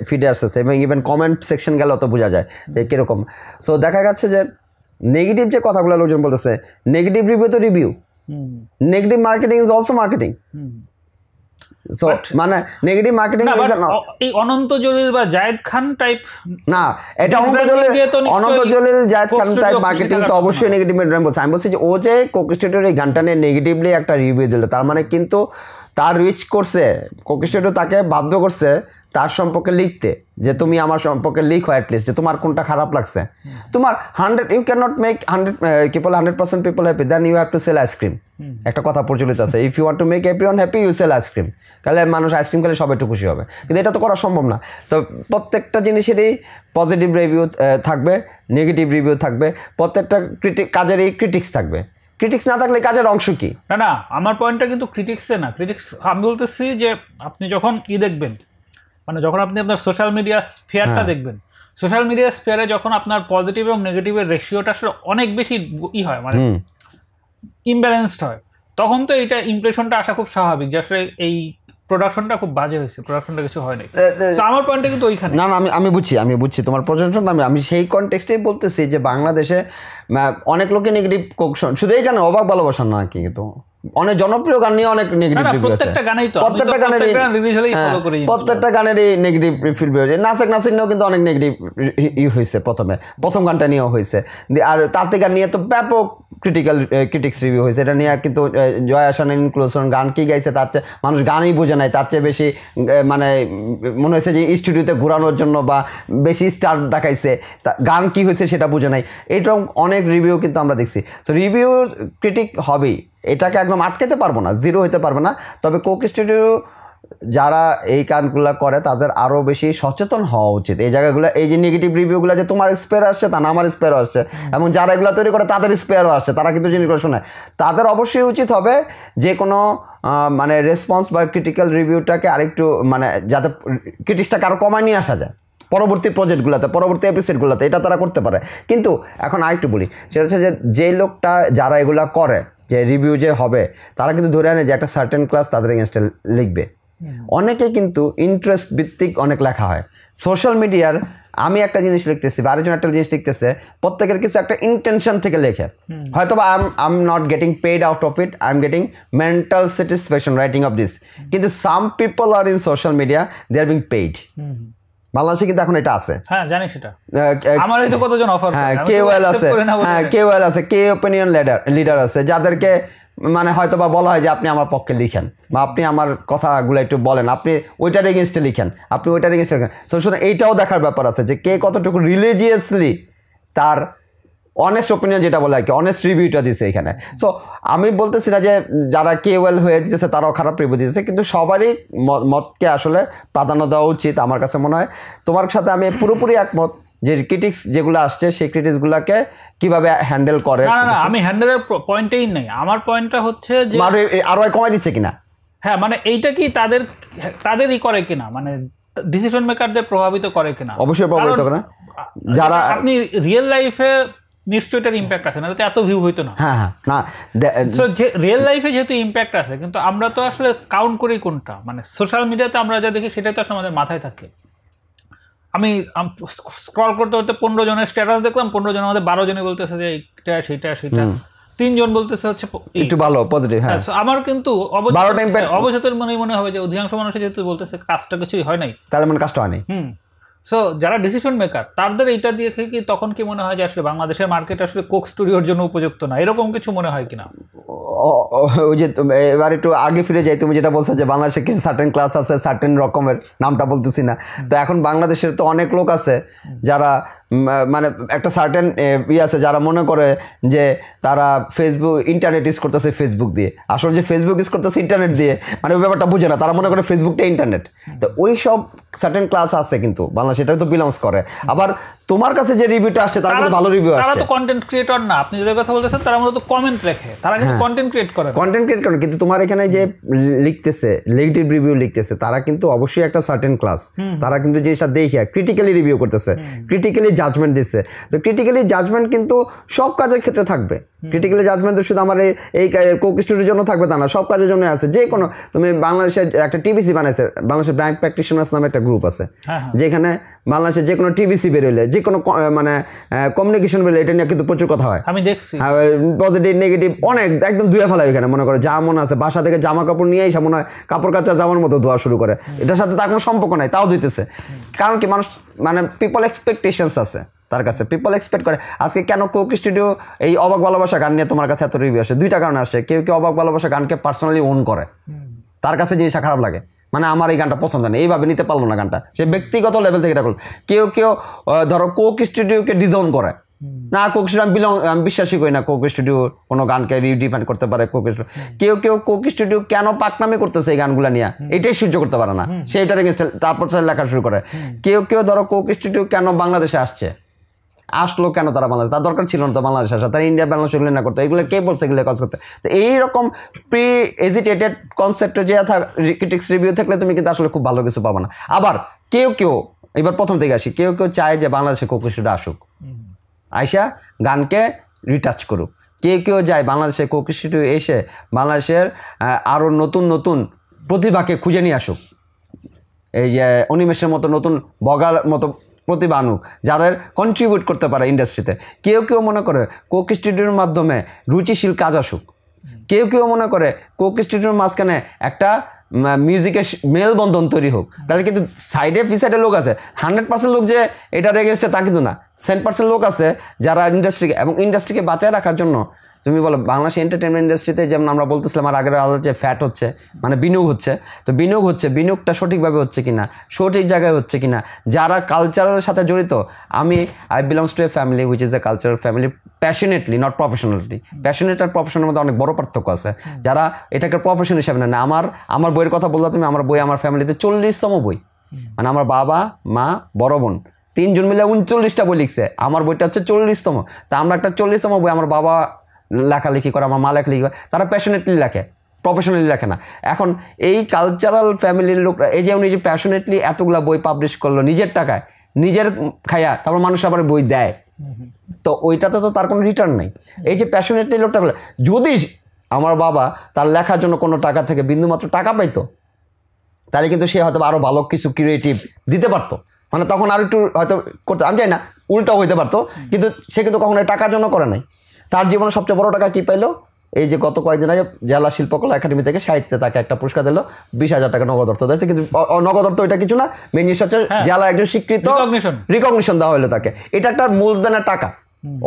ফিডে আসছে, এবং ইভেন কমেন্ট সেকশন গেলেও তো বোঝা যায় যে কিরকম। সো দেখা যাচ্ছে যে নেগেটিভ যে কথাগুলো লোকজন বলতেছে, নেগেটিভ রিভিউ তো review, negative marketing is also marketing. So মানে নেগেটিভ মার্কেটিং এই অনন্ত জলিল বা জায়েদ খান টাইপ না, এটা অনন্ত জলিল জায়েদ খান টাইপ মার্কেটিং তো অবশ্যই নেগেটিভ বলছে। আমি বলছি যে ও যে কোক স্টুডিওর এই গানটা নিয়ে নেগেটিভলি একটা রিভিউ দিল, তার মানে কিন্তু তার রিচ করছে, কোক স্টুডিও তাকে বাধ্য করছে তার সম্পর্কে লিখতে, যে তুমি আমার সম্পর্কে লিখো অ্যাটলিস্ট, যে তোমার কোনটা খারাপ লাগছে। তোমার 100 you can not make 100% people happy, then you have to sell ice cream. একটা কথা প্রচলিত আছে, if you want to make everyone happy you sell ice cream. তাহলে মানুষ আইসক্রিম খেলে সবাই একটু খুশি হবে, কিন্তু এটা তো করা সম্ভব না। তো প্রত্যেকটা জিনিসেরই পজিটিভ রিভিউ থাকবে, নেগেটিভ রিভিউ থাকবে, প্রত্যেকটা কাজেরই ক্রিটিক্স থাকবে। ক্রিটিক্স না থাকলে কাজের অংশ কি? না, আমার পয়েন্টটা কিন্তু ক্রিটিক্সে না। আমি বলতেছি যে আপনি যখন দেখবেন, মানে যখন আপনি আপনার সোশ্যাল মিডিয়া স্ফিয়ারটা দেখবেন, সোশ্যাল মিডিয়া স্ফিয়ারে যখন আপনার পজিটিভ এবং নেগেটিভের রেশিওটা আসলে অনেক বেশি হয়, মানে ইমব্যালেন্সড হয়, তখন তো এইটা ইমপ্রেশনটা আসা খুব স্বাভাবিক যে আসলে এই প্রোডাকশনটা খুব বাজে হয়েছে, প্রোডাকশনটা কিছু হয় নাই। আমার পয়েন্টটা কিন্তু ওইখানে না, আমি বুঝছি তোমার প্রজেকশন। আমি সেই কনটেক্সটেই বলতেছি যে বাংলাদেশে অনেক লোকে নেগেটিভ কোক, শুধু এইখানে অবাক ভালোবাসা না, কিন্তু অনেক জনপ্রিয় গান নিয়ে অনেক নেগেটিভ রিভিউ আছে, প্রত্যেকটা গানেই তো প্রত্যেকটা গানেরই নেগেটিভ রিভিউ হয়েছে। নাসেক নাসির নিয়েও কিন্তু অনেক নেগেটিভ হয়েছে, প্রথম গানটা নিয়েও হয়েছে, আর তাতে গান নিয়ে তো ব্যাপক ক্রিটিক্স রিভিউ হয়েছে। এটা নিয়ে কিন্তু জয়া আহসান ইনক্লুশন গান কি গাইছে তার চেয়ে মানুষ গানই বোঝে নাই, তার চেয়ে বেশি মানে মনে হয়েছে যে স্টুডিওতে ঘোরানোর জন্য বা বেশি স্টার দেখাইছে, গান কি হয়েছে সেটা বুঝে নাই। এইরকম অনেক রিভিউ কিন্তু আমরা দেখছি। সো রিভিউ ক্রিটিক হবেই, এটাকে একদম আটকাতে পারবো না, জিরো হতে পারবে না। তবে কোক স্টুডিও যারা এই কাজগুলো করে তাদের আরও বেশি সচেতন হওয়া উচিত এই জায়গাগুলো। এই যে নেগেটিভ রিভিউগুলো যে তোমার স্পেয়ার আসছে তা না, আমার স্পেয়ারও আসছে, এবং যারা এগুলো তৈরি করে তাদের স্পেয়ারও আসছে, তারা কিন্তু জিনিসগুলো শোনে। তাদের অবশ্যই উচিত হবে যে কোনো মানে রেসপন্স বা ক্রিটিক্যাল রিভিউটাকে আরেকটু মানে যাতে ক্রিটিক্সটাকে আরও কমায় নিয়ে আসা যায় পরবর্তী প্রজেক্টগুলোতে, পরবর্তী এপিসোডগুলোতে, এটা তারা করতে পারে। কিন্তু এখন আরেকটু বলি, সেটা হচ্ছে যে লোকটা যারা এগুলা করে, যে রিভিউ যে হবে, তারা কিন্তু ধরে আনে যে একটা সার্টেন ক্লাস তাদের এগেনস্টে লিখবে। অনেকে কিন্তু ইন্টারেস্ট ভিত্তিক অনেক লেখা হয় সোশ্যাল মিডিয়ার। আমি একটা জিনিস লিখতেছি বা আরেকজন একটা জিনিস লিখতেছে, প্রত্যেকের কিছু একটা ইন্টেনশন থেকে লেখে, হয়তো বা I am not getting paid out of it, I am getting mental satisfaction writing of this. কিন্তু some people are in social media, they are being paid. বাংলাদেশে কিন্তু এখন এটা আছে, হ্যাঁ জানি সেটা, আমার এই তো কতজন অফার, হ্যাঁ কেওএল আছে, হ্যাঁ কেওএল আছে, কে ওপিনিয়ন লিডার আছে, যাদেরকে মানে হয়তো বা বলা হয় যে আপনি আমার পক্ষে লিখেন বা আপনি আমার কথাগুলো একটু বলেন, আপনি ওইটার এগেনস্টে লিখেন, আপনি ওইটার এগেনস্টে লিখেন। সো শুনে এইটাও দেখার ব্যাপার আছে যে কে কতটুকু রিলিজিয়াসলি তার অনেস্ট ওপিনিয়ন যেটা বলে আর কি, অনেস্ট রিভিউটা দিচ্ছে এখানে। সো আমি বলতেছি না যে যারা কেওএল হয়ে দিতেছে তারাও খারাপ রিভিউ দিতেছে, কিন্তু সবারই মতকে আসলে প্রাধান্য দেওয়া উচিত আমার কাছে মনে হয়। তোমার সাথে আমি পুরোপুরি একমত যে ক্রিটিক্স যেগুলো আসছে সেই ক্রিটিক্সগুলোকে কিভাবে হ্যান্ডেল করে। না আমি হ্যান্ডেলের পয়েন্টেই নাই, আমার পয়েন্টটা হচ্ছে যে আরো কমাই দিচ্ছে কিনা, হ্যাঁ মানে এইটা কি তাদেরই করে কিনা, মানে ডিসিশন মেকারদের প্রভাবিত করে কিনা। অবশ্যই প্রভাবিত করে, যারা আপনি রিয়েল লাইফে নিশ্চয়ই এটার ইম্প্যাক্ট আছে, না তো এত ভিউ হইতো না। হ্যাঁ হ্যাঁ না, সো যে রিয়েল লাইফে যেহেতু ইম্প্যাক্ট আছে, কিন্তু আমরা তো আসলে কাউন্ট করি কোনটা, মানে সোশ্যাল মিডিয়াতে আমরা যা দেখি সেটাই তো আসলে আমাদের মাথায় থাকে। আমি স্ক্রল করতে করতে 15 জনের স্ট্যাটাস দেখলাম, 15 জনের মধ্যে 12 জনে বলতেছে যে এইটা সেটা সেটা, 3 জন বলতেছে হচ্ছে একটু ভালো পজিটিভ। হ্যাঁ আমার কিন্তু অবচেতন মনে হবে যে অধিকাংশ মানুষের যেহেতু বলতেছে কাজটা কিছুই হয় নাই, তাহলে মনে কাজটা হয়নি। সো যারা ডিসিশন মেকার তাদের এইটা দিয়ে কি তখন কি মনে হয় যে আসলে বাংলাদেশের মার্কেট আসলে কোক স্টুডিওর জন্য উপযুক্ত না, এরকম কিছু মনে হয় কিনা? ওই যে এবার একটু আগে ফিরে যাই, তুমি যেটা বলছো যে বাংলাদেশে কিছু সার্টেন ক্লাস আছে, সার্টেন রকমের, নামটা বলতেছি না। তো এখন বাংলাদেশের তো অনেক লোক আছে যারা মানে একটা সার্টেন আছে, যারা মনে করে যে তারা ফেসবুক ইন্টারনেট ইউজ করতেছে ফেসবুক দিয়ে, আসলে যে ফেসবুক ইউজ করতেছে ইন্টারনেট দিয়ে, মানে ওই ব্যাপারটা বুঝে না, তারা মনে করে ফেসবুকটা ইন্টারনেট। তো ওই সব সার্টেন ক্লাস আছে কিন্তু বাংলাদেশ এটা তো বিলংস করে। আবার তোমার কাছে যে রিভিউটা আসছে তারা কিন্তু ভালো রিভিউ আসছে, তারা তো কন্টেন্ট ক্রিয়েটর না, আপনি যে কথা বলতেছেন তারা মূলত কমেন্ট লেখে, তারা কিন্তু কন্টেন্ট ক্রিয়েট করে, কিন্তু তোমার এখানে যে লিখতেছে নেগেটিভ রিভিউ লিখতেছে তারা কিন্তু অবশ্যই একটা সার্টেন ক্লাস, তারা কিন্তু জিনিসটা দেখে ক্রিটিক্যালি রিভিউ করতেছে, ক্রিটিক্যালি জাজমেন্ট দিচ্ছে। তো ক্রিটিক্যালি জাজমেন্ট কিন্তু সব কাজের ক্ষেত্রে থাকবে। ক্রিটিক্যালি জাজমেন্ট শুধু আমার এই কোক স্টুডিওর জন্য থাকবে তা না, সব কাজের জন্য আছে। যে কোনো তুমি বাংলাদেশে একটা টিবিসি বানাইছে, বাংলাদেশের ব্যাংক প্র্যাকটিশনার্স নামে একটা গ্রুপ আছে, যেখানে বাংলাদেশে যে কোনো টিবিসি বেরোলে, যে কোনো মানে কমিউনিকেশন বেরোলে এটা নিয়ে কিন্তু প্রচুর কথা হয়, আমি দেখছি পজিটিভ নেগেটিভ অনেক একদম ধুয়ে ফেলায় এখানে। মনে করো যা মনে আছে বাসা থেকে জামা কাপড় নিয়ে এসে মনে হয় কাপড় কাচা জামার মতো ধোয়া শুরু করে, এটার সাথে তার কোনো সম্পর্ক নাই, তাও ধুইতেছে। কারণ কি মানুষ মানে পিপল এক্সপেকটেশনস আছে তার কাছে, পিপল এক্সপেক্ট করে। আজকে কেন কোক স্টুডিও এই অবাক ভালোবাসা গান নিয়ে তোমার কাছে এত রিভিউ আসে, দুইটা কারণে আসে। কেউ কেউ অবাক ভালোবাসা গানকে পার্সোনালি ওন করে, তার কাছে জিনিসটা খারাপ লাগে, মানে আমার এই গানটা পছন্দ নেই, এইভাবে নিতে পারলো না গানটা, সে ব্যক্তিগত লেভেল থেকে এটা করলো। কেউ কেউ ধরো কোক স্টুডিওকে ডিজাউন করে না, কোক স্টুডিও আমি বিশ্বাসই করি না কোক স্টুডিও কোনো গানকে রিডিফাইন করতে পারে। কোক স্টুডিও কেউ কোক স্টুডিও কেন পাকনামি করতেছে এই গানগুলো নিয়ে, এটাই সহ্য করতে পারে না, সেইটার এগেইনস্টে তারপর লেখা শুরু করে। কেউ ধরো কোক স্টুডিও কেন বাংলাদেশে আসলো কেন, তারা বাংলাদেশ, তার দরকার ছিল না তো বাংলাদেশ আসা, তারা ইন্ডিয়া বাংলাদেশ এগুলো না করতো, এগুলো কে বলছে এগুলো কাজ করতে। তো এইরকম প্রি এজিটেটেড কনসেপ্টে যে ক্রিটিক্স রিভিউ থাকলে তুমি কিন্তু আসলে খুব ভালো কিছু পাবো না। আবার কেউ এবার প্রথম থেকে আসি, কেউ চায় যে বাংলাদেশে কোক স্টুডিও আসুক, আইসা গানকে রিটাচ করুক। কেউ যায় বাংলাদেশে কোক স্টুডিও এসে বাংলাদেশের আরও নতুন প্রতিভাকে খুঁজে নিয়ে আসুক, এই যে অনিমেষের মতো নতুন বগার মতো প্রতিভা আনুক, যাদের কন্ট্রিবিউট করতে পারে ইন্ডাস্ট্রিতে। কেউ মনে করে কোক স্টুডিওর মাধ্যমে রুচিশীল কাজ আসুক, কেউ কেউ মনে করে কোক স্টুডিওর মাঝখানে একটা মিউজিকের মেলবন্ধন তৈরি হোক, তাহলে কিন্তু সাইডে সাইডে লোক আছে। 100% লোক যে এটা রেগেস্টে তা কিন্তু না, 10% লোক আছে যারা ইন্ডাস্ট্রিকে এবং ইন্ডাস্ট্রিকে বাঁচায় রাখার জন্য। তুমি বলো বাংলাদেশ এন্টারটেনমেন্ট ইন্ডাস্ট্রিতে যেমন আমরা বলতেছিলাম আর আগের আলাদা যে ফ্যাট হচ্ছে, মানে বিনিয়োগ হচ্ছে, তো বিনিয়োগটা সঠিকভাবে হচ্ছে কিনা, সঠিক জায়গায় হচ্ছে কিনা, যারা কালচারের সাথে জড়িত। I belongs to a family which is a cultural family, passionately not professionally. Passionate আর প্রফেশনের মধ্যে অনেক বড় পার্থক্য আছে। যারা এটাকে প্রফেশন হিসাবে নেয় না, আমার বইয়ের কথা বললে তুমি, আমার বই আমার ফ্যামিলিতে 40তম বই, মানে আমার বাবা মা বড় বোন 3 জন মিলে 39টা বই লিখছে, আমার বইটা হচ্ছে 40তম। তা আমরা একটা 40তম বই, আমার বাবা লেখালেখি করে, আমার মা লেখালেখি করে, তারা প্যাশনেটলি লেখে, প্রফেশনালি লেখে না। এখন এই কালচারাল ফ্যামিলির লোকরা এই যে উনি যে প্যাশনেটলি এতগুলা বই পাবলিশ করলো নিজের টাকায়, নিজের খায়া, তারপর মানুষ আবার বই দেয়, তো ওইটাতে তো তার কোনো রিটার্ন নেই। এই যে প্যাশনেটলি লোকটা বলে, যদি আমার বাবা তার লেখার জন্য কোনো টাকা থেকে বিন্দুমাত্র টাকা পাইতো, তাহলে কিন্তু সে হয়তো আরও ভালো কিছু ক্রিয়েটিভ দিতে পারতো, মানে তখন আরও একটু হয়তো করতো, আমি জানি না, উল্টাও হইতে পারতো। কিন্তু সে কিন্তু কখনো টাকার জন্য করে নাই। তার জীবনে সবচেয়ে বড় টাকা কী পাইলো, এই যে গত কয়েকদিন আগে জেলা শিল্পকলা একাডেমি থেকে সাহিত্যে তাকে একটা পুরস্কার দিল, 20,000 টাকা নগদ অর্থ দিয়েছে। কিন্তু নগদ অর্থ এটা কিছু না, মেন জিনিস হচ্ছে জেলা একজন স্বীকৃত রিকগনিশন দেওয়া হলো তাকে। এটা একটা মূলধনের টাকা,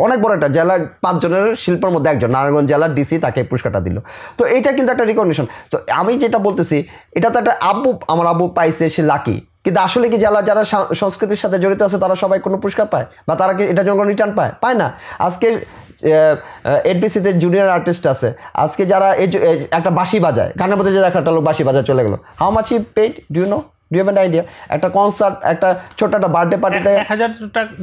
অনেক বড় একটা, জেলা 5 জনের শিল্পের মধ্যে একজন, নারায়ণগঞ্জ জেলার ডিসি তাকে পুরস্কারটা দিল। তো এটা কিন্তু একটা রিকগনিশন। তো আমি যেটা বলতেছি, এটা তো একটা আমার আব্বু পাইছে, সে লাকি। কিন্তু আসলে কি যারা সংস্কৃতির সাথে জড়িত আছে তারা সবাই কোনো পুরস্কার পায়, বা তারা কি এটার জন্য কোনো রিটার্ন পায় না? আজকে এডবিসিতে জুনিয়র আর্টিস্ট আছে, আজকে যারা একটা বাঁশি বাজায়, গানের মধ্যে যে একটা লোক বাঁশি বাজায় চলে গেলো, how much he paid do you know, do you have an idea? একটা কনসার্ট, একটা ছোট্ট একটা বার্থডে পার্টিতে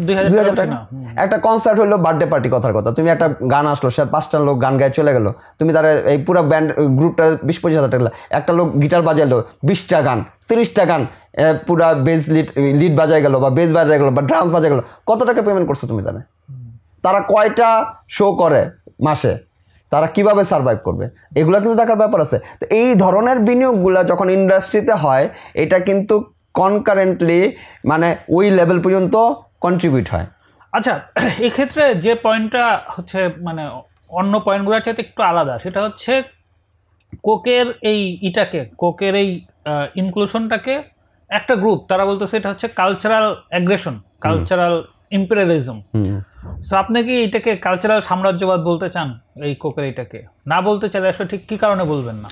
2,000 টাকা, একটা কনসার্ট হলো বার্থডে পার্টি, কথার কথা, তুমি একটা গান আসলো, সে 5টা লোক গান গায়ে চলে গেলো, তুমি তারা এই পুরো ব্যান্ড গ্রুপটা 20-25,000 টাকা, একটা লোক গিটার বাজাইলো, 20টা গান, 30টা গান, পুরা বেস লিড বাজায় গেলো, বা বেস বাজায় গেলো, বা ড্রামস বাজায় গেলো, কত টাকা পেমেন্ট করছো তুমি জানে? তারা কয়টা শো করে মাসে, তারা কিভাবে সার্ভাইভ করবে, এগুলো কিন্তু দেখার ব্যাপার আছে। তো এই ধরনের বিনিয়োগগুলো যখন ইন্ডাস্ট্রিতে হয়, এটা কিন্তু কনকারেন্টলি মানে ওই লেভেল পর্যন্ত কন্ট্রিবিউট হয়। আচ্ছা, এক্ষেত্রে যে পয়েন্টটা হচ্ছে মানে অন্য পয়েন্টগুলোর চাইতে একটু আলাদা, সেটা হচ্ছে কোকের এই ইনক্লুশনটাকে একটা গ্রুপ তারা বলতেছে এটা হচ্ছে cultural aggression, cultural imperialism. So আপনি কি এটাকে কালচারাল সাম্রাজ্যবাদ বলতে চান? এই কোকের এটাকে না বলতে চাইলে আসলে ঠিক কী কারণে বলবেন না?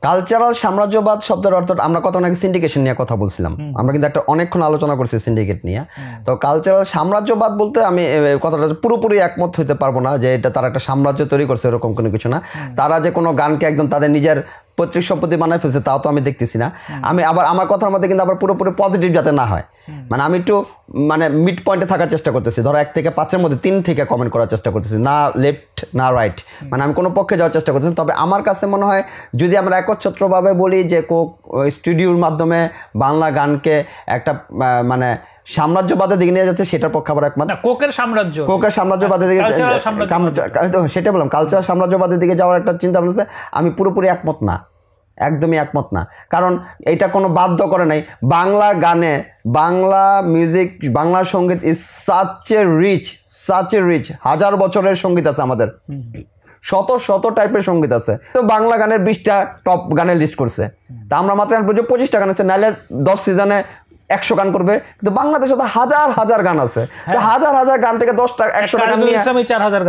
কালচারাল সাম্রাজ্যবাদ শব্দের অর্থ, আমরা কত নাকি সিন্ডিকেশন নিয়ে কথা বলছিলাম, আমরা কিন্তু একটা অনেকক্ষণ আলোচনা করছি সিন্ডিকেট নিয়ে। তো কালচারাল সাম্রাজ্যবাদ বলতে আমি কথাটা পুরোপুরি একমত হইতে পারবো না যে এটা তারা একটা সাম্রাজ্য তৈরি করছে, এরকম কোনো কিছু না। তারা যে কোনো গানকে একদম তাদের নিজের পৈতৃক সম্পত্তি বানায় ফেলছে তাও তো আমি দেখতেছি না। আমি আবার আমার কথার মধ্যে কিন্তু আবার পুরোপুরি পজিটিভ যাতে না হয়, মানে আমি একটু মানে মিড পয়েন্টে থাকার চেষ্টা করতেছি। ধরো 1 থেকে 5-এর মধ্যে 3 থেকে কমেন্ট করার চেষ্টা করতেছি, না লেফট না রাইট, মানে আমি কোনো পক্ষে যাওয়ার চেষ্টা করতেছি। তবে আমার কাছে মনে হয় যদি আমরা একচ্ছত্রভাবে বলি যে কোক স্টুডিওর মাধ্যমে বাংলা গানকে একটা মানে সাম্রাজ্যবাদের দিকে নিয়ে যাচ্ছে, সেটার পক্ষে আবার একমাত্র কোকের সাম্রাজ্যবাদের দিকে, সেটা বললাম কালচারাল সাম্রাজ্যবাদের দিকে যাওয়ার একটা চিন্তা ভাবনা আমি পুরোপুরি একমত না, একদমই একমত না। কারণ এটা কোনো বাধ্য করে নাই। বাংলা গানে, বাংলা মিউজিক, বাংলা সঙ্গীত ইজ সাচ এ রিচ 1000 বছরের সঙ্গীত আছে আমাদের, শত টাইপের সঙ্গীত আছে। তো বাংলা গানের 20টা টপ গানের লিস্ট করছে, তা আমরা মাত্র 25টা গান আছে, নাহলে 10 সিজনে 100 গান করবে। কিন্তু বাংলাদেশে তো হাজার গান আছে, তো হাজার গান থেকে 100টা গান নিয়ে,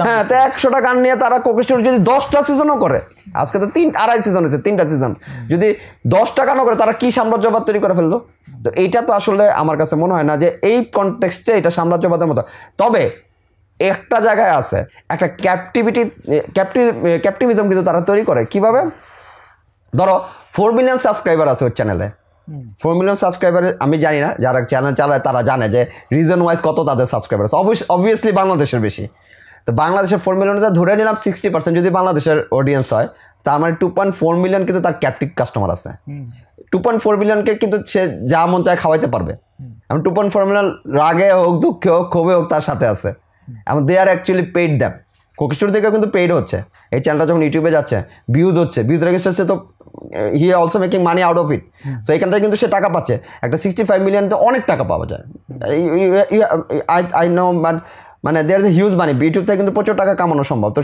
হ্যাঁ, তো 100টা গান নিয়ে তারা কোক স্টুডিও যদি 10টা সিজনও করে, আজকে তো 2.5 সিজন হয়েছে, 3টা সিজন, যদি 10টা গানও করে, তারা কি সাম্রাজ্যবাদ তৈরি করে ফেললো? তো এইটা তো আসলে আমার কাছে মনে হয় না যে এই কনটেক্সটে এটা সাম্রাজ্যবাদের মতো। তবে একটা জায়গায় আছে, একটা ক্যাপটিভিজম কিন্তু তারা তৈরি করে। কিভাবে? ধরো 4 মিলিয়ন সাবস্ক্রাইবার আছে ওর চ্যানেলে, 4 মিলিয়ন সাবস্ক্রাইবারে আমি জানি না, যারা চ্যানেল চালায় তারা জানে যে রিজন ওয়াইজ কত তাদের সাবস্ক্রাইবার আছে, অবভিয়াসলি বাংলাদেশের বেশি। তো বাংলাদেশের 4 মিলিয়ন ধরে নিলাম 60% যদি বাংলাদেশের অডিয়েন্স হয়, তার মানে 2.4 মিলিয়ন কিন্তু তার ক্যাপটিভ কাস্টমার আছে। 2.4 মিলিয়নকে কিন্তু সে যা মন চায় খাওয়াইতে পারবে, এবং 2.4 মিলিয়ন রাগে হোক, দুঃখে হোক, ক্ষোভে হোক, তার সাথে আছে, এবং they are actually paid them. Coke studio থেকে কিন্তু পেইড হচ্ছে, এই চ্যানেলটা যখন ইউটিউবে যাচ্ছে ভিউজ হচ্ছে, ভিউজ রেজিস্টার হচ্ছে, তো he also making money out of it. So এখান থেকে কিন্তু সে টাকা পাচ্ছে, একটা 65 মিলিয়নতে অনেক টাকা পাওয়া যায়। আই নো, মানে there is a huge money, YouTube থেকে কিন্তু প্রচুর টাকা কামানো সম্ভব। তো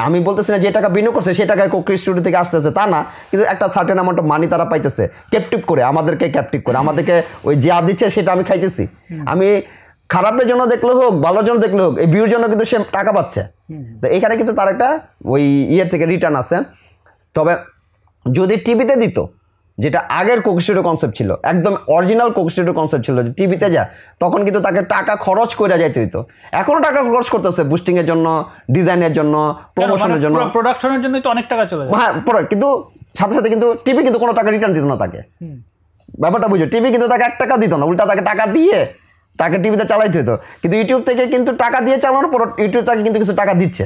আমি বলতেছি না যে টাকা বিনিয়োগ করছে সেই টাকায় কোক স্টুডিও থেকে আসতেছে তা না, কিন্তু একটা সার্টেন অ্যামাউন্ট অফ মানি তারা পাইতেছে, ক্যাপটিভ করে আমাদেরকে, ক্যাপটিভ করে আমাদেরকে ওই যা দিচ্ছে সেটা আমি খাইতেছি। আমি খারাপের জন্য দেখলে হোক, ভালোর জন্য দেখলে হোক, এই ভিউর জন্য কিন্তু সে টাকা পাচ্ছে। তো এখানে কিন্তু তার একটা ওই ইয়ের থেকে রিটার্ন আছে। তবে যদি টিভিতে দিত, যেটা আগের কোক স্টুডিও কনসেপ্ট ছিল, একদম অরিজিনাল কোক স্টুডিও কনসেপ্ট ছিল, যে টিভিতে যা, তখন কিন্তু তাকে টাকা খরচ করে যাইতে হইতো। এখনো টাকা খরচ করতেছে বুস্টিং এর জন্য, ডিজাইনের জন্য, প্রমোশনের জন্য, প্রোডাকশনের জন্যই তো অনেক টাকা চলে যায়। হ্যাঁ, কিন্তু সাথে সাথে কিন্তু টিভি কিন্তু কোনো টাকা রিটার্ন দিত না তাকে। ব্যাপারটা বুঝো, টিভি কিন্তু তাকে 1 টাকা দিত না, উল্টা তাকে টাকা দিয়ে তাকে টিভিতে চালাইতে হতো। কিন্তু ইউটিউব থেকে কিন্তু টাকা দিয়ে চালানোর পর ইউটিউব তাকে কিন্তু কিছু টাকা দিচ্ছে,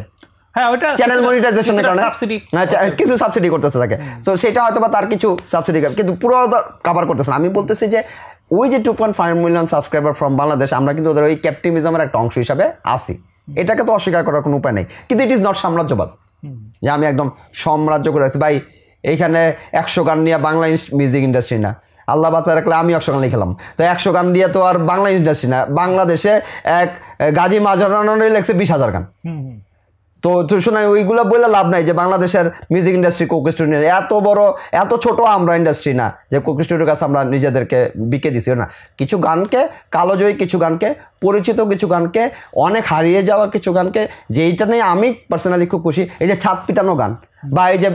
হ্যাঁ, ওইটা চ্যানেল মনিটাইজেশনের কারণে সাবসিডি, কিছু সাবসিডি করতেছে তাকে। সো সেটা হয়তো বা তার কিছু সাবসিডি, কিন্তু পুরো কভার করতেছে না। আমি বলতেছি যে ওই যে 2.5 মিলিয়ন সাবস্ক্রাইবার ফ্রম বাংলাদেশ, আমরা কিন্তু ওদের ওই ক্যাপটিভিজমের একটা অংশ হিসাবে আসি, এটাকে তো অস্বীকার করার কোনো উপায় নেই। কিন্তু ইট ইজ নট সাম্রাজ্যবাদ যে আমি একদম সাম্রাজ্য করে আছি। ভাই এইখানে 100 গান নিয়ে বাংলা মিউজিক ইন্ডাস্ট্রি না, আল্লাহ বাচ্চা রাখলে আমি 100 গান লিখলাম, তো 100 গান দিয়ে তো আর বাংলা ইন্ডাস্ট্রি না। বাংলাদেশে এক গাজী মাজারানোর লেখছে 20,000 গান। তো শোনাই ওইগুলো বলে লাভ নাই যে বাংলাদেশের মিউজিক ইন্ডাস্ট্রি কোক স্টুডিও এত বড়, এত ছোট আমরা ইন্ডাস্ট্রি না যে কোক স্টুডিওর কাছে আমরা নিজেদেরকে বিকে দিছি না। কিছু গানকে কালোজয়ী, কিছু গানকে পরিচিত, কিছু গানকে অনেক হারিয়ে যাওয়া, কিছু গানকে যেইটা নিয়ে আমি পার্সোনালি খুব খুশি, এই যে ছাদ পিটানো গান বা এই যে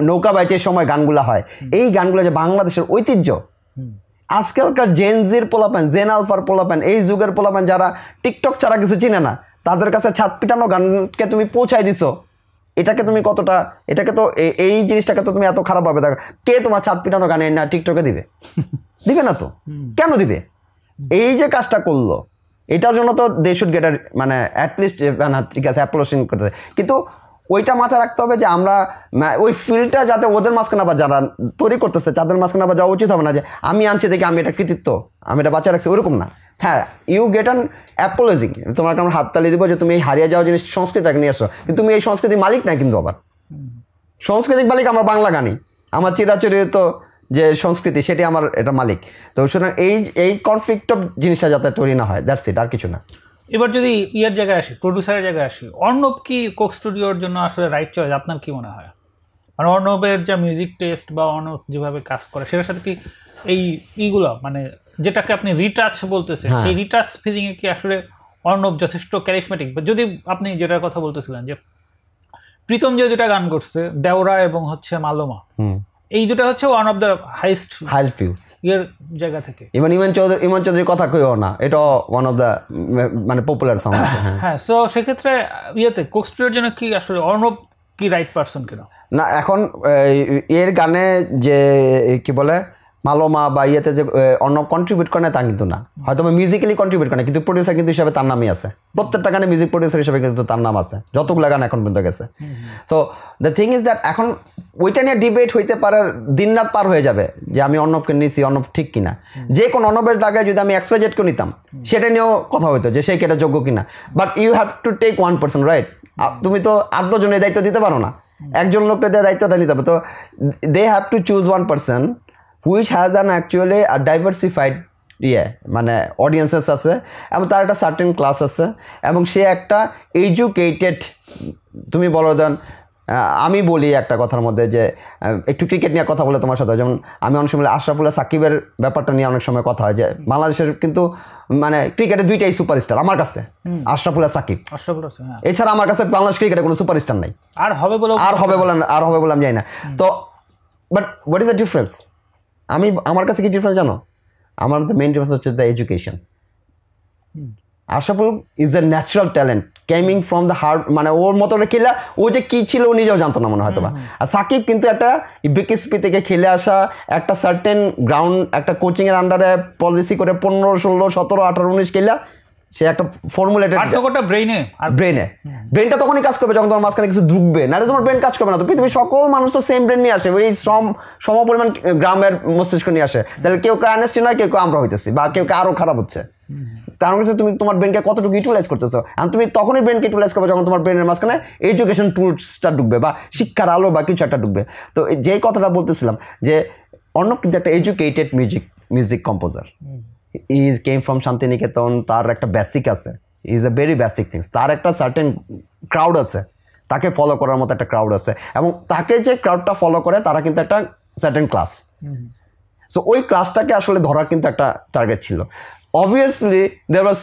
নৌকা বাইচের সময় গানগুলো হয়, এই গানগুলো যে বাংলাদেশের ঐতিহ্য। আজকালকার জেনজির পোলাপান, জেন আলফার পোলাপান, এই যুগের পোলাপান যারা টিকটক ছাড়া কিছু চিনে না, তাদের কাছে ছাদ পিটানো গানকে তুমি পৌঁছাই দিছো। এটাকে তুমি কতটা, এটাকে তো এই জিনিসটাকে তো তুমি এত খারাপভাবে দেখো। কে তোমার ছাদ পিটানো গানে না টিকটকে দিবে? দিবে না তো, কেন দিবে? এই যে কাজটা করলো, এটার জন্য তো দে শুড গেট মানে অ্যাটলিস্ট ঠিক আছে অ্যাপ্লোসিং করতে, কিন্তু ওইটা মাথায় রাখতে হবে যে আমরা ওই ফিল্ডটা যাতে ওদের মাঝখানে আবার যারা তৈরি করতেছে তাদের মাঝখানে আবার যাওয়া উচিত হবে না যে আমি আনছি দেখি আমি এটা কৃতিত্ব, আমি এটা বাঁচিয়ে রাখছি, ওরকম না। হ্যাঁ, ইউ গেট অ্যান অ্যাপোলজি, তোমাকে আমরা হাততালি দিব যে তুমি এই হারিয়ে যাওয়া জিনিস সংস্কৃতিটাকে নিয়ে আসো, কিন্তু তুমি এই সংস্কৃতির মালিক না। কিন্তু আবার সাংস্কৃতিক মালিক আমরা বাংলা গানই, আমার চিরাচরিত যে সংস্কৃতি সেটি আমার এটা মালিক। তো সুতরাং এই কনফ্লিক্ট অফ জিনিসটা যাতে তৈরি না হয়, দ্যাটস ইট, আর কিছু না। এবার যদি ইয়ের জায়গায় আসি, প্রডিউসারের জায়গায় আসি, অর্ণব কি কোক স্টুডিওর জন্য আসলে রাইট চয়েস? আপনার কি মনে হয়? মানে অর্ণবের যে মিউজিক টেস্ট বা অর্ণব যেভাবে কাজ করে সেটার সাথে কি এই ইগুলো, মানে যেটাকে আপনি রিটাচ বলতেছেন, এই রিটাচ ফিলিং এ কি আসলে অর্ণব যথেষ্ট ক্যারিসমেটিক? যদি আপনি যেটার কথা বলতেছিলেন যে প্রীতম যে দুটা গান করছে, দেওরা এবং হচ্ছে মালোমা, এই দুটো হচ্ছে one of the highest views এর জায়গা থেকে। ইমন চৌধুরীর কথা কইও না, এটা ওয়ান অফ দ্য মানে পপুলার সং আছে। হ্যাঁ, সো সেক্ষেত্রে ইয়েতে কোক স্টুডিওর জন্য কি আসলে অর্ণব কি রাইট পারসন কিনা? না, এখন এর গানে যে কি বলে মালোমা বা ইয়েতে যে অর্ণব কন্ট্রিবিউট করে না তা কিন্তু না, হয়তো মিউজিক্যালি কন্ট্রিবিউট করে, কিন্তু প্রডিউসার কিন্তু হিসাবে তার নামই আছে, প্রত্যেকটা গানে মিউজিক প্রডিউসার হিসাবে কিন্তু তার নাম আছে, যতগুলো গান এখন পর্যন্ত গেছে। So the thing is that এখন ওইটা নিয়ে ডিবেট হইতে পারে, দিন রাত পার হয়ে যাবে যে আমি অর্ণবকে নিয়েছি, অর্ণব ঠিক কিনা। যে কোনো অর্ণবের জায়গায় যদি আমি XYZকে নিতাম সেটা নিয়েও কথা হইতো যে সে কেটা যোগ্য কিনা, but you have to take 1%, right? তুমি তো 8 জনের দায়িত্ব দিতে পারো না, একজন লোককে দায়িত্বটা নিতে হবে। তো they have to choose 1% which has an actually a diversified মানে অডিয়েন্সেস আছে এবং তার একটা সার্টেন ক্লাস আছে এবং সে একটা এডুকেটেড, তুমি বলো দেন। আমি বলি একটা কথার মধ্যে যে একটু ক্রিকেট নিয়ে কথা বলে তোমার সাথে, যেমন আমি অনেক সময় আশরাফুল্লাহ সাকিবের ব্যাপারটা নিয়ে অনেক সময় কথা হয় যে বাংলাদেশের কিন্তু মানে ক্রিকেটে 2টাই সুপারস্টার আমার কাছে, আশরাফুল্লাহ সাকিব। এছাড়া আমার কাছে বাংলাদেশ ক্রিকেটে কোনো সুপারস্টার নাই, আর হবে বলে আমি জানি না। তো but what is the difference? আমার কাছে কি ডিফারেন্স জানো? আমার মেইন ডিফারেন্স হচ্ছে the education. Ashraful is a natural talent coming from the heart, মানে ওর মতো খেলা ও যে কী ছিল ও নিজেও জানতো না মনে হয়তো বা। আর সাকিব কিন্তু একটা বিকেএসপি থেকে খেলে আসা, একটা সার্টেন গ্রাউন্ড, একটা কোচিংয়ের আন্ডারে পলিসি করে 15, 16, 17, 18, 19 খেলা, সে একটা ফর্মুলেটেড ব্রেনটা তখনই কাজ করবে যখন তোমার মাঝখানে কিছু ঢুকবে, নাহলে তোমার ব্রেন কাজ করবে না। তো পৃথিবীর সকল মানুষ তো সেম ব্রেন নিয়ে আসে, ওই সমপরিমাণ গ্রামের মস্তিষ্ক নিয়ে আসে। তাহলে কেউ অনেস্টি নয়, কেউ আমরা হইতেছি বা কেউ আরও খারাপ হচ্ছে। তার মধ্যে তুমি তোমার ব্রেনকে কতটুকু ইউটিলাইজ করতেছো, আর তুমি তখনই ব্রেনকে ইউটিলাইজ করবে যখন তোমার ব্রেনের মাঝখানে এডুকেশন টুলসটা ঢুকবে বা শিক্ষার আলো বা কিছু একটা ঢুকবে। তো যেই কথাটা বলতেছিলাম যে অর্ণব কিন্তু একটা educated music composer, he came from Shantiniketan, তার একটা বেসিক আছে, is a very basic things. তার একটা সার্টেন ক্রাউড আছে, তাকে ফলো করার মতো একটা ক্রাউড আছে, এবং তাকে যে ক্রাউডটা ফলো করে তারা কিন্তু একটা সার্টেন ক্লাস। সো ওই ক্লাসটাকে আসলে ধরার কিন্তু একটা টার্গেট ছিল। Obviously there was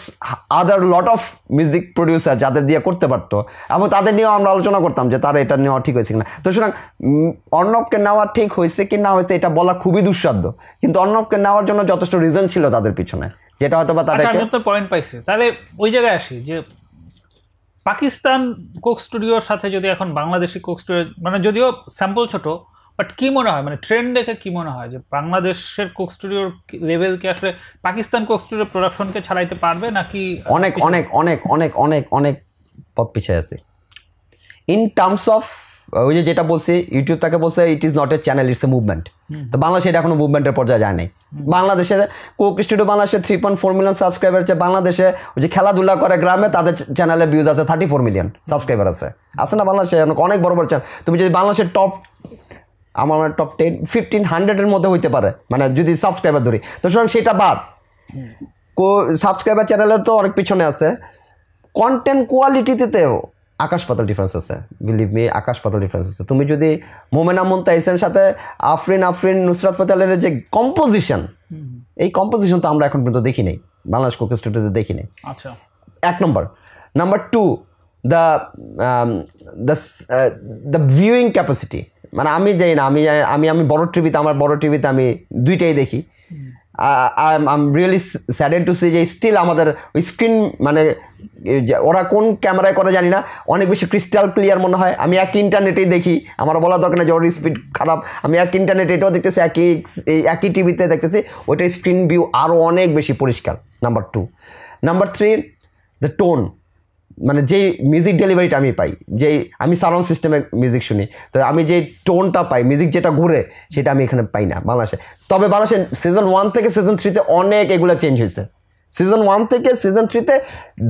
other lot of music producer যাদের দিয়ে করতে পারতো, এবং তাদের নিয়েও আমরা আলোচনা করতাম যে তারা এটা নেওয়া ঠিক হয়েছে কিনা। তো সুতরাং অর্ণবকে নেওয়া ঠিক হয়েছে কি না হয়েছে এটা বলা খুবই দুঃসাধ্য, কিন্তু অর্ণবকে নেওয়ার জন্য যথেষ্ট রিজন ছিল তাদের পিছনে, যেটা হয়তো বা তাদেরকে। আমি আপনার পয়েন্ট পাইছি। তাহলে ওই জায়গায় আসি যে পাকিস্তান কোক স্টুডিওর সাথে যদি এখন বাংলাদেশি কোক স্টুডিও, মানে যদিও স্যাম্পল ছোট, বাট কি মনে হয়, মানে ট্রেন্ড দেখে কি মনে হয় যে বাংলাদেশের কোক স্টুডিওর লেভেলকে আসলে পাকিস্তান কোক স্টুডিওর প্রোডাকশনকে ছাড়াইতে পারবে নাকি? অনেক অনেক অনেক অনেক অনেক অনেক পথ পিছিয়ে আছে ইন টার্মস অফ ওই যেটা বলছি, ইউটিউব তাকে বলছে it is not a channel, it's a movement. তো বাংলাদেশে এটা এখনো মুভমেন্টের পর্যায়ে যায় নাই। বাংলাদেশে কোক স্টুডিও বাংলাদেশে 3.4 মিলিয়ন সাবস্ক্রাইবার আছে। বাংলাদেশে ওই যে খেলাধুলা করে গ্রামে তাদের চ্যানেলে ভিউজ আছে 34 মিলিয়ন সাবস্ক্রাইবার আছে না বাংলাদেশে অনেক বড় বড় চ্যানেল। তুমি যদি বাংলাদেশের টপ আমার টপ 10 1500-এর মধ্যে হইতে পারে, মানে যদি সাবস্ক্রাইবার ধরি। তো সুতরাং সেটা বাদ, সাবস্ক্রাইবার চ্যানেলের তো অনেক পিছনে আছে। কন্টেন্ট কোয়ালিটিতেও আকাশ পাতাল ডিফারেন্স আছে, বিলিভ মি, আকাশ পাতাল ডিফারেন্স আছে। তুমি যদি মোমেনা মুনতাহিসের সাথে আফরিন নুসরাত ফতেলের যে কম্পোজিশন, এই কম্পোজিশন তো আমরা এখন পর্যন্ত দেখি নাই, বাংলাদেশ কোক স্টুডিওতে দেখি নাই। আচ্ছা, এক নম্বর। Number two, the viewing capacity, মানে আমি যাই না, আমি বড় টিভিতে, আমার বড় টিভিতে আমি দুইটাই দেখি। I am really sadded to see যে স্টিল আমাদের ওই স্ক্রিন, মানে ওরা কোন ক্যামেরায় করে জানি না, অনেক বেশি ক্রিস্টাল ক্লিয়ার মনে হয়। আমি এক ইন্টারনেটেই দেখি, আমার বলা দরকার না যে ওর স্পিড খারাপ, আমি এক ইন্টারনেট এটাও দেখতেছি, একই টিভিতে দেখতেছি, ওইটার স্ক্রিন ভিউ আরও অনেক বেশি পরিষ্কার। Number two. Number three, the tone, মানে যেই মিউজিক ডেলিভারিটা আমি পাই, যেই আমি সাউন্ড সিস্টেমের মিউজিক শুনি, তো আমি যে টোনটা পাই, মিউজিক যেটা ঘুরে, সেটা আমি এখানে পাই না বাংলাদেশে। তবে বাংলাদেশে সিজন 1 থেকে সিজন 3-তে অনেক এগুলো চেঞ্জ হয়েছে। সিজন 1 থেকে সিজন 3-তে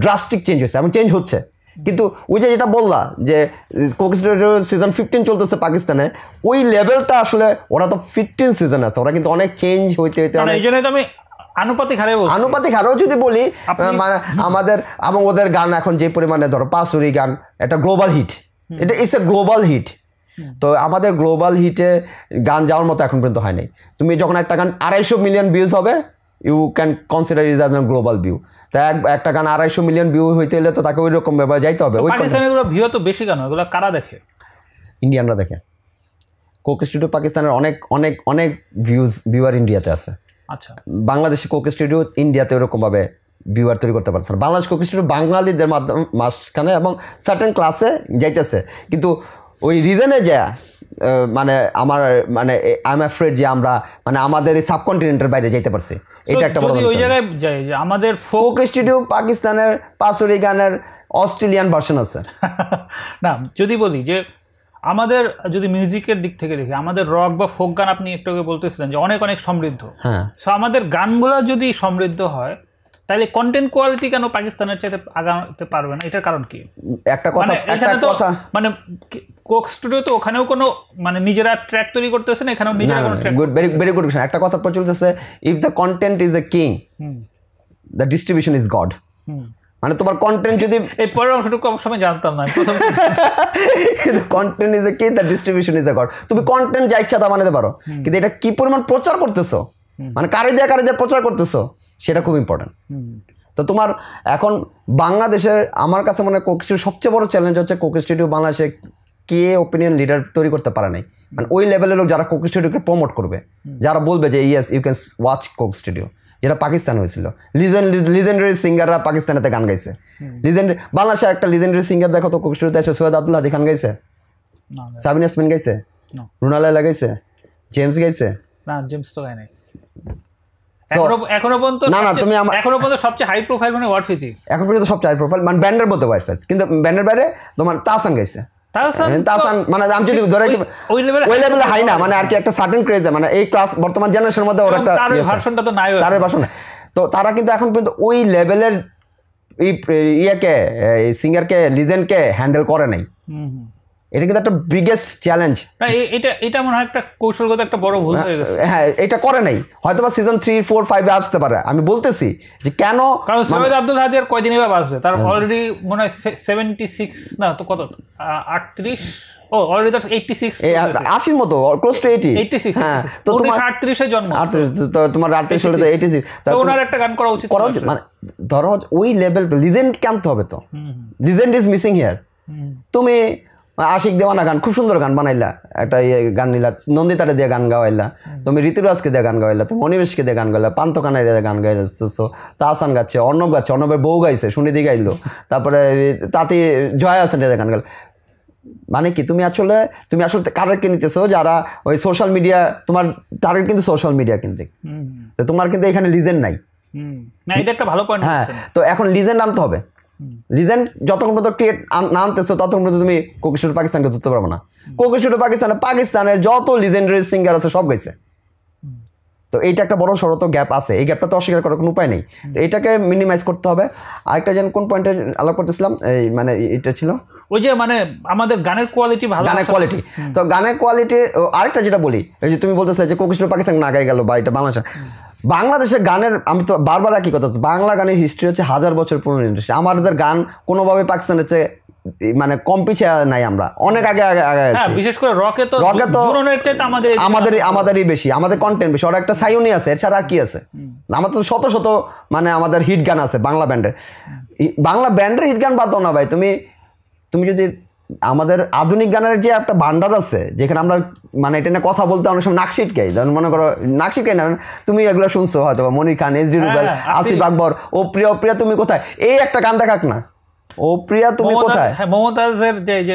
ড্রাস্টিক চেঞ্জ হয়েছে, এবং চেঞ্জ হচ্ছে। কিন্তু ওই যে যেটা বললা যে কোক স্টুডিও সিজন 15 চলতেছে পাকিস্তানে, ওই লেভেলটা আসলে ওরা তো 15 সিজন আছে, ওরা কিন্তু অনেক চেঞ্জ হইতে অনেক। এই জন্যই তো আমি আনুপাতিক হারেও যদি বলি, মানে আমাদের এবং ওদের গান এখন যে পরিমাণে, ধরো পাঁচুরি গান একটা গ্লোবাল হিট, এটা ইটস এ গ্লোবাল হিট। তো আমাদের গ্লোবাল হিটে গান যাওয়ার মতো এখন পর্যন্ত হয় নাই। তুমি যখন একটা গান 250 মিলিয়ন ভিউজ হবে, you can consider is as global view. তাই একটা গান 250 মিলিয়ন ভিউ হইতে হলে তো তাকে ওই রকম ব্যাপারে যাইতে হবে। পাকিস্তানের ভিউ তো বেশি কেন? এগুলো কারা দেখে? ইন্ডিয়ানরা দেখে। কোক স্টুডিও পাকিস্তানের অনেক অনেক অনেক ভিউয়ার ইন্ডিয়াতে আছে। আচ্ছা, বাংলাদেশে কোক স্টুডিও ইন্ডিয়াতে ওরকমভাবে ভিউয়ার তৈরি করতে পারছে না। বাংলাদেশ কোক স্টুডিও বাঙালিদের মাঝখানে এবং সার্টেন ক্লাসে যাইতেছে, কিন্তু ওই রিজনে যা মানে আমার মানে আই এম অ্যাফ্রেড যে আমরা মানে আমাদের এই সাবকন্টিনেন্টের বাইরে যাইতে পারছি, এটা একটা বড়। ওই জায়গায় যাই যে আমাদের কোক স্টুডিও পাকিস্তানের পাঁচুরি গানের অস্ট্রেলিয়ান ভার্সন আছে। না, যদি বলি যে আমাদের যদি মিউজিকের দিক থেকে দেখি, আমাদের রক বা ফোক গান আপনি একটু আগে বলতেছিলেন যে অনেক অনেক সমৃদ্ধ। হ্যাঁ, সো আমাদের গানগুলো যদি সমৃদ্ধ হয়, তাহলে কন্টেন্ট কোয়ালিটি কেন পাকিস্তানের চাইতে আগাতে পারবে না? এটার কারণ কি? একটা কথা মানে কোক স্টুডিও তো ওখানেও কোনো মানে নিজেরা ট্র্যাক তৈরি করতেছে না, এখানেও নিজেরা কোনো ট্র্যাক। Very good question. একটা কথা প্রচলিতেছে, if the content is a king, the distribution is god. মানে তোমার কন্টেন্ট যদি, এই পরের অংশটুকু আমার সময় জানতাম না, প্রথম content is a king, the distribution is a god. তুমি কন্টেন্ট যা ইচ্ছা তা বানাতে পারো, কিন্তু এটা কি পরিমাণ প্রচার করতেছো, মানে কারে দিয়ে প্রচার করতেছো, সেটা খুব ইম্পর্টেন্ট। তো তোমার এখন বাংলাদেশের আমার কাছে মনে হয় কোক স্টুডিও সবচেয়ে বড় চ্যালেঞ্জ হচ্ছে কোক স্টুডিও বাংলাদেশে কে ওপিনিয়ন লিডার তৈরি করতে পারে নাই, মানে ওই লেভেলের লোক যারা কোক স্টুডিওকে প্রমোট করবে, যারা বলবে যে yes you can watch Coke studio, যেটা পাকিস্তানে হয়েছিল। লিজেন্ডারি সিঙ্গাররা পাকিস্তানেতে গান গাইছে। বাংলাদেশে একটা লিজেন্ডারি সিঙ্গার দেখো তো কোক স্টুডিওতে এসে, সৈয়দ আব্দুল্লাহ গান গাইছে, সাবিনা ইয়াসমিন গাইছে, রুনা লায়লা গাইছে, জেমস গাইছে। না, জেমস তো গায় নাই এখনো পর্যন্ত। না, তুমি এখনো পর্যন্ত সবচেয়ে হাই প্রোফাইল মানে ওয়ারফিজি, এখন পর্যন্ত সবচেয়ে হাই প্রোফাইল মানে ব্যান্ডের মধ্যে ওয়ারফেজ, কিন্তু ব্যান্ডের বাইরে তোমার তাহসান গাইছে। তাহসান মানে আমি যদি ধরে ওই লেভেলে হাই না, মানে আর কি একটা সার্টেন ক্রেজ, মানে এই ক্লাস বর্তমান জেনারেশনের মধ্যে ওর একটা ভার্সনটা তো নাই, তার ভার্সন। তো তারা কিন্তু এখন পর্যন্ত ওই লেভেলের ইয়েকে সিঙ্গারকে লিজেন্ডকে হ্যান্ডেল করে নাই। এটা কিন্তু একটা বিগেস্ট চ্যালেঞ্জ। না এটা এটা মনে হয় একটা কৌশলগত একটা বড় ভুল হয়ে গেছে। হ্যাঁ, এটা করে নাই, হয়তো বা সিজন 3, 4, 5 আসতে পারে। আমি বলতেছি যে কেন, কারণ সৈয়দ আব্দুল হাদী আর কয়দিন এবার বাঁচবে, তার অলরেডি মনে হয় 76 না তো কত 38, ও অলরেডি তার 86, 80 মতো, ক্লোজ টু 80। 86। হ্যাঁ, তো তোমার 38 এ জন্ম, 38, তো তোমার 38 হলে তো 86। তো ওনার একটা গান করা উচিত মানে ধরো ওই লেভেল লিজেন্ড আনতে হবে, তো লিজেন্ড ইজ মিসিং হিয়ার। তুমি আশিক দেওয়ানা গান, খুব সুন্দর গান বানাইলা, একটা গান নিলা, নন্দিতারে দিয়ে গান গাওয়াইলা, তুমি ঋতুরাজকে দিয়ে গান গাওয়াইলা, তুমি অনিমেষকে দিয়ে গান গাইলা, পান্তকানের দিয়ে গান গাইলা, তাহসান গাচ্ছে, অর্ণব গাচ্ছে, অর্ণবের বউ গাইছে, সুনিধি গাইলো, তারপরে তাতে জয়া হাসান দিয়ে গান গাইল। মানে কি তুমি আসলে কারেক্টকে নিতেছো যারা ওই সোশ্যাল মিডিয়া, তোমার টার্গেট কিন্তু সোশ্যাল মিডিয়া কিন্তু, তো তোমার কিন্তু এখানে লিজেন্ড নাই। না এটা একটা ভালো পয়েন্ট। হ্যাঁ, তো এখন লিজেন্ড আনতে হবে। লিজেন্ড যতক্ষণ পর্যন্ত ক্রিয়েট না আনতেছো ততক্ষণ পর্যন্ত তুমি কোক স্টুডিও পাকিস্তানকে ধরতে পারবো না। কোক স্টুডিও পাকিস্তানের যত লিজেন্ডারি সিঙ্গার আছে সব গাইছে। তো এইটা একটা বড় সড়ো তো গ্যাপ আছে, এই গ্যাপটা তো অস্বীকার করার কোনো উপায় নেই। তো এটাকে মিনিমাইজ করতে হবে। আরেকটা যেন কোন পয়েন্টে আলাপ করতেছিলাম, এই মানে এটা ছিল ওই যে মানে আমাদের গানের কোয়ালিটি ভালো, গানের কোয়ালিটি। তো গানের কোয়ালিটি আরেকটা যেটা বলি, এই যে তুমি বলতেছিলে যে কোক স্টুডিও পাকিস্তান না গায়ে গেল বা এটা বাংলাদেশের গানের, আমি তো বারবার একই কথা, বাংলা গানের হিস্ট্রি হচ্ছে 1000 বছর পুরনো ইন্ডাস্ট্রি। আমাদের গান কোনোভাবে পাকিস্তানের চেয়ে মানে কম পিছিয়ে নাই, আমরা অনেক আগে আছি। বিশেষ করে রকে তো আমাদেরই বেশি, আমাদের কন্টেন্ট বেশি। ওরা একটা সাইউনি আছে, এছাড়া আর কি আছে? আমাদের তো শত শত মানে আমাদের হিট গান আছে বাংলা ব্যান্ডের হিট গান বাদ দাও না ভাই। তুমি যদি আমাদের আধুনিক গানের যে একটা ভান্ডার আছে, যেখানে আমরা মানে এটা নিয়ে কথা বলতে অনেক সময় নাকশিট খাই, যেমন মনে করো নাকশিট খাই না, তুমি এগুলো শুনছো হয়তো, মনির খান, এস ডি রুবেল, আসিফ আকবর, ও প্রিয়া তুমি কোথায়, এই একটা গান দেখাক না, ও প্রিয়া তুমি কোথায়,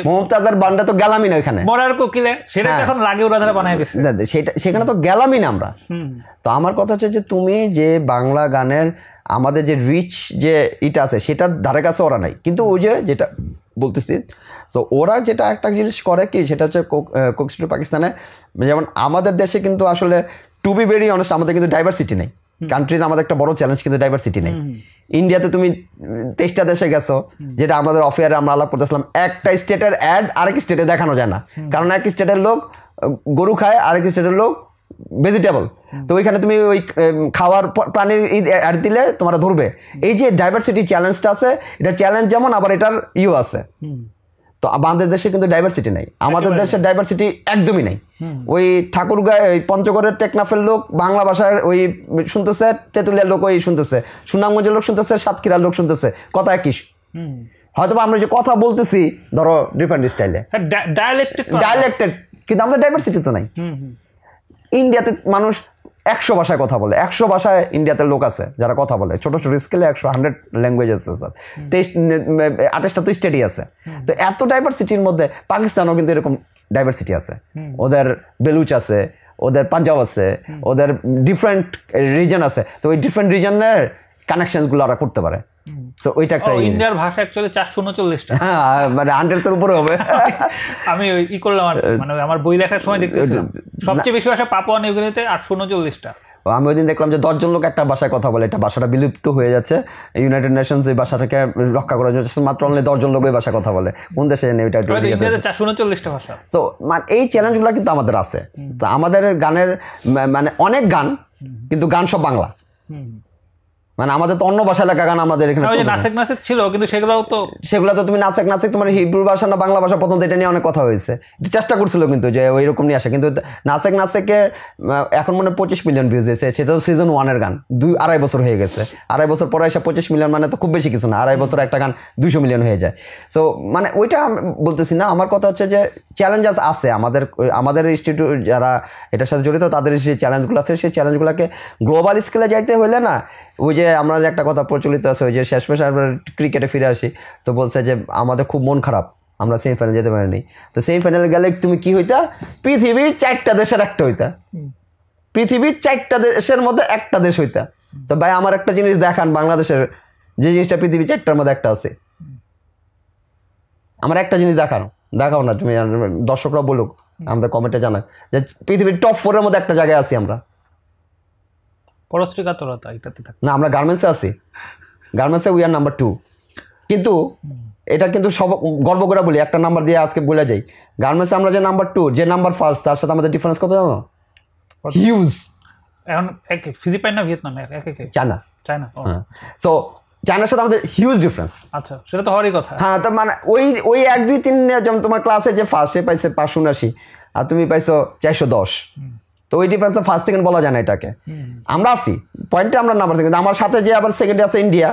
মমতাজের বান্ডা তো গেলামই না ওখানে, মরার কোকিলে সেটা এখন লাগে ওরা যারা বানায় দিচ্ছে, সেখানে তো গেলামই না আমরা। তো আমার কথা হচ্ছে যে তুমি যে বাংলা গানের আমাদের যে রিচ যে এটা আছে সেটার ধারে কাছে ওরা নাই। কিন্তু ওই যে যেটা বলতেছি, তো ওরা যেটা একটা জিনিস করে কি, সেটা হচ্ছে কোক স্টুডিও পাকিস্তানে, যেমন আমাদের দেশে কিন্তু আসলে টু বি ভেরি অনেস্ট আমাদের কিন্তু ডাইভার্সিটি নেই। কান্ট্রিতে আমাদের একটা বড় চ্যালেঞ্জ কিন্তু ডাইভার্সিটি নেই। ইন্ডিয়াতে তুমি 23টা দেশে গেছো, যেটা আমাদের অফেয়ারে আমরা আলাপ করতেছিলাম, একটা স্টেটের অ্যাড আরেক স্টেটে দেখানো যায় না, কারণ এক স্টেটের লোক গরু খায়, আরেক স্টেটের লোক ভেজিটেবল। তো ওইখানে তুমি ওই খাওয়ার প্রাণীর অ্যাড দিলে তোমরা ধরবে। এই যে ডাইভার্সিটি চ্যালেঞ্জটা আছে, এটা চ্যালেঞ্জ যেমন, আবার এটার আছে। তো আমাদের দেশে কিন্তু ডাইভার্সিটি নাই, আমাদের দেশের ডাইভার্সিটি একদমই নাই। ওই ঠাকুরগাঁও, ওই পঞ্চগড়ের টেকনাফের লোক বাংলা ভাষার ওই শুনতেছে, তেঁতুলিয়ার লোক ওই শুনতেছে, সুনামগঞ্জের লোক শুনতেছে, সাতক্ষীরার লোক শুনতেছে, কথা একই। হয়তো আমরা যে কথা বলতেছি ধরো ডিফারেন্ট স্টাইলে, ডায়ালেক্টেড, কিন্তু আমাদের ডাইভার্সিটি তো নাই। ইন্ডিয়াতে মানুষ 100 ভাষায় কথা বলে, 100 ভাষায় ইন্ডিয়াতে লোক আছে যারা কথা বলে, ছোট ছোট স্কেলে 100 ল্যাঙ্গুয়েজ আছে স্যার, 28টা তো স্টেটই আছে। তো এত ডাইভার্সিটির মধ্যে পাকিস্তানও কিন্তু এরকম ডাইভার্সিটি আছে, ওদের বেলুচ আছে, ওদের পাঞ্জাব আছে, ওদের ডিফারেন্ট রিজন আছে। তো ওই ডিফারেন্ট রিজনের কানেকশনগুলো ওরা করতে পারে। সো ওইটা একটা ইন্ডিয়ার ভাষা অ্যাকচুয়ালি 439টা, মানে 100 এর উপরে হবে। আমি ওই করলাম মানে আমার বই লেখার সময় দেখতেছিলাম সবচেয়ে বেশি ভাষা পাপুয়া নিউগিনিতে 839টা। আমি ওই দিন দেখলাম যে 10 জন লোক একটা ভাষায় কথা বলে, এটা ভাষাটা বিলুপ্ত হয়ে যাচ্ছে। ইউনাইটেড নেশনস এই ভাষাটাকে রক্ষা করার জন্য মাত্র অনলি 10 জন লোক এই ভাষায় কথা বলে। কোন দেশে জানি ওইটা 439টা ভাষা। তো মানে এই চ্যালেঞ্জগুলো কিন্তু আমাদের আছে। তো আমাদের গানের মানে অনেক গান, কিন্তু গান সব বাংলা। মানে আমাদের তো অন্য ভাষা লেখা গান আমাদের এখানে নাসেক ছিল, কিন্তু সেগুলো তো তুমি নাসেক তোমার হিব্রু ভাষা না বাংলা ভাষা, প্রথম এটা নিয়ে অনেক কথা হয়েছে, চেষ্টা করছিল কিন্তু যে ওই রকম নিয়ে আসে। কিন্তু নাসেকে এখন মনে 25 মিলিয়ন ভিউজ হয়েছে, সেটা তো সিজন 1 এর গান, 2-2.5 বছর হয়ে গেছে। 2.5 বছর পরে এসে 25 মিলিয়ন মানে তো খুব বেশি কিছু না, 2.5 বছর একটা গান 200 মিলিয়ন হয়ে যায়। সো মানে ওইটা বলতেছি না, আমার কথা হচ্ছে যে চ্যালেঞ্জ আছে আমাদের ইনস্টিটিউট যারা এটার সাথে জড়িত, তাদের যে চ্যালেঞ্জগুলো আছে, সেই চ্যালেঞ্জগুলোকে গ্লোবাল স্কেলে যাইতে হলে না, ওই যে আমরা যে একটা কথা প্রচলিত আছে, ওই যে শেষমেশ আমরা ক্রিকেটে ফিরে আসি, তো বলছে যে আমাদের খুব মন খারাপ, আমরা সেমিফাইনাল যেতে পারিনি। তো সেমিফাইনালে গেলে তুমি কি হইতা? পৃথিবীর 4টা দেশের একটা হইতা, পৃথিবীর 4টা দেশের মধ্যে একটা দেশ হইতা। তো ভাই আমার একটা জিনিস দেখান, বাংলাদেশের যে জিনিসটা পৃথিবীর 4টার মধ্যে একটা আছে, আমার একটা জিনিস দেখাও না তুমি, দর্শকরা বলুক, আমাদের কমেন্টে জানাক যে পৃথিবীর টপ 4 এর মধ্যে একটা জায়গায় আছি আমরা। পরশ্রীকাতরতা এটাতে থাকে না, আমরা গার্মেন্টসে আছি, গার্মেন্টসে উই আর নাম্বার 2। কিন্তু এটা কিন্তু সব গর্ব করে বলি, একটা নাম্বার দিয়ে আজকে বলে যাই, গার্মেন্টসে আমরা যে নাম্বার 2 যে নাম্বার ফার্স্ট তার সাথে আমাদের ডিফারেন্স কত জানো? হিউজ। এখন ফিলিপাইন না ভিয়েতনাম চায়না। চায়না সো চায়নার সাথে আমাদের হিউজ ডিফারেন্স। আচ্ছা, সেটা তো হওয়ারই কথা। হ্যাঁ, তো মানে ওই 1 2 3 যেমন তোমার ক্লাসে যে ফার্স্ট সে পাইছে 579 আর তুমি পাইছো 410, তো ওই ডিফারেন্সে ফার্স্ট সেকেন্ড বলা যায় না এটাকে। আমরা আছি পয়েন্টে, আমরা নাম্বার সেকেন্ড, আমার সাথে যে আবার সেকেন্ডে আছে ইন্ডিয়া,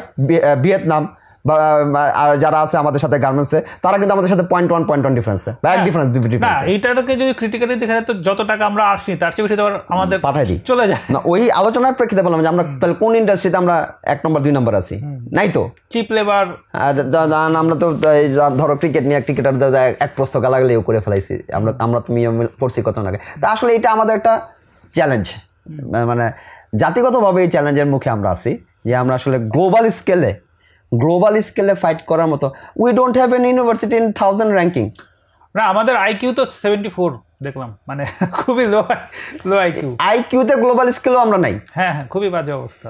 ভিয়েতনাম বা আর যারা আছে আমাদের সাথে গার্মেন্টসে, তারা কিন্তু আমাদের সাথে 0.1 ডিফারেন্সে, ব্যাক ডিফারেন্স না, এইটাকে যদি ক্রিটিক্যালি দেখা যায় তো যত টাকা আমরা আসি তার চেয়ে বেশি তো আমাদের পাঠাই দিই চলে যায়। না, ওই আলোচনার প্রেক্ষিতে বললাম যে আমরা তাহলে কোন ইন্ডাস্ট্রিতে আমরা 1 নম্বর 2 নম্বর আছি, নাই তো চিপ লেবার। আমরা তো ধরো ক্রিকেট নিয়ে ক্রিকেটার এক প্রস্ত গালাগালিও করে ফেলাইছি আমরা তুমি পড়ছি কত আগে। তা আসলে এটা আমাদের একটা চ্যালেঞ্জ, মানে জাতিগতভাবে এই চ্যালেঞ্জের মুখে আমরা আছি যে আমরা আসলে গ্লোবাল স্কেলে ফাইট করার মতো we don't have an university in 1000 ranking. না, আমাদের আইকিউ তো 74 দেখলাম, মানে খুবই লো আইকিউতে গ্লোবাল স্কেলও আমরা নাই। হ্যাঁ, খুবই বাজে অবস্থা।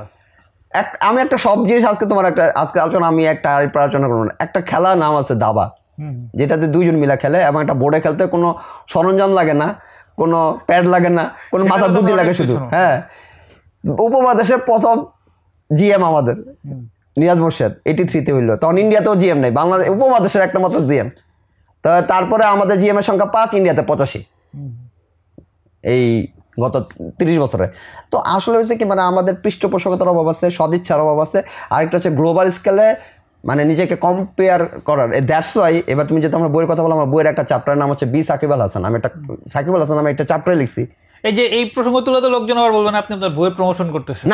আমি একটা সব জিনিস আজকে আলোচনা আমি একটা আলোচনা করবো না। একটা খেলার নাম আছে দাবা, যেটাতে 2 জন মিলে খেলে এবং একটা বোর্ডে খেলতে কোনো সরঞ্জাম লাগে না, কোনো প্যাড লাগে না, কোনো মাথা বুদ্ধি লাগে শুধু। হ্যাঁ, উপমহাদেশের প্রথম জিএম আমাদের নিয়াজ মোর্শেদ 83-তে হইলো, তখন ইন্ডিয়াতেও জিএম নেই, বাংলাদেশ উপমহাদেশের একটা মাত্র জিএম। তো তারপরে আমাদের জিএম এর সংখ্যা 5, ইন্ডিয়াতে 85 এই গত 30 বছরে। তো আসলে হয়েছে কি, মানে আমাদের পৃষ্ঠপোষকতার অভাব আছে, সদিচ্ছার অভাব আছে, আরেকটা হচ্ছে গ্লোবাল স্কেলে মানে নিজেকে কম্পেয়ার করার। দ্যাটস ওয়াই এবার তুমি যেহেতু আমরা বইয়ের কথা বললাম, আমার বইয়ের একটা চ্যাপ্টারের নাম হচ্ছে সাকিব আল হাসান। আমি একটা চ্যাপ্টারে লিখছি। এই যে এই প্রসঙ্গ তুলে তো লোকজন আবার বলবেন আপনি আপনার বইয়ের প্রমোশন করতেছেন।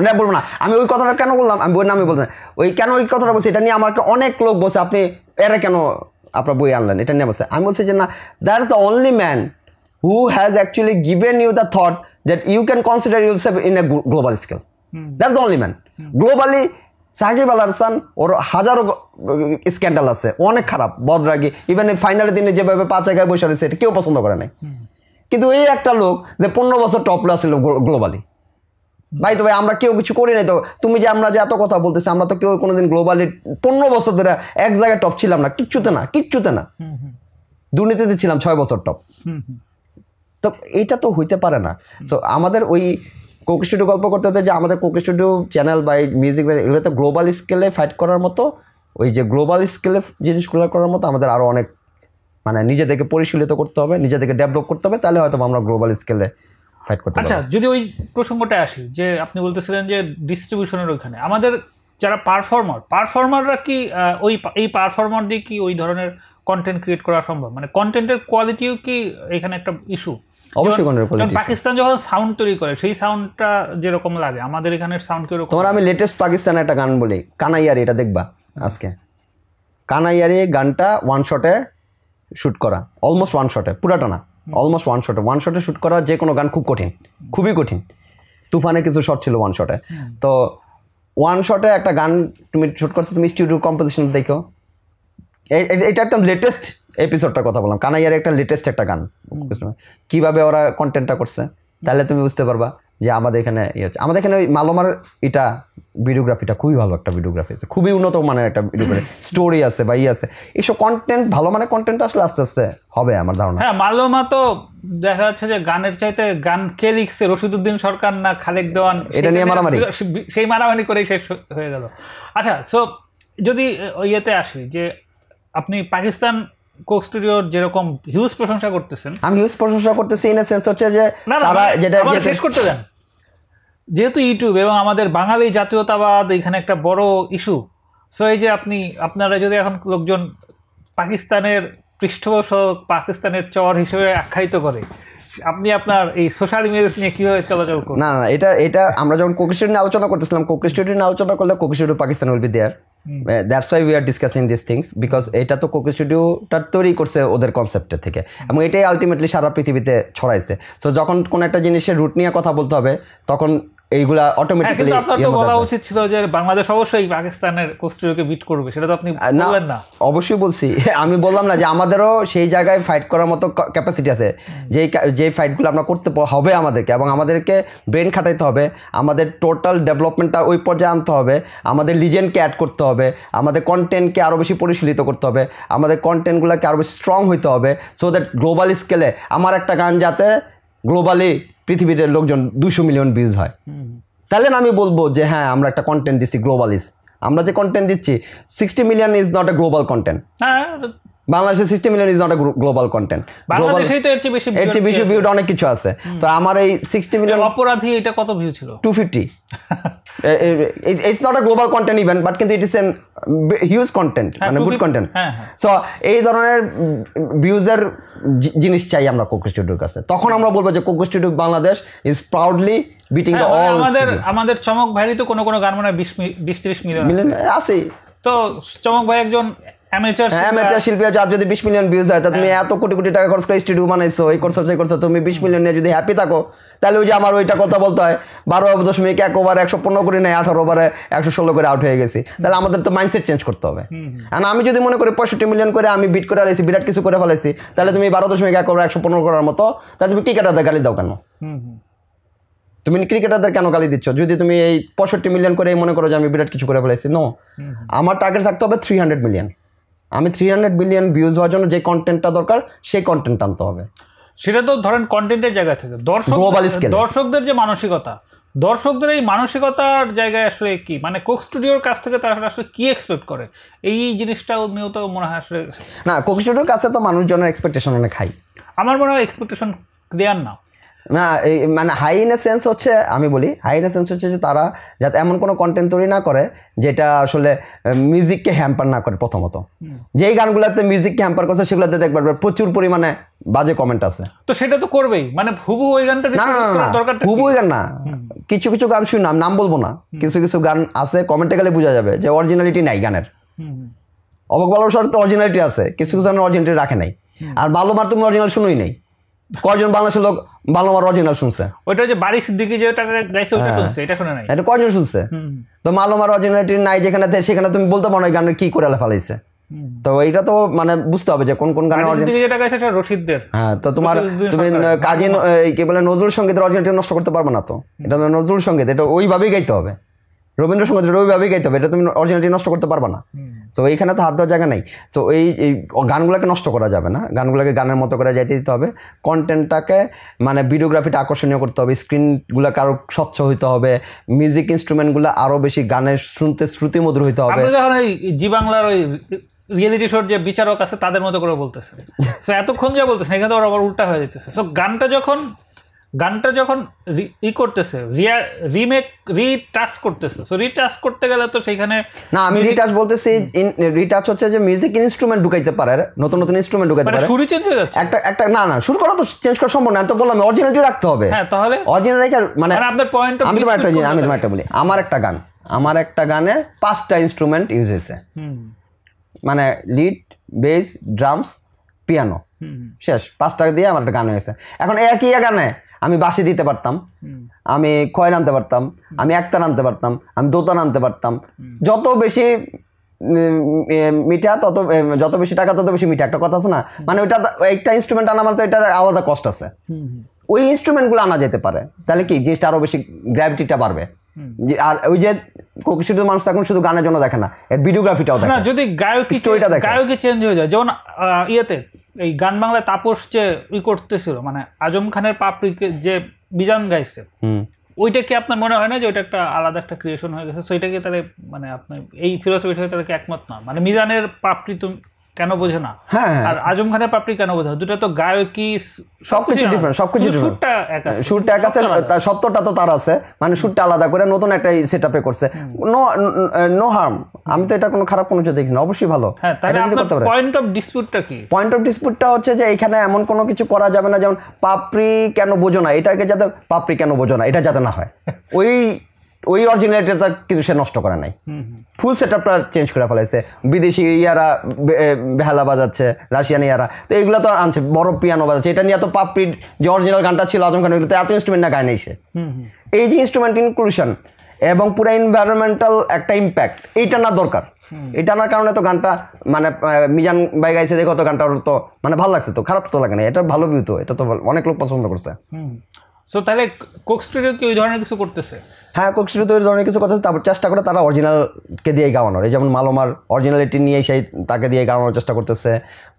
না বলবো না, আমি ওই কথাটা কেন বললাম, আমি বইয়ের নামে বলতে কেন ওই কথাটা বলছি, এটা নিয়ে আমাকে অনেক লোক বলছে আপনি এরা কেন আপনার বই আনলেন, এটা নিয়ে বলছে। আমি বলছি যে না, that is the only man who has actually given you the thought that you can consider yourself in a global scale. That's the only man. Globally, Shakib Al Hasan ওর হাজারো স্ক্যান্ডাল আছে, অনেক খারাপ, বদরাগী, ইভেন ফাইনালের দিনে যেভাবে 5 জায়গায় বসে রয়েছে এটা কেউ পছন্দ করে নাই। কিন্তু এই একটা লোক যে 15 বছর টপলা ছিল গ্লোবালি। ভাই তো ভাই আমরা কেউ কিছু করি নাই তো, তুমি যে আমরা যে এত কথা বলতেছি, আমরা তো কেউ কোনোদিন গ্লোবালি 15 বছর ধরে এক জায়গায় টপ ছিলাম না, কিচ্ছুতে না। দুর্নীতিতে ছিলাম 6 বছর টপ। তো এইটা তো হইতে পারে না। সো আমাদের ওই কোক স্টুডিও গল্প করতে হতে যে আমাদের কোক স্টুডিও চ্যানেল বা মিউজিক এগুলোতে গ্লোবাল স্কেলে ফাইট করার মতো, ওই যে গ্লোবাল স্কেলে জিনিসগুলো করার মতো আমাদের আরও অনেক মানে নিজেদেরকে পরিশীলিত করতে হবে, নিজেদেরকে ডেভেলপ করতে হবে, তাহলে হয়তো আমরা গ্লোবাল স্কেলে ফাইট করতে পারবো। আচ্ছা, যদি ওই প্রসঙ্গটা আসি যে আপনি বলতেছিলেন যে ডিস্ট্রিবিউশনের ওইখানে আমাদের যারা পারফর্মাররা কি এই পারফর্মার দিয়ে কি ওই ধরনের কন্টেন্ট ক্রিয়েট করা সম্ভব? মানে কন্টেন্টের কোয়ালিটিও কি এখানে একটা ইস্যু? অবশ্যই কন্টেন্ট কোয়ালিটি। পাকিস্তান যখন সাউন্ড তৈরি করে সেই সাউন্ডটা যেরকম লাগে আমাদের এখানের সাউন্ড কি রকম? তোমার আমি লেটেস্ট পাকিস্তানের একটা গান বলি, কানাইয়ারি, এটা দেখবা আজকে। কানাইয়ারি গানটা 1 শটে শ্যুট করা, অলমোস্ট 1 শটে, পুরাটা না, অলমোস্ট 1 শটে শ্যুট করা। যে কোনো গান খুবই কঠিন। তুফানে কিছু শট ছিল 1 শটে। তো 1 শটে একটা গান তুমি শ্যুট করছো, তুমি স্টুডিও কম্পোজিশন দেখো। এটা একদম লেটেস্ট এপিসোডটার কথা বললাম, কানাইয়ার একটা লেটেস্ট একটা গান, কীভাবে ওরা কন্টেন্টটা করছে, তাহলে তুমি বুঝতে পারবা যে আমাদের এখানে হচ্ছে। আমাদের এখানে ওই মালোমার এটা ভিডিওগ্রাফিটা খুবই ভালো একটা ভিডিওগ্রাফি আছে, খুবই উন্নত মানের একটা ভিডিওগ্রাফি, স্টোরি আছে বা আছে, এইসব কন্টেন্ট ভালো মানের কন্টেন্ট আসলে আস্তে আস্তে হবে আমার ধারণা। হ্যাঁ, মালোমা তো দেখা যাচ্ছে যে গানের চাইতে গান কে লিখছে, রশিদউদ্দিন সরকার না খালেক দেওয়ান, এটা নিয়ে মারামারি, সেই মারামারি করেই শেষ হয়ে গেল। আচ্ছা, সো যদি ইয়েতে আসি যে আপনি পাকিস্তান কোক স্টুডিওর যেরকম হিউজ প্রশংসা করতেছেন, আমি হিউজ প্রশংসা করতেছি ইন এ সেন্স হচ্ছে যে তারা যেটা শেষ করতে দেন, যেহেতু ইউটিউব এবং আমাদের বাঙালি জাতীয়তাবাদ এখানে একটা বড় ইস্যু। সো এই যে আপনারা যদি এখন লোকজন পাকিস্তানের পৃষ্ঠপোষক, পাকিস্তানের চর হিসেবে আখ্যায়িত করে, আপনি আপনার এই সোশ্যাল ইমেজ নিয়ে কীভাবে চলাচল করুন? না, এটা আমরা যখন কোক স্টুডিও নিয়ে আলোচনা করতেছিলাম, কোক স্টুডিও নিয়ে আলোচনা করলে Coke studio Pakistan will be there. That's why we are discussing this things, because এটা তো কোক স্টুডিওটা তৈরি করছে ওদের কনসেপ্টের থেকে, এবং এটাই আলটিমেটলি সারা পৃথিবীতে ছড়াইছে। সো যখন কোনো একটা জিনিসের রুট নিয়ে কথা বলতে হবে, তখন এইগুলা হ্যাঁ, অটোমেটিক্যালি কিন্তু আপনার তো বলা উচিত ছিল যে বাংলাদেশ অবশ্যই পাকিস্তানের কোক স্টুডিওকে বিট করবে, সেটা তো আপনি বললেন না। অবশ্যই বলছি, আমি বললাম না যে আমাদেরও সেই জায়গায় ফাইট করার মতো ক্যাপাসিটি আছে, যেই ফাইটগুলো আমরা করতে হবে আমাদেরকে, এবং আমাদেরকে ব্রেন খাটাইতে হবে, আমাদের টোটাল ডেভেলপমেন্টটা ওই পর্যায়ে আনতে হবে, আমাদের লিজেন্ডকে অ্যাড করতে হবে, আমাদের কন্টেন্টকে আরও বেশি পরিশীলিত করতে হবে, আমাদের কন্টেন্টগুলোকে আরও বেশি স্ট্রং হইতে হবে, সো দ্যাট গ্লোবাল স্কেলে আমার একটা গান যাতে গ্লোবালি পৃথিবীর লোকজন 200 মিলিয়ন ভিউজ হয়, তাহলে না আমি বলবো যে হ্যাঁ আমরা একটা কন্টেন্ট দিচ্ছি গ্লোবালিস। আমরা যে কন্টেন্ট দিচ্ছি 60 million is not A global content. হ্যাঁ, বাংলাদেশে 60 million is not A global content. বাংলাদেশেই তো এর চেয়ে বেশি ভিউড অনেক কিছু আছে। তো আমার এই 60 মিলিয়ন অপরাধী এটা কত ভিউ ছিল? 250। It's not a global content even, but কিন্তু ইট ইস এন হিউজ কন্টেন্ট, মানে গুড কন্টেন্ট। সো এই ধরনের ভিউজের জিনিস চাই আমরা কোক স্টুডিওর কাছে, তখন আমরা বলবো যে Coke Studio Bangladesh is proudly beating the all. আমাদের চমক ভাইরই তো কোনো গান মানে 20-30 মিলিয়ন আছে। তো চমক ভাই একজন অ্যামেচার শিল্পী, যার যদি 20 মিলিয়ন ভিউজ হয়, তা তুমি এত কোটি কোটি টাকা খরচ করে স্টুডিও বানাইছো, এই করছো সেই করছো, তুমি 20 মিলিয়ন নিয়ে যদি হ্যাপি থাকো, তাহলে ওই যে আমার ওইটা কথা বলতে হয় 12.1 ওভারে 115 করে নেই, 18 ওভারে 116 করে আউট হয়ে গেছি, তাহলে আমাদের তো মাইন্ডসেট চেঞ্জ করতে হবে। আর আমি যদি মনে করি 65 মিলিয়ন করে আমি বিট করে ফেলাইছি, বিরাট কিছু করে ফেলাইছি, তাহলে তুমি 12.1 ওভার 115 করার মতো, তাহলে তুমি ক্রিকেটারদের গালি দাও কেন? তুমি ক্রিকেটারদের কেন গালি দিচ্ছ যদি তুমি এই 65 মিলিয়ন করে মনে করো যে আমি বিরাট কিছু করে ফেলাইছি? নো, আমার টার্গেট থাকতে হবে 300 মিলিয়ন। আমি 300 মিলিয়ন ভিউজ হওয়ার জন্য যে কন্টেন্টটা দরকার সেই কন্টেন্ট আনতে হবে। সেটা তো ধরেন কন্টেন্টের জায়গা থেকে দর্শকদের যে মানসিকতা, দর্শকদের এই মানসিকতার জায়গায় আসলে কি মানে কোক স্টুডিওর কাছ থেকে তারা আসলে কি এক্সপেক্ট করে, এই জিনিসটাও নিয়েও তো মনে হয় আসলে না, কোক স্টুডিওর কাছে তো মানুষজনের এক্সপেকটেশন অনেক হাই। আমার মনে হয় এক্সপেকটেশন ক্লিয়ার না, না মানে হাই ইন এ সেন্স হচ্ছে, আমি বলি হাই ইন এ সেন্স হচ্ছে যে তারা যাতে এমন কোনো কন্টেন্ট তৈরি না করে যেটা আসলে মিউজিককে হ্যাম্পার না করে। প্রথমত যেই গানগুলোতে মিউজিককে হ্যাম্পার করছে সেগুলোতে দেখবার প্রচুর পরিমাণে বাজে কমেন্ট আছে, তো সেটা তো করবেই। মানে হুবহু ওই গানটা দরকার, হুবহু গান না, কিছু কিছু গান শুনি, নাম বলবো না, কিছু কিছু গান আছে কমেন্টে গেলে বোঝা যাবে যে অরিজিনালিটি নাই গানের। অবাক ভালোবাসার তো অরিজিনালিটি আছে, কিছু কিছু গানের অরিজিনালিটি রাখে নাই। আর ভালোমার তুমি অরিজিনাল শুনোই নাই, কয়জন বাংলাদেশের লোক ভালোমার অরিজিনাল শুনছে? ওইটা যে বাড়ি সিদ্দিকী যেটা গাইছে ওটা শুনছে, এটা শুনে নাই, এটা কয়জন শুনছে? তো ভালোমার অরিজিনালিটি নাই যেখানে, সেখানে তুমি বলতে পারো এই গানের কি করে ফেলাইছে। তো এইটা তো মানে বুঝতে হবে যে কোন কোন গানের যেটা গাইছে সেটা রশিদদের। হ্যাঁ, তো তুমি কাজী কি বলে নজরুল সঙ্গীতের অরিজিনালিটি নষ্ট করতে পারবে না। তো এটা নজরুল সঙ্গীত, এটা ওইভাবেই গাইতে হবে। রবীন্দ্রসঙ্গীত ওইভাবেই গাইতে হবে, এটা তুমি অরিজিনালিটি নষ্ট করতে পারবে না। তো এইখানে তো হাত দেওয়ার জায়গা নেই। তো এই গানগুলোকে নষ্ট করা যাবে না, গানগুলোকে গানের মতো করে যাইতে দিতে হবে। কন্টেন্টটাকে মানে ভিডিওগ্রাফিটা আকর্ষণীয় করতে হবে, স্ক্রিনগুলোকে আরও স্বচ্ছ হইতে হবে, মিউজিক ইনস্ট্রুমেন্টগুলো আরও বেশি গানের শুনতে শ্রুতিমধুর হইতে হবে। যখন ওই জি বাংলার ওই রিয়েলিটি শোর যে বিচারক আছে তাদের মতো করে বলতেছে, সো এতক্ষণ যা বলতেছে এখানে আবার উল্টা হয়ে যেতেছে। সো গানটা যখন করতেছে রিমেক রিটাচ করতেছে, সো রিটাচ করতে গেলে তো সেইখানে না, আমি রিটাচ বলতেছি, রিটাচ হচ্ছে যে মিউজিক ইনস্ট্রুমেন্ট ঢুকাইতে পারে, নতুন নতুন ইনস্ট্রুমেন্ট ঢুকাইতে পারে। সুর চেঞ্জ হয়ে যাচ্ছে একটা না সুর করা তো চেঞ্জ করা সম্ভব না, তো বললাম অরিজিনালিটি রাখতে হবে। হ্যাঁ, তাহলে অরিজিনাল মানে আপনার পয়েন্ট আমি তোমার একটা বলি, আমার একটা গানে 5টা ইনস্ট্রুমেন্ট ইউজ হয়েছে, মানে লিড, বেস, ড্রামস, পিয়ানো, শেষ 5টা দিয়ে আমার একটা গান হয়েছে। এখন একই গানে আমি বাঁশি দিতে পারতাম, আমি খয়েল আনতে পারতাম, আমি একতার আনতে পারতাম, আমি দোতান আনতে পারতাম। যত বেশি মিঠা যত বেশি টাকা তত বেশি মিঠা, একটা কথা আছে না? মানে ওইটা একটা ইনস্ট্রুমেন্ট আনা মানে তো এটার আলাদা কষ্ট আছে। ওই ইনস্ট্রুমেন্টগুলো আনা যেতে পারে, তাহলে কি জিনিসটা আরও বেশি গ্র্যাভিটিটা বাড়বে। আর ওই যে শুধু মানুষ এখন শুধু গানের জন্য দেখে না, এর ভিডিওগ্রাফিটাও দেখে। যদি গায়কই চেঞ্জ হয়ে যায়, যেমন ইয়েতে এই গান বাংলায় তাপস যে করতেছিল, মানে আজম খানের পাপড়িকে যে বিজান গাইছে, ওইটা কি আপনার মনে হয় না যে ওইটা একটা আলাদা একটা ক্রিয়েশন হয়ে গেছে? সেইটাকে তাহলে মানে আপনার এই ফিলোসফির সাথে তাহলে কি একমত না? মানে মিজানের পাপড়ি তো কেন বোঝে না, আর আজম খানের পাপড়ি কেন বোঝে না? দুটো তো গায়কী সবকিছু ডিফারেন্ট, সবকিছু সুরটা এক আছে, সত্যটা তো তার আছে, মানে সুরটা আলাদা করে নতুন একটা সেটআপে করছে। নো হার্ম, আমি তো এটা কোনো খারাপ কোনো কিছু দেখি না, অবশ্যই ভালো। পয়েন্ট অফ ডিসপিউটটা কি? পয়েন্ট অফ ডিসপিউটটা হচ্ছে যে এখানে এমন কোনো কিছু করা যাবে না, যেমন পাপড়ি কেন বোঝো না, এটাকে যাতে পাপড়ি কেন বোঝো না এটা যাতে না হয়, ওই ওই অরিজিনালিটিটা কিন্তু সে নষ্ট করে নাই, ফুল সেট আপটা চেঞ্জ করে ফেলাইছে। বিদেশি ইয়ারা বেহালা বাজাচ্ছে, রাশিয়ান ইয়ারা, তো এইগুলো তো আনছে, বড় পিয়ানো বাজাচ্ছে। এটা নিয়ে এত পাপড়ির যে অরিজিনাল গানটা ছিল আজম খান, এত ইনস্ট্রুমেন্ট না গায় নাই সে। এই যে ইনস্ট্রুমেন্ট ইনক্লুশন এবং পুরো এনভায়রনমেন্টাল একটা ইম্প্যাক্ট, এইটা না দরকার। এটা আনার কারণে তো গানটা মানে মিজান ভাই গাইছে দেখো তো গানটা, ওর তো মানে ভালো লাগছে, তো খারাপ তো লাগে না, এটা ভালো ভিউ, তো এটা তো অনেক লোক পছন্দ করছে। সো তাহলে কোক স্টুডিও কি ওই ধরনের কিছু করতেছে? হ্যাঁ, কোক স্টুডিও তো ওই ধরনের কিছু করতেছে, তারপর চেষ্টা করে তারা অরিজিনালকে দিয়েই গাওয়ানোর। এই যেমন মালোমার অরিজিনালিটি নিয়ে সেই তাকে দিয়ে গাওয়ানোর চেষ্টা করতেছে,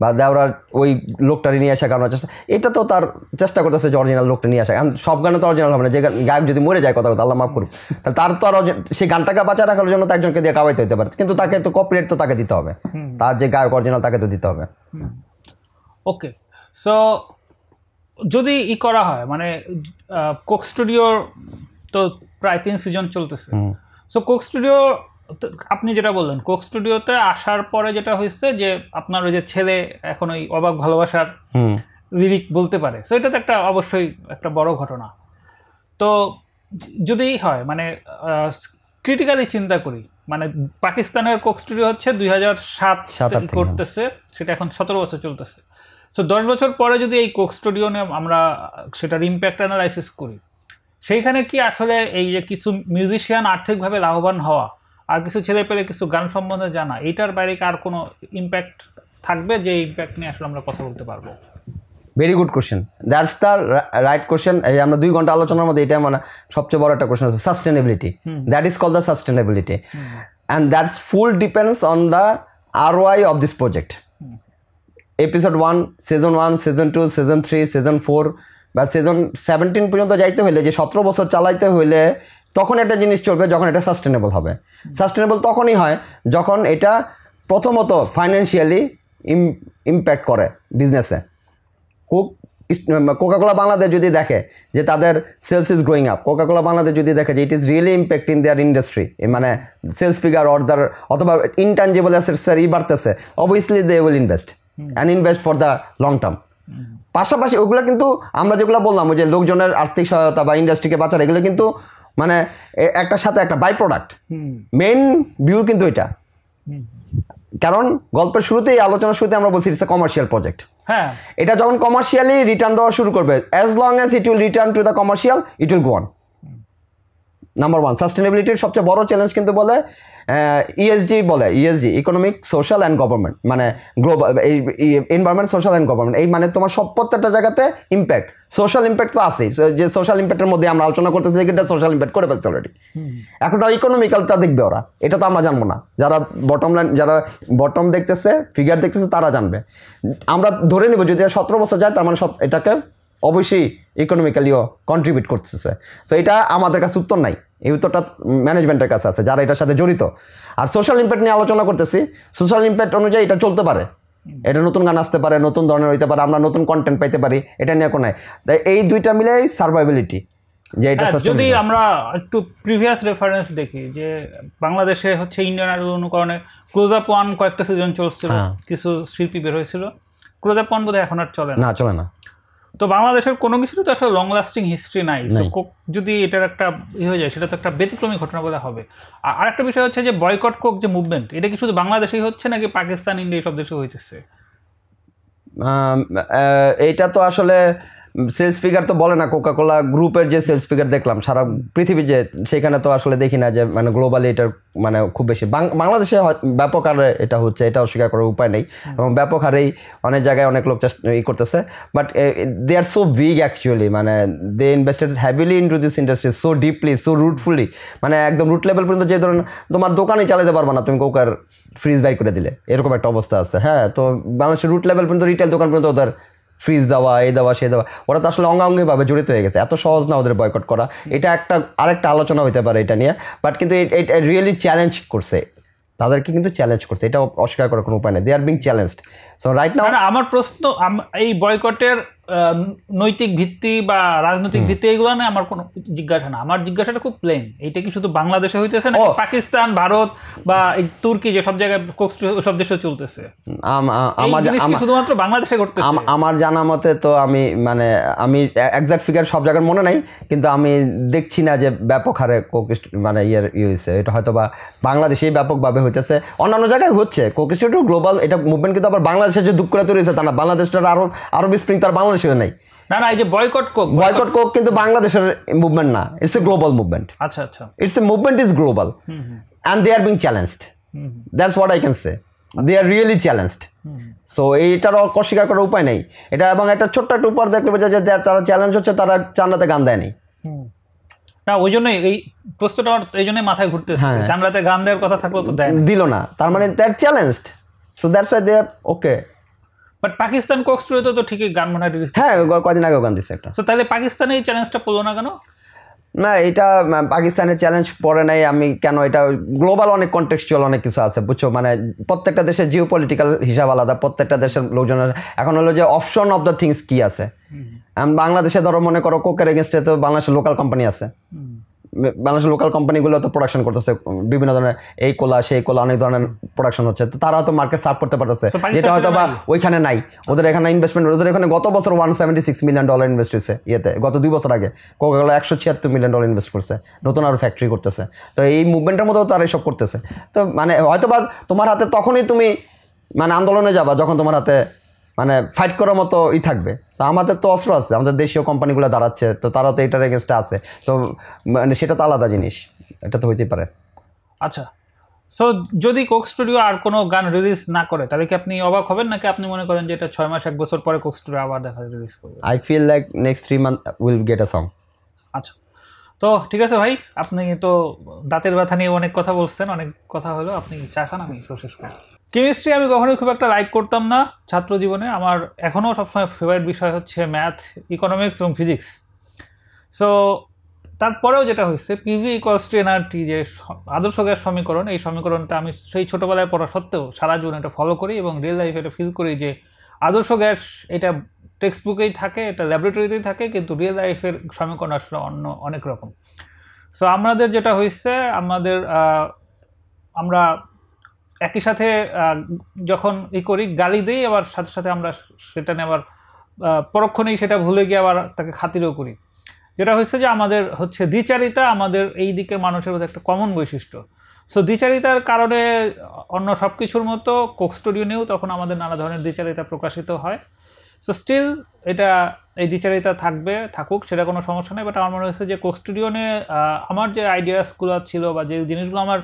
বা দেওরার ওই লোকটারই নিয়ে আসা গাওয়ানোর চেষ্টা, এটা তো তার চেষ্টা করতেছে যে অরিজিনাল লোকটা নিয়ে আসা। সব গানে তো অরিজিনাল হবে না, যে গায়ক যদি মরে যায় কথা কথা আল্লাহ মাফ করুক, তাহলে তার তো আর সেই গানটাকে বাঁচা রাখার জন্য তো একজনকে দিয়ে গাওয়াইতে হতে পারে, কিন্তু তাকে তো কপিরাইট তো তাকে দিতে হবে, তার যে গায়ক অরিজিনাল তাকে তো দিতে হবে। ওকে, সো যদি করা হয় মানে কোক স্টুডিওর তো প্রায় 3 সিজন চলতেছে, সো কোক স্টুডিও আপনি যেটা বললেন, কোক স্টুডিওতে আসার পরে যেটা হয়েছে যে আপনার ওই যে ছেলে এখন ওই অবাক ভালোবাসার লিরিক বলতে পারে, সো এটা তো একটা অবশ্যই একটা বড় ঘটনা। তো যদি হয় মানে ক্রিটিক্যালি চিন্তা করি, মানে পাকিস্তানের কোক স্টুডিও হচ্ছে 2007 করতেছে, সেটা এখন 17 বছর চলতেছে। সো 10 বছর পরে যদি এই কোক স্টুডিও নিয়ে আমরা সেটার ইম্প্যাক্ট অ্যানালাইসিস করি, সেইখানে কি আসলে এই যে কিছু মিউজিশিয়ান আর্থিকভাবে লাভবান হওয়া আর কিছু ছেলে পেলে কিছু গান সম্বন্ধে জানা, এইটার বাইরে কি আর কোনো ইম্প্যাক্ট থাকবে যে ইম্প্যাক্ট নিয়ে আসলে আমরা কথা বলতে পারবো? Very good question, that's the right question. এই আমরা 2 ঘন্টা আলোচনার মধ্যে এটা মানে সবচেয়ে বড় একটা কোশ্চেন আছে, sustainability. That is called the sustainability, and that's full depends on the ROI of this project. Episode 1, season 1, season 2, season 3, season 4 বা সিজন 17 পর্যন্ত যাইতে হইলে, যে 17 বছর চালাইতে হইলে, তখন একটা জিনিস চলবে যখন এটা সাস্টেনেবল হবে। সাস্টেনেবল তখনই হয় যখন এটা প্রথমত ফাইন্যান্সিয়ালি ইম্প্যাক্ট করে বিজনেসে। কোকাকোলা বাংলাদেশ যদি দেখে যে তাদের sales is growing up, Coca Cola Bangladesh যদি দেখে যে it is really impacting their industry, মানে সেলস ফিগার অর্ডার অথবা ইনট্যাঞ্জিবল অ্যাসেটসের বাড়তেছে, obviously they will invest and invest for the long term. পাশাপাশি ওগুলো কিন্তু আমরা যেগুলো বললাম, ওই যে লোকজনের আর্থিক সহায়তা বা ইন্ডাস্ট্রিকে বাঁচার, এগুলো কিন্তু মানে একটার সাথে একটা বাই প্রোডাক্ট। মেইন ভিউ কিন্তু এটা, কারণ গল্পের শুরুতেই, আলোচনার শুরুতে আমরা বলছি ইটস এ কমার্শিয়াল প্রজেক্ট। হ্যাঁ, এটা যখন কমার্শিয়ালি রিটার্ন দেওয়া শুরু করবে, as long as it will return to the commercial, it will go on. Number 1 সাস্টেনেবিলিটির সবচেয়ে বড় চ্যালেঞ্জ কিন্তু বলে ইএসজি, বলে ESG, economic, social and government, মানে global environment, social and government. এই মানে তোমার সব প্রত্যেকটা জায়গাতে ইম্প্যাক্ট, সোশ্যাল ইম্প্যাক্ট তো আছেই, যে সোশ্যাল ইম্প্যাক্টের মধ্যে আমরা আলোচনা করতেছি যে এটা সোশ্যাল ইম্প্যাক্ট করে ফেলছে অলরেডি। এখন ইকোনমিক্যালটা দেখবে ওরা, এটা তো আমরা জানবো না, যারা বটম লাইন, যারা বটম দেখতেছে, ফিগার দেখতেছে, তারা জানবে। আমরা ধরে নিব যদি 17 বছর যায়, তার মানে এটাকে অবশ্যই ইকোনমিক্যালিও কন্ট্রিবিউট করতেছে। সো এটা আমাদের কাছে উত্তর নাই, এই উত্তরটা ম্যানেজমেন্টের কাছে আছে, যারা এটার সাথে জড়িত। আর সোশ্যাল ইম্প্যাক্ট নিয়ে আলোচনা করতেছি, সোশ্যাল ইম্প্যাক্ট অনুযায়ী এটা চলতে পারে, এটা নতুন গান আসতে পারে, নতুন ধরনের হইতে পারে, আমরা নতুন কন্টেন্ট পাইতে পারি, এটা নিয়ে কোনো নাই। তাই এই দুইটা মিলেই সার্ভাইবিলিটি, যে এটা যদি আমরা একটু প্রিভিয়াস রেফারেন্স দেখি, যে বাংলাদেশে হচ্ছে ইন্ডিয়ান আইডল অনুকরণে ক্লোজ আপ 1 কয়েকটা সিজন চলছিল, কিছু শিল্পী বের হয়েছিল। ক্লোজ আপ 1 বোধহয় এখন আর চলে না, চলে না। তো বাংলাদেশের কোনো কিছু তো আসলে লং লাস্টিং হিস্ট্রি নাই। যদি এটার একটা হয়ে যায়, সেটা তো একটা ব্যতিক্রমী ঘটনা বলে হবে। আর একটা বিষয় হচ্ছে যে বয়কট কোক যে মুভমেন্ট, এটা কি শুধু বাংলাদেশেই হচ্ছে নাকি পাকিস্তান, ইন্ডিয়া সব দেশে হইতেছে? এইটা তো আসলে সেলস ফিগার তো বলে না, কোকাকোলা গ্রুপের যে সেলস ফিগার দেখলাম সারা পৃথিবী, যে সেখানে তো আসলে দেখি না যে মানে গ্লোবালি এটার মানে খুব বেশি। বাংলাদেশে ব্যাপক হারে এটা হচ্ছে, এটা অস্বীকার করার উপায় নেই, এবং ব্যাপক হারেই অনেক জায়গায় অনেক লোক করতেছে। But they are so big actually, মানে they invested heavily into this industry, so deeply, so rootfully, মানে একদম রুট লেভেল পর্যন্ত। যে ধরুন তোমার দোকানেই চালাতে পারবে না তুমি কোকার ফ্রিজ বাই করে দিলে, এরকম একটা অবস্থা আছে। হ্যাঁ, তো বাংলাদেশের রুট লেভেল পর্যন্ত, রিটেল দোকান পর্যন্ত ওদের ফ্রিজ দেওয়া, এই দেওয়া, সে দেওয়া, ওরা তো আসলে অঙ্গাঙ্গিভাবে জড়িত হয়ে গেছে। এত সহজ না ওদের বয়কট করা, এটা আরেকটা আলোচনা হইতে পারে এটা নিয়ে। বাট কিন্তু এটা রিয়েলি চ্যালেঞ্জ করছে, তাদেরকে কিন্তু চ্যালেঞ্জ করছে, এটা অস্বীকার করার কোনো উপায় নেই। They are being challenged. So right now আমার প্রশ্ন, এই বয়কটের নৈতিক ভিত্তি বা রাজনৈতিক ভিত্তি এগুলো না আমার কোনো জিজ্ঞাসা না, আমার জিজ্ঞাসাটা খুব প্লেন, এইটা কি শুধু বাংলাদেশে হইতেছে না পাকিস্তান, ভারত বা এই তুর্কি যে সব জায়গায় কোক স্টুডিও সব দেশে চলতেছে, শুধুমাত্র বাংলাদেশে ঘটতেছে? আমার জানা মতে তো আমি এক্সাক্ট ফিগার সব জায়গার মনে নাই, কিন্তু আমি দেখছি না যে ব্যাপক হারে কোক মানে হয়েছে। এটা হয়তো বা বাংলাদেশেই ব্যাপকভাবে হইতেছে, অন্যান্য জায়গায় হচ্ছে। কোক স্টুডিও গ্লোবাল এটা মুভমেন্ট, কিন্তু আবার বাংলাদেশে যে দুঃখ করে তৈরি হয়েছে তা না, বাংলাদেশটার আরব স্প্রিং তার বাংলাদেশে নাই। না এই যে বয়কট কোক কিন্তু বাংলাদেশের মুভমেন্ট না, ইটস এ গ্লোবাল মুভমেন্ট। আচ্ছা, it's a movement is global and they are being challenged. That's what I can say. They are really challenged. So এইটার অস্বীকার করার উপায় নেই এটা। এবং একটা ছোট্ট একটা উপর দেখলে বোঝা যায় তারা চ্যালেঞ্জ হচ্ছে, তারা জান্নাতে গান দেয়নি না, ওই জন্যই এই প্রশ্নটা এই জন্যই মাথায় ঘুরতেছে, জান্নাতে গান দেওয়ার কথা থাকলেও তো দেয় দিল না, তার মানে they are challenged, so that's why they are okay. But Pakistan Coke স্টুডিওতে তো ঠিকই গান মনে হয়, হ্যাঁ কদিন আগে গান দিচ্ছে একটা। তো তাহলে পাকিস্তানে এই চ্যালেঞ্জটা পড়লো না কেন? না এটা পাকিস্তানের চ্যালেঞ্জ পড়ে নাই আমি কেন, এটা গ্লোবাল অনেক কনটেক্সচুয়াল অনেক কিছু আছে বুঝছো, মানে প্রত্যেকটা দেশের জিও পলিটিক্যাল হিসাব আলাদা, প্রত্যেকটা দেশের লোকজনের এখন হলো যে অপশন অফ দ্য থিংস কি আছে। বাংলাদেশে ধরো মনে করো কোকের এগেনস্টে তো বাংলাদেশের লোকাল কোম্পানি আছে, বাংলাদেশের লোকাল কোম্পানিগুলো তো প্রোডাকশন করতেছে বিভিন্ন ধরনের, এই কোলা সেই কোলা অনেক ধরনের প্রোডাকশন হচ্ছে, তো তারা তো মার্কেট সার্ভ করতে পারতেছে, যেটা হয়তো বা ওইখানে নাই। ওদের এখানে ইনভেস্টমেন্ট, ওদের এখানে গত বছর $176 মিলিয়ন ইনভেস্ট হয়েছে ইয়েতে, গত 2 বছর আগে কোকাকোলা $176 মিলিয়ন ইনভেস্ট করছে, নতুন আরও ফ্যাক্টরি করতেছে। তো এই মুভমেন্টের মধ্যেও তারা এইসব করতেছে। তো মানে হয়তো বা তোমার হাতে তখনই তুমি মানে আন্দোলনে যাবা যখন তোমার হাতে মানে ফাইট করার মতো থাকবে। তো আমাদের তো অস্ত্র আছে, আমাদের দেশীয় কোম্পানিগুলো দাঁড়াচ্ছে, তো তারা তো এটার এগেনস্টে আছে, তো মানে সেটা তো আলাদা জিনিস, এটা তো হইতেই পারে। আচ্ছা, সো যদি কোক স্টুডিও আর কোনো গান রিলিজ না করে তাহলে কি আপনি অবাক হবেন, নাকি আপনি মনে করেন যে এটা 6 মাস 1 বছর পরে কোক স্টুডিও আবার দেখা রিলিজ করবে? I feel like next 3 month will get a song. আচ্ছা, তো ঠিক আছে ভাই, আপনি তো দাঁতের ব্যথা নিয়ে অনেক কথা বলছেন, অনেক কথা হলো, আপনি চা খান, আমি শেষ করি। কেমিস্ট্রি আমি কখনোই খুব একটা লাইক করতাম না ছাত্র জীবনে, আমার এখনও সবসময় ফেভারিট বিষয় হচ্ছে ম্যাথ, ইকোনমিক্স এবং ফিজিক্স। সো তারপরেও যেটা হচ্ছে পিভি ইকুয়ালস টু এনআরটি যে আদর্শ গ্যাস সমীকরণ, এই সমীকরণটা আমি সেই ছোটোবেলায় পড়া সত্ত্বেও সারা জীবন এটা ফলো করি এবং রিয়েল লাইফে এটা ফিল করি যে আদর্শ গ্যাস এটা টেক্সট বুকেই থাকে, এটা ল্যাবরেটরিতেই থাকে, কিন্তু রিয়েল লাইফের সমীকরণ আসলে অন্য অনেক রকম। সো আমাদের যেটা হয়েছে, আমরা একই সাথে যখন করি গালি দিই, আবার সাথে সাথে আমরা সেটা নিয়ে আবার পরক্ষণেই সেটা ভুলে গিয়ে আবার তাকে খাতিরও করি। যেটা হচ্ছে যে আমাদের হচ্ছে দ্বিচারিতা আমাদের এই দিকের মানুষের মধ্যে একটা কমন বৈশিষ্ট্য। সো দ্বিচারিতার কারণে অন্য সব কিছুর মতো কোক স্টুডিও নিয়েও তখন আমাদের নানা ধরনের দ্বিচারিতা প্রকাশিত হয়। সো স্টিল এটা এই দ্বিচারিতা থাকুক, সেটা কোনো সমস্যা নেই। বাট আমার মনে হচ্ছে যে কোক স্টুডিও নিয়ে আমার যে আইডিয়াসগুলো ছিল বা যে জিনিসগুলো আমার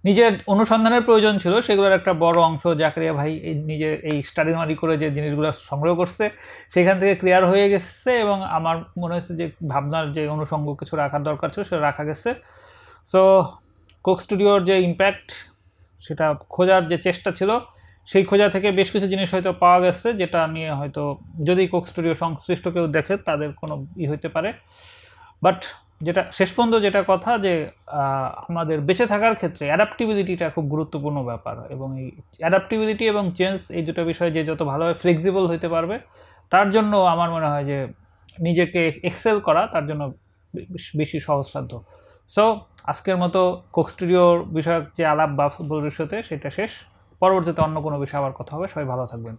নিজের অনুসন্ধানের প্রয়োজন ছিল, সেগুলোর একটা বড় অংশ জাকারিয়া ভাই নিজের এই স্টাডি করে যে জিনিসগুলো সংগ্রহ করছে সেখান থেকে ক্লিয়ার হয়ে গেছে, এবং আমার মনে হয়েছে যে ভাবনার যে অনুষঙ্গ কিছু রাখার দরকার ছিল সেটা রাখা গেছে। সো কোক স্টুডিওর যে ইম্প্যাক্ট সেটা খোঁজার যে চেষ্টা ছিল, সেই খোঁজা থেকে বেশ কিছু জিনিস হয়তো পাওয়া গেছে, যেটা নিয়ে হয়তো যদি কোক স্টুডিও সংশ্লিষ্ট কেউ দেখে তাদের কোনো হইতে পারে। বাট যেটা শেষ পর্যন্ত যেটা কথা যে আমাদের বেঁচে থাকার ক্ষেত্রে অ্যাডাপ্টিবিলিটিটা খুব গুরুত্বপূর্ণ ব্যাপার, এবং এই অ্যাডাপ্টিবিলিটি এবং চেঞ্জ এই দুটো বিষয়ে যে যত ভালোভাবে ফ্লেক্সিবল হইতে পারবে, তার জন্য আমার মনে হয় যে নিজেকে এক্সেল করা তার জন্য বেশি সহজসাধ্য। সো আজকের মতো কোক স্টুডিওর বিষয়ক যে আলাপ বা ভবিষ্যতে সেটা শেষ, পরবর্তীতে অন্য কোনো বিষয়ে আবার কথা হবে। সবাই ভালো থাকবেন।